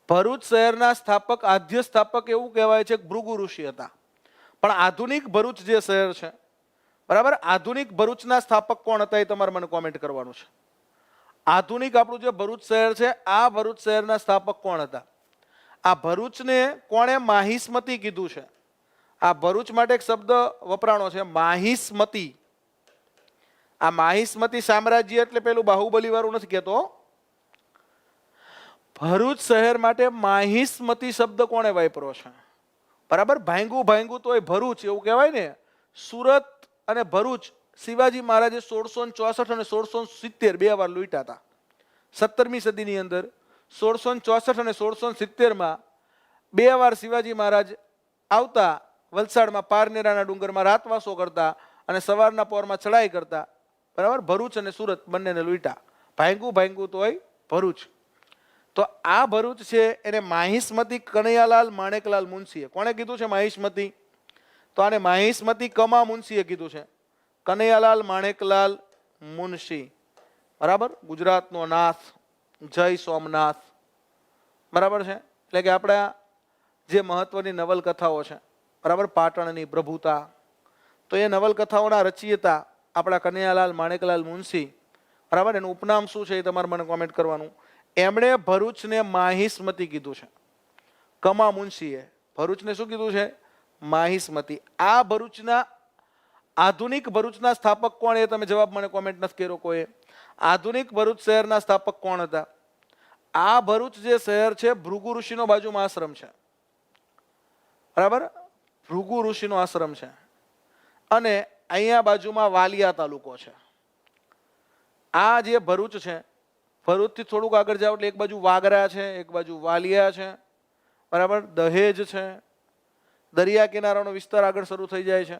ભરૂચ શહેરના સ્થાપક, આદ્ય સ્થાપક એવું કહેવાય છે કે ભૃગુ ઋષિ હતા. પણ આધુનિક ભરૂચ જે શહેર છે, બરાબર, આધુનિક ભરૂચના સ્થાપક કોણ હતા એ તમારે મને કોમેન્ટ કરવાનું છે. આધુનિક આપણું જે ભરૂચ શહેર છે, આ ભરૂચ શહેરના સ્થાપક કોણ હતા? આ ભરૂચને કોણે માહિસ્મતી કીધું છે? આ ભરૂચ માટે એક શબ્દ વપરાણો છે માહિસ્મતી. આ માહિસ્મતી સામ્રાજ્ય એટલે પેલું બાહુબલી વાળું નથી કહેતો. ભરૂચ શહેર માટે માહિસ્મતી શબ્દ કોણે વાપર્યો છે? બરાબર, ભાંગુ ભાંગુ તો એ ભરૂચ એવું કહેવાય ને. સુરત અને ભરૂચ શિવાજી મહારાજે 1664 અને 1670 બે વાર લૂંટ્યા હતા. 17મી સદીની અંદર 1664 અને 1670 બે વાર શિવાજી મહારાજ આવતા વલસાડમાં પારનેરાના ડુંગરમાં રાતવાસો કરતા અને સવારના પોરમાં ચડાઈ કરતા. બરાબર, ભરૂચ અને સુરત બંનેને લૂંટ્યા. ભાંગુ ભાંગુ તોય ભરૂચ. તો આ ભરૂચ છે એને માહિસ્મતી કનૈયાલાલ માણેકલાલ મુનશીએ. કોણે કીધું છે માહિસ્મતી? તો આને માહિસ્મતી કમા મુનશીએ કીધું છે. કનૈયાલાલ માણેકલાલ મુનશી, બરાબર, ગુજરાતનો નાથ, જય સોમનાથ, બરાબર છે. એટલે કે આપણા જે મહત્વની નવલકથાઓ છે, બરાબર, પાટણની પ્રભુતા, તો એ નવલકથાઓના રચયિતા આપણા કનૈયાલાલ માણેકલાલ મુનશી, બરાબર. એનું ઉપનામ શું છે એ તમારે મને કોમેન્ટ કરવાનું. એમણે ભરૂચને માહિસ્મતી કીધું છે. કમા મુનશીએ ભરૂચને શું કીધું છે? માહિસ્મતી. આ ભરૂચના આધુનિક ભરૂચના સ્થાપક કોણ એ તમે જવાબ મને કોમેન્ટ નથી કર્યો કોઈ. આધુનિક ભરૂચ શહેરના સ્થાપક કોણ હતા? આ ભરૂચ જે શહેર છે ભૃગુ ઋષિનો બાજુમાં આશ્રમ છે, બરાબર, ભૃગુ ઋષિનો આશ્રમ છે. અને અહીંયા બાજુમાં વાલિયા તાલુકો છે. આ જે ભરૂચ છે, ભરૂચથી થોડુંક આગળ જાવ એટલે એક બાજુ વાગરા છે, એક બાજુ વાલિયા છે, બરાબર, દહેજ છે, દરિયા કિનારાનો વિસ્તાર આગળ શરૂ થઈ જાય છે.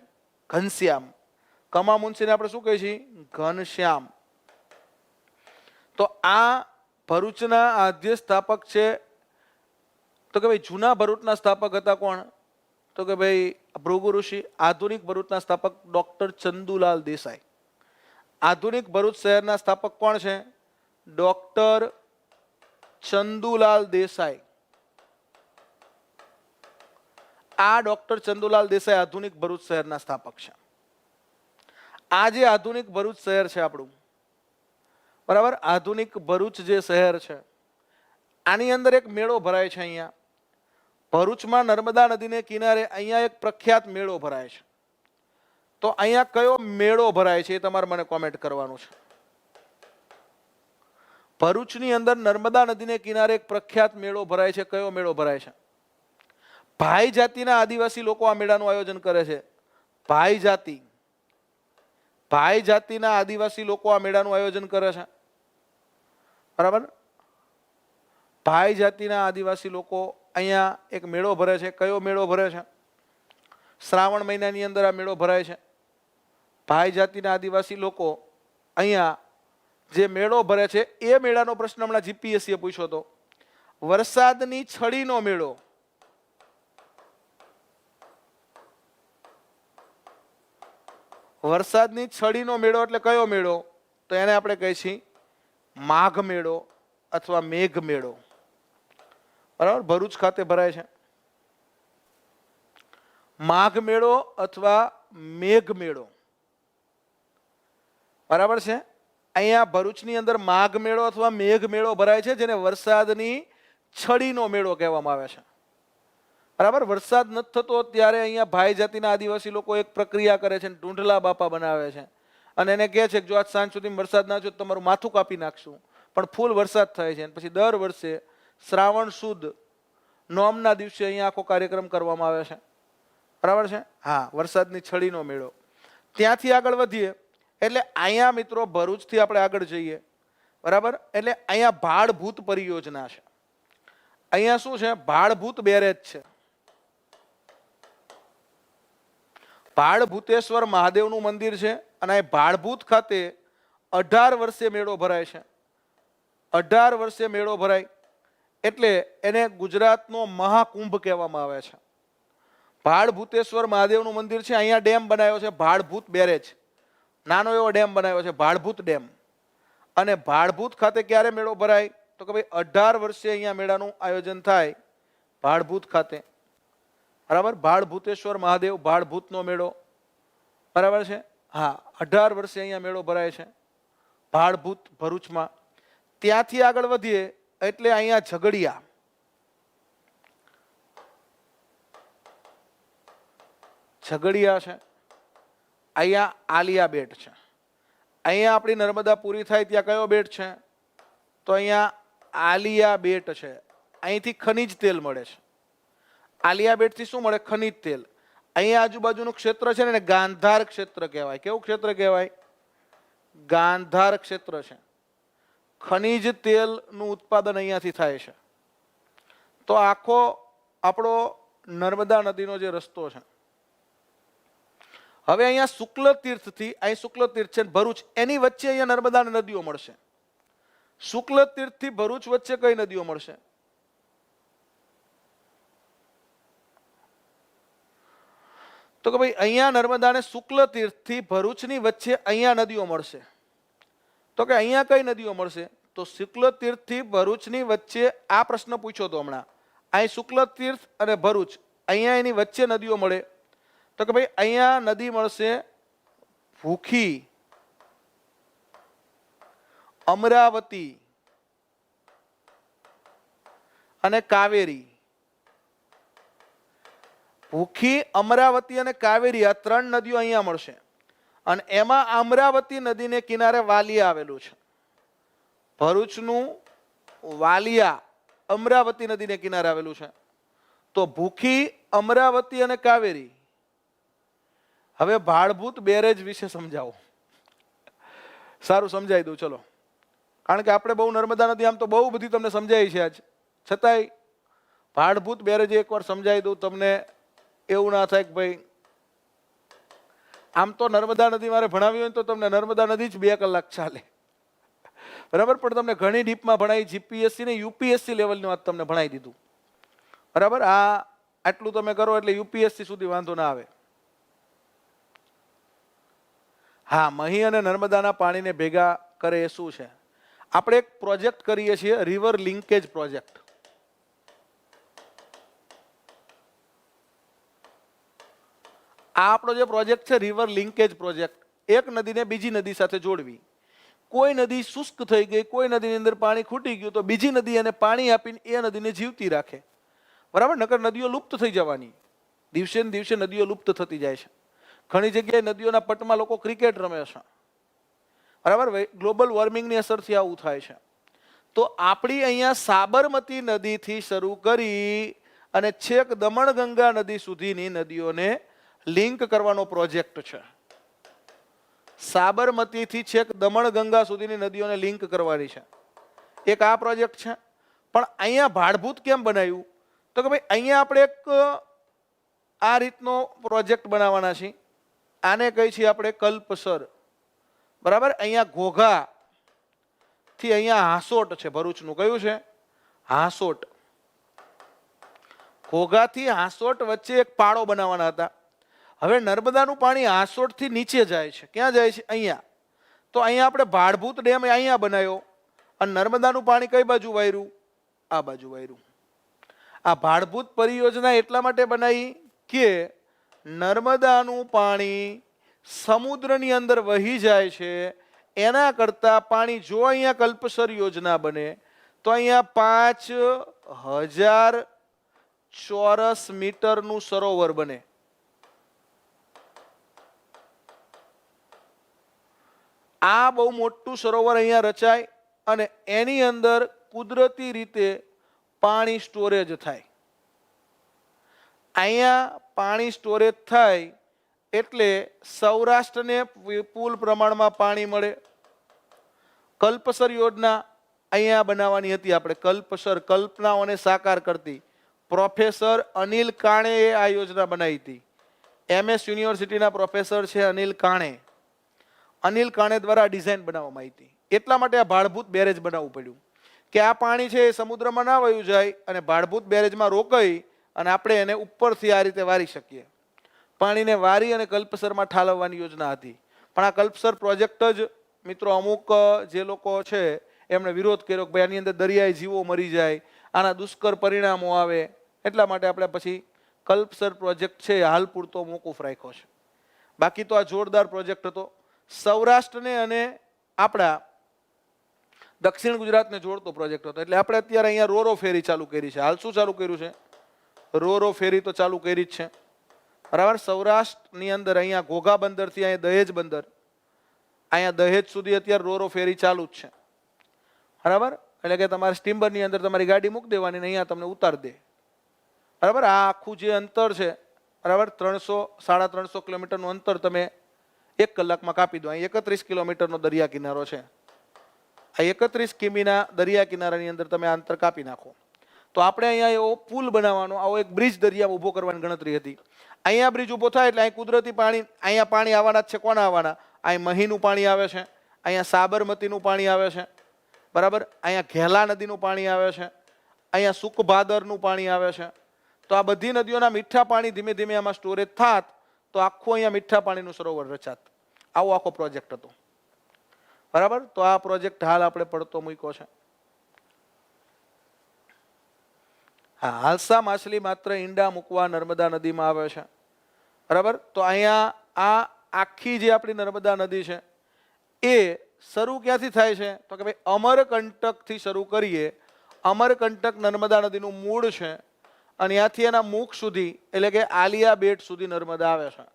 ઘનશ્યામ, કમા મુનશીને આપણે શું કહીએ છીએ? ઘનશ્યામ. તો આ ભરૂચના આદ્ય સ્થાપક છે. તો કે ભાઈ જૂના ભરૂચના સ્થાપક હતા કોણ? તો કે ભાઈ ભૃગુ ઋષિ. આધુનિક ભરૂચના સ્થાપક ડોક્ટર ચંદુલાલ દેસાઈ. આધુનિક ભરૂચ શહેરના સ્થાપક કોણ છે? ડોક્ટર ચંદુલાલ દેસાઈ. આ ડોક્ટર ચંદુલાલ દેસાઈ આધુનિક ભરૂચ શહેરના સ્થાપક છે. આ જે આધુનિક ભરૂચ શહેર છે આપણું, બરાબર, આધુનિક ભરૂચ જે શહેર છે આની અંદર એક મેળો ભરાય છે. અહીંયા ભરૂચમાં નર્મદા નદીને કિનારે અહીંયા એક પ્રખ્યાત મેળો ભરાય છે. તો અહીંયા કયો મેળો ભરાય છે એ તમારે મને કોમેન્ટ કરવાનું છે. ભરૂચની અંદર નર્મદા નદીને કિનારે એક પ્રખ્યાત મેળો ભરાય છે. કયો મેળો ભરાય છે? ભાઈ જાતિના આદિવાસી લોકો આ મેળાનું આયોજન કરે છે. ભાઈ જાતિના આદિવાસી લોકો આ મેળાનું આયોજન કરે છે. બરાબર, ભાઈ જાતિના આદિવાસી લોકો અહીંયા એક મેળો ભરે છે. કયો મેળો ભરે છે? શ્રાવણ મહિનાની અંદર આ મેળો ભરાય છે. ભાઈ જાતિના આદિવાસી લોકો અહીંયા જે મેળો ભરે છે એ મેળાનો પ્રશ્ન હમણાં જીપીએસસીએ પૂછ્યો હતો. વરસાદની છડીનો મેળો. વરસાદની છડીનો મેળો એટલે કયો મેળો? તો એને આપણે કહીએ છીએ માઘ મેળો અથવા મેઘ મેળો. બરાબર, ભરૂચ ખાતે ભરાય છે. માઘ મેળો અથવા મેઘ મેળો. બરાબર છે. અહીંયા ભરૂચની અંદર માઘ મેળો અથવા મેઘ મેળો ભરાય છે, જેને વરસાદની છડીનો મેળો કહેવામાં આવે છે. બરાબર, વરસાદ નથી થતો ત્યારે અહીંયા ભાઈ જાતિના આદિવાસી લોકો એક પ્રક્રિયા કરે છે, ઢૂંઢલા બાપા બનાવે છે અને એને કહે છે કે જો આજ સાંજ સુધી વરસાદ ના થયો તો તમારું માથું કાપી નાખશું. પણ ફૂલ વરસાદ થાય છે. પછી દર વર્ષે શ્રાવણ સુદ નોમના દિવસે અહીંયા આખો કાર્યક્રમ કરવામાં આવે છે. બરાબર છે. હા, વરસાદની છડીનો મેળો. ત્યાંથી આગળ વધીએ એટલે અહીંયા મિત્રો ભરૂચથી આપણે આગળ જઈએ. બરાબર, એટલે અહીંયા ભાડભૂત પરિયોજના છે. અહીંયા શું છે? ભાડભૂત બેરેજ છે. ભાડભૂતેશ્વર મહાદેવનું મંદિર છે અને આ ભાડભૂત ખાતે 18 વર્ષે મેળો ભરાય છે. 18 વર્ષે મેળો ભરાય એટલે એને ગુજરાતનો મહાકુંભ કહેવામાં આવે છે. ભાડભૂતેશ્વર મહાદેવનું મંદિર છે. અહીંયા ડેમ બનાવ્યો છે ભાડભૂત બેરેજ. નાનો એવો ડેમ બનાવ્યો છે ભાડભૂત ડેમ. અને ભાડભૂત ખાતે ક્યારે મેળો ભરાય? તો કે ભાઈ 18 વર્ષે અહીંયા મેળાનું આયોજન થાય ભાડભૂત ખાતે. બરાબર, ભાડભૂતેશ્વર મહાદેવ ભાડભૂતનો મેળો. બરાબર છે. હા, 18 વર્ષે અહીંયા મેળો ભરાય છે ભાડભૂત ભરૂચમાં. ત્યાંથી આગળ વધીએ એટલે અહીંયા ઝઘડિયા. ઝઘડિયા છે. અહીંયા આલિયા બેટ છે. અહીંયા આપણી નર્મદા પૂરી થાય ત્યાં કયો બેટ છે? તો અહીંયા આલિયા બેટ છે. અહીંથી ખનિજ તેલ મળે છે. આલિયા બેટથી શું મળે? ખનિજ તેલ. અહીંયા આજુબાજુનું ક્ષેત્ર છે ને ગાંધાર ક્ષેત્ર કહેવાય. કેવું ક્ષેત્ર કહેવાય? ગાંધાર ક્ષેત્ર છે. ખનિજ તેલનું ઉત્પાદન અહીંયાથી થાય છે. તો આખો આપણો નર્મદા નદીનો જે રસ્તો છે. હવે અહીંયા શુક્લ તીર્થથી, અહીં શુક્લ તીર્થ છે ભરૂચ, એની વચ્ચે અહીંયા નર્મદાની નદીઓ મળશે. શુક્લ તીર્થથી ભરૂચ વચ્ચે કઈ નદીઓ મળશે? તો કે ભાઈ અહીંયા નર્મદાને શુક્લ તીર્થથી ભરૂચની વચ્ચે અહીંયા નદીઓ મળશે. તો કે અહીંયા કઈ નદીઓ મળશે? તો શુક્લ તીર્થથી ભરૂચની વચ્ચે આ પ્રશ્ન પૂછ્યો હતો હમણાં. અહીં શુક્લ તીર્થ અને ભરૂચ, અહીંયા એની વચ્ચે નદીઓ મળે. તો કે ભાઈ અહીંયા નદી મળશે ભૂખી, અમરાવતી અને કાવેરી. ભૂખી, અમરાવતી અને કાવેરી આ 3 નદીઓ અહીંયા મળશે. અને એમાં અમરાવતી નદીને કિનારે વાલિયા આવેલું છે. ભરૂચનું વાલિયા અમરાવતી નદીને કિનારે આવેલું છે. તો ભૂખી, અમરાવતી અને કાવેરી. હવે ભાડભૂત બેરેજ વિશે સમજાવો. સારું, સમજાવી દઉં ચલો. કારણ કે આપણે બહુ નર્મદા નદી આમ તો બહુ બધી તમને સમજાવી છે આજ, છતાંય ભાડભૂત બેરેજ એકવાર સમજાવી દઉં તમને. એવું ના થાય કે ભાઈ આમ તો નર્મદા નદી મારે ભણાવી હોય તો તમને નર્મદા નદી જ 2 કલાક ચાલે. બરાબર, પણ તમને ઘણી ડીપમાં ભણાવી, જીપીએસસી ને યુપીએસસી લેવલની વાત તમને ભણાવી દીધું. બરાબર, આ આટલું તમે કરો એટલે યુપીએસસી સુધી વાંધો ના આવે. હા, મહી અને નર્મદાના પાણીને ભેગા કરે એ શું છે? આપણે એક પ્રોજેક્ટ કરીએ છીએ, રિવર લિંકેજ પ્રોજેક્ટ. આ આપણો જે પ્રોજેક્ટ છે રિવર લિંકેજ પ્રોજેક્ટ, એક નદીને બીજી નદી સાથે જોડવી. કોઈ નદી શુષ્ક થઈ ગઈ, કોઈ નદીની અંદર પાણી ખૂટી ગયું, તો બીજી નદી એને પાણી આપીને એ નદીને જીવતી રાખે. બરાબર? નકર નદીઓ લુપ્ત થઈ જવાની. દિવસે ને દિવસે નદીઓ લુપ્ત થતી જાય છે. ઘણી જગ્યાએ નદીઓના પટમાં લોકો ક્રિકેટ રમે છે. બરાબર? ગ્લોબલ વોર્મિંગની અસરથી આવું થાય છે. તો આપણી અહીંયા સાબરમતી નદીથી શરૂ કરી અને છેક દમણગંગા નદી સુધીની નદીઓને લિંક કરવાનો પ્રોજેક્ટ છે. સાબરમતીથી છેક દમણગંગા સુધીની નદીઓને લિંક કરવાની છે. એક આ પ્રોજેક્ટ છે. પણ અહીંયા ભાડભૂત કેમ બનાવ્યું? તો કે ભાઈ અહીંયા આપણે એક આ રીતનો પ્રોજેક્ટ બનાવવાના છીએ. આને કહી છીએ આપણે કલ્પસર. બરાબર? અહીંયા ઘોઘા થી અહીંયા હાંસોટ છે, ભરૂચનું કયું છે? હાંસોટ. ઘોઘાથી હાંસોટ વચ્ચે એક પાળો બનાવવાના હતા. હવે નર્મદાનું પાણી હાંસોટથી નીચે જાય છે. ક્યાં જાય છે? અહીંયા. તો અહીંયા આપણે ભાડભૂત ડેમ અહીંયા બનાવ્યો અને નર્મદાનું પાણી કઈ બાજુ વાયરું? આ બાજુ વાયરું. આ ભાડભૂત પરિયોજના એટલા માટે બનાવી કે નર્મદાનું પાણી સમુદ્રની અંદર વહી જાય છે, એના કરતા પાણી જો અહીંયા કલ્પસર યોજના બને તો અહીંયા 5000 ચોરસ મીટરનું સરોવર બને. આ બહુ મોટું સરોવર અહીંયા રચાય અને એની અંદર કુદરતી રીતે પાણી સ્ટોરેજ થાય. અહીંયા પાણી સ્ટોરેજ થાય એટલે સૌરાષ્ટ્રને વિપુલ પ્રમાણમાં પાણી મળે. કલ્પસર યોજના અહીંયા બનાવવાની હતી આપણે. કલ્પસર, કલ્પનાઓને સાકાર કરતી. પ્રોફેસર અનિલ કાણેએ આ યોજના બનાવી હતી. MS યુનિવર્સિટીના પ્રોફેસર છે અનિલ કાણે. અનિલ કાણે દ્વારા ડિઝાઇન બનાવવામાં આવી હતી. એટલા માટે આ ભાડભૂત બેરેજ બનાવવું પડ્યું કે આ પાણી છે એ સમુદ્રમાં ના વયું જાય અને ભાડભૂત બેરેજમાં રોકાઈ અને આપણે એને ઉપરથી આ રીતે વારી શકીએ. પાણીને વારી અને કલ્પસરમાં ઠાલવવાની યોજના હતી. પણ આ કલ્પસર પ્રોજેક્ટ જ મિત્રો અમુક જે લોકો છે એમણે વિરોધ કર્યો કે ભાઈ આની અંદર દરિયાઈ જીવો મરી જાય, આના દુષ્કર પરિણામો આવે. એટલા માટે આપણે પછી કલ્પસર પ્રોજેક્ટ છે હાલ પૂરતો મોકૂફ રાખ્યો છે. બાકી તો આ જોરદાર પ્રોજેક્ટ હતો. સૌરાષ્ટ્રને અને આપણા દક્ષિણ ગુજરાતને જોડતો પ્રોજેક્ટ હતો. એટલે આપણે અત્યારે અહીંયા રોરો ફેરી ચાલુ કરી છે. હાલ શું ચાલુ કર્યું છે? રોરો ફેરી તો ચાલુ કરી જ છે. બરાબર? સૌરાષ્ટ્રની અંદર અહીંયા ઘોઘા બંદરથી અહીંયા દહેજ બંદર, અહીંયા દહેજ સુધી અત્યારે રોરો ફેરી ચાલુ જ છે. બરાબર? એટલે કે તમારે સ્ટીમરની અંદર તમારી ગાડી મૂકી દેવાની ને અહીંયા તમને ઉતાર દે. બરાબર? આ આખું જે અંતર છે, બરાબર, 300-350 કિલોમીટરનું અંતર તમે 1 કલાકમાં કાપી દો. અહીં 31 કિલોમીટરનો દરિયા કિનારો છે. આ 31 કિમીના દરિયા કિનારાની અંદર તમે આ અંતર કાપી નાખો. તો આપણે અહીંયા એવો પુલ બનાવવાનો, આવો એક બ્રિજ દરિયામાં ઊભો કરવાની ગણતરી હતી. અહીંયા બ્રિજ ઊભો થાય એટલે અહીં કુદરતી પાણી, અહીંયા પાણી આવવાના જ છે. કોના આવવાના? અહીં મહીનું પાણી આવે છે, અહીંયા સાબરમતીનું પાણી આવે છે. બરાબર? અહીંયા ઘેલા નદીનું પાણી આવે છે, અહીંયા સુખભાદરનું પાણી આવે છે. તો આ બધી નદીઓના મીઠા પાણી ધીમે ધીમે આમાં સ્ટોરેજ થાત તો આખું અહીંયા મીઠા પાણીનું સરોવર રચાત. આવો આખો પ્રોજેક્ટ હતો. બરાબર? તો આ પ્રોજેક્ટ હાલ આપણે પડતો મૂક્યો છે. હા, હાલસા માછલી માત્ર ઈંડા મૂકવા નર્મદા નદીમાં આવે છે. બરાબર? તો અહીંયા આ આખી જે આપણી નર્મદા નદી છે એ શરૂ ક્યાંથી થાય છે? તો કે ભાઈ અમરકંટકથી શરૂ કરીએ. અમરકંટક નર્મદા નદીનું મૂળ છે અને ત્યાંથી એના મુખ સુધી એટલે કે આલિયા બેટ સુધી નર્મદા આવે છે.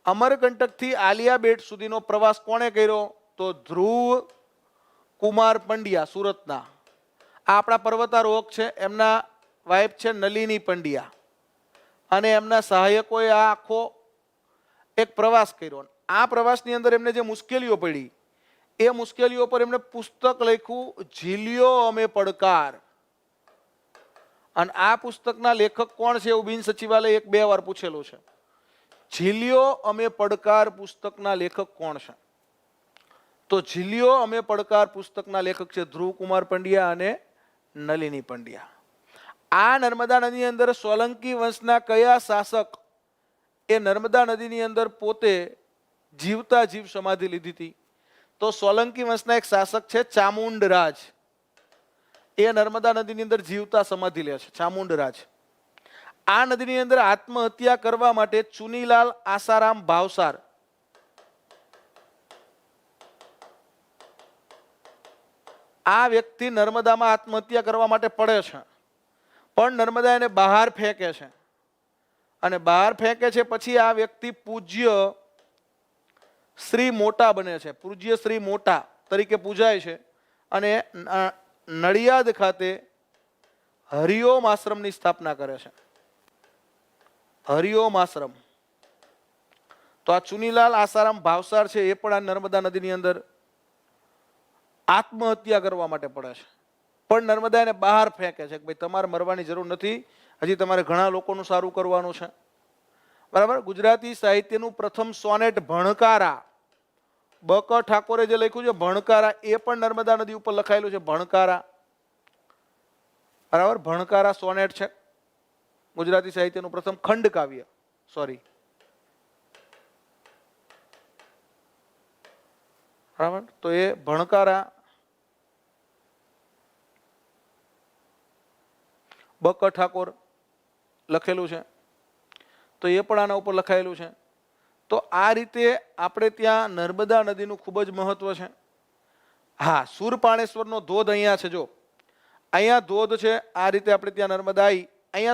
અમરકંટકથી આલિયા બેટ સુધીનો પ્રવાસ કોણે કર્યો? તો ધ્રુવ કુમાર પંડ્યા, સુરતના. આ આપણા પર્વતારોહક છે. એમના વાઇફ છે નલિની પંડ્યા અને એમના સહાયકોએ આ આખો એક પ્રવાસ કર્યો. આ પ્રવાસની અંદર એમને જે મુશ્કેલીઓ પડી એ મુશ્કેલીઓ પર એમણે પુસ્તક લખ્યું, ઝીલ્યો અમે પડકાર. અને આ પુસ્તકના લેખક કોણ છે એવું બિન સચિવાલય 1-2 વાર પૂછેલું છે. ઝીલ્યો અમે પડકાર પુસ્તકના લેખક કોણ છે? તો ઝીલ્યો અમે પડકાર પુસ્તકના લેખક છે ધ્રુવ કુમાર પંડ્યા અને નલિની પંડ્યા. આ નર્મદા નદીની અંદર સોલંકી વંશના કયા શાસક એ નર્મદા નદીની અંદર પોતે જીવતા જીવ સમાધિ લીધી હતી? તો સોલંકી વંશના એક શાસક છે ચામુંડરાજ, એ નર્મદા નદીની અંદર જીવતા સમાધિ લે છે, ચામુંડરાજ. આ નદીની અંદર આત્મહત્યા કરવા માટે ચુનીલાલ આસારામ ભાવસાર આ વ્યક્તિ નર્મદામાં આત્મહત્યા કરવા માટે પડે છે, પણ નર્મદા એને બહાર ફેંકે છે. અને બહાર ફેંકે છે પછી આ વ્યક્તિ પૂજ્ય શ્રી મોટા બને છે, પૂજ્ય શ્રી મોટા તરીકે પૂજાય છે. અને નડિયાદ ખાતે હરિઓમ આશ્રમની સ્થાપના કરે છે. હરિઓમ આશ્રમ. તો આ ચુનીલાલ આસારામ ભાવસાર છે એ પણ આ નર્મદા નદીની અંદર આત્મહત્યા કરવા માટે પડે છે, પણ નર્મદા એને બહાર ફેંકે છે કે ભાઈ તમારે મરવાની જરૂર નથી, હજી તમારે ઘણા લોકોનું સારું કરવાનું છે. બરાબર. ગુજરાતી સાહિત્યનું પ્રથમ સોનેટ ભણકારા, બ.ક. ઠાકોરે જે લખ્યું છે ભણકારા, એ પણ નર્મદા નદી ઉપર લખાયેલું છે, ભણકારા. બરાબર. ભણકારા સોનેટ છે ગુજરાતી સાહિત્યનું પ્રથમ ખંડ કાવ્ય, બરાબર. તો એ ભણકારા બ.ક. ઠાકોર લખેલું છે, તો એ પણ આના ઉપર લખાયેલું છે. તો આ રીતે આપણે ત્યાં નર્મદા નદીનું ખૂબ જ મહત્વ છે. હા, સુરપાણેશ્વરનો ધોધ અહીંયા છે, જો અહીંયા ધોધ છે, આ રીતે આપણે ત્યાં નર્મદા આવી